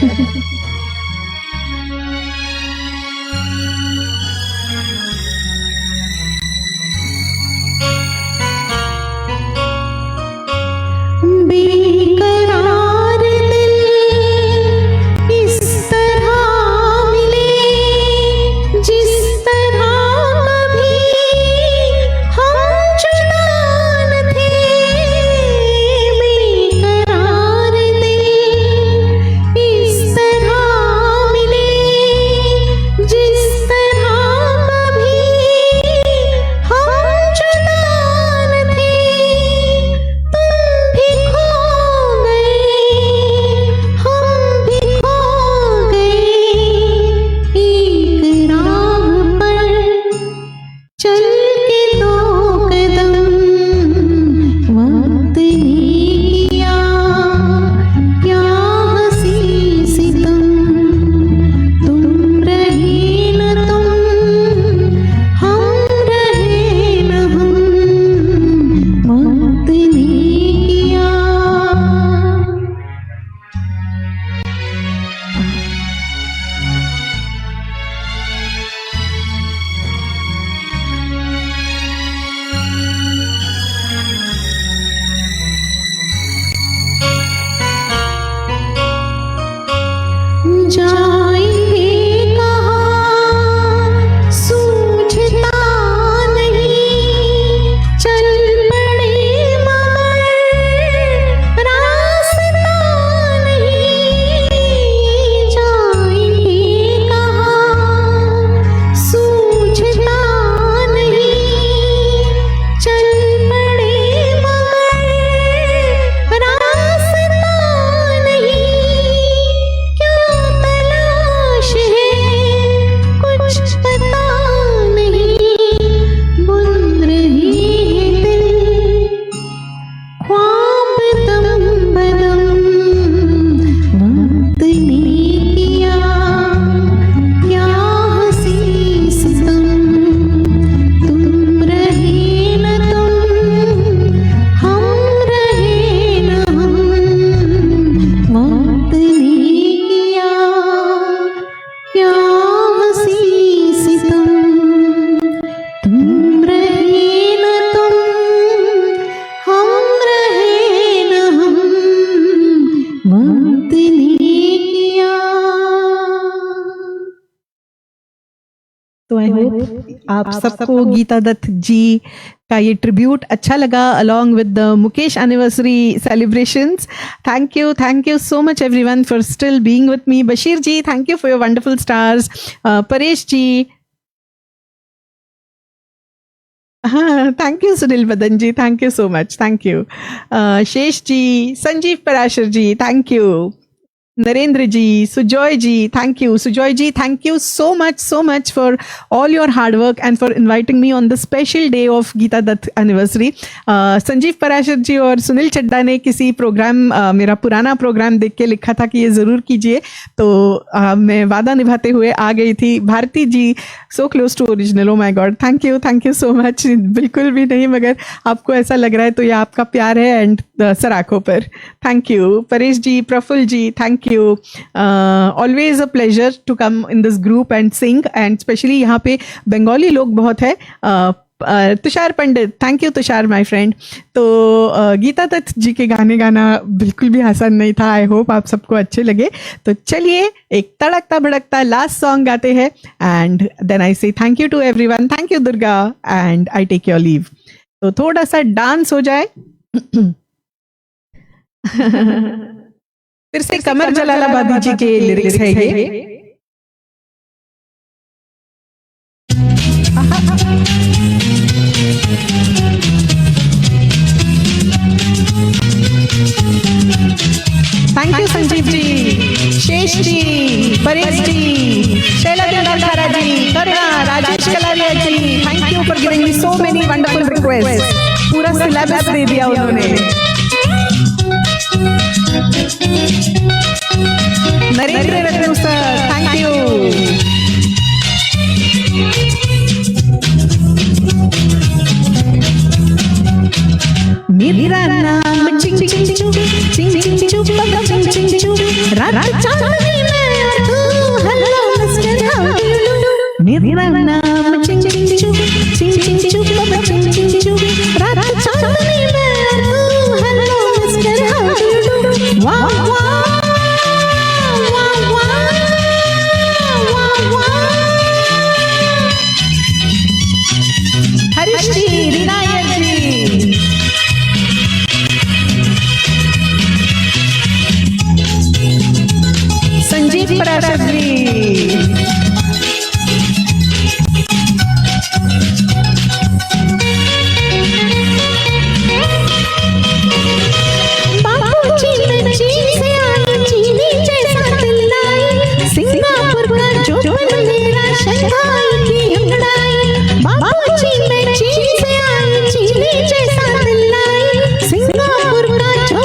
बेकरार दिल इस तरह मिले जिस तरह कभी हम जुदा न थे। बेकरार दिल इस तरह आई होप आप सबको गीता दत्त जी का ये ट्रिब्यूट अच्छा लगा along with the Mukesh anniversary celebrations. Thank you so much everyone for still being with me. Bashir ji, thank you for your wonderful stars. Paresh ji, thank you Sunil Badan ji, thank you so much, thank you. Shesh ji, Sanjeev Parashar ji, thank you. Narendra ji, Sujoy ji, thank you. Sujoy ji, thank you so much for all your hard work and for inviting me on the special day of Geeta Dutt anniversary. Sanjeev Parashar जी और सुनील चड्डा ने किसी programme मेरा पुराना programme देख के लिखा था कि ये ज़रूर कीजिए, तो मैं वादा निभाते हुए आ गई थी. Bharti ji, so close to original, oh my god, thank you so much. बिल्कुल भी नहीं, मगर आपको ऐसा लग रहा है तो ये आपका प्यार है एंड सर आंखों पर. Thank you. Paresh ji, Praful ji, thank you. Always a pleasure to come in this group and sing, and specially यहाँ पे बंगाली लोग बहुत है. Tushar Pandit, thank you Tushar my friend. तो गीता दत्त जी के गाने गाना बिल्कुल भी आसान नहीं था. आई होप आप सबको अच्छे लगे. तो चलिए एक तड़कता भड़कता लास्ट सॉन्ग गाते हैं and then I say thank you to everyone. Thank you Durga and I take your leave. तो थोड़ा सा डांस हो जाए. फिर से कमर जलालाबादी जी के लिरिक्स है ये. Thank you Sanjeev ji, Shesh ji, Paresh ji, Shaila Devdhara ji, Karuna, Rajesh Kalaria ji, thank you for giving me so many wonderful request. पूरा सिलेबस दे दिया उन्होंने. Narendra Ratna sir, thank you. मेरा नाम चिंग चिंग चू, चिंग चिंग चू, चिंग चिंग चू, रात चांदनी में तू, hello mister how do you do. मेरा नाम चिंग चिंग चू, चिंग चिंग चू, चिंग चिंग चू, रात चांदनी में तू, hello mister how do you do. वाह वाह वाह वाह वाह. हरीश जी, विनायक जी, संजीव पराशर जी, बाबूजी मैं चीन से आई, चीनी जैसा दिल लाई, सिंगापुर का जो मेरा शंघाई की अंगड़ाई. बाबूजी मैं चीन से आई, चीनी जैसा दिल लाई, सिंगापुर का जो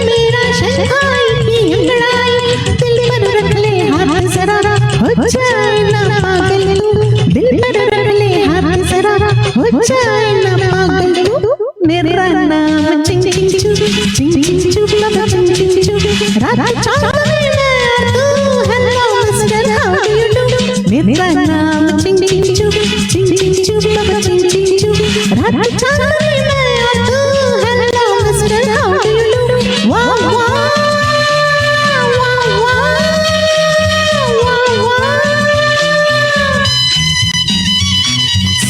मेरा शंघाई की अंगड़ाई. दिल पर रख ले हाथ जरा, हो जाए ना पागल तू. दिल पर रख ले हाथ जरा, हो जाए ना पागल तू. मेरा नाम चिंग चिंग चू, चिंग चिंग चू, चिंग चिंग चू, रात चांदनी में तू, hello mister how do you do. मेरा नाम चिंग चिंग चू, चिंग चिंग चू, चिंग चिंग चू, रात चांदनी में तू, hello mister how do you do. वाह वाह वाह वाह वाह.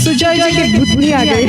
सुजय जी की भूतनी आ गई.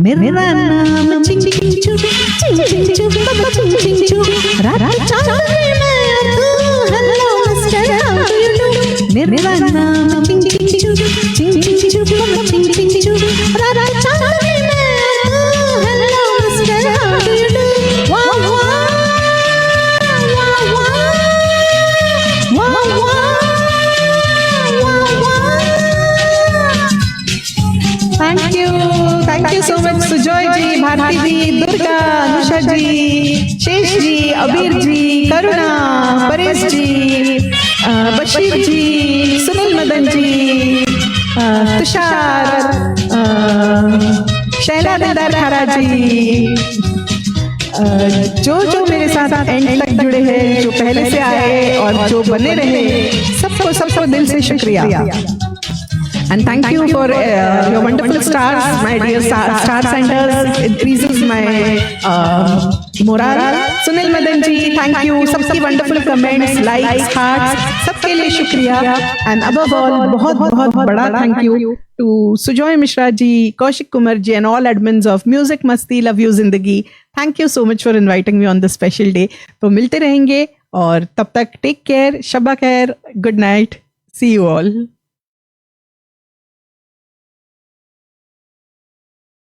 मेरा नाम चिंग चिंग चू, चिंग चिंग चू, चिंग चिंग चू, रात चांदनी में तू, hello mister how do you do. मेरा नाम चिंग चिंग चू, चिंग चिंग चू, चिंग चिंग चू, रात चांदनी में तू, hello mister how do you do. वाह वाह वाह वाह वाह वाह वाह वाह. दुर्गा, अनुषा जी, शेष जी, अबीर जी, करुणा, परेश जी, बशीर जी, सुनील मदन जी, तुषार, शैला दिलदार खारा जी, जो मेरे साथ एंड तक जुड़े हैं, जो पहले से आए और जो बने रहे, सबको दिल से शुक्रिया. And thank you for your wonderful stars, my dear star senders. It increases my morale. Sunil Madan ji, thank you. सबकी wonderful comments, likes, hearts, सबके लिए शुक्रिया. And above all, बहुत बड़ा thank you to Sujoy Mishra ji, Kaushik Kumar ji, and all admins of Music Masti Love You Zindagi. Thank you so much for inviting me on this special day. तो मिलते रहेंगे और तब तक take care, शब्बा खैर, good night, see you all.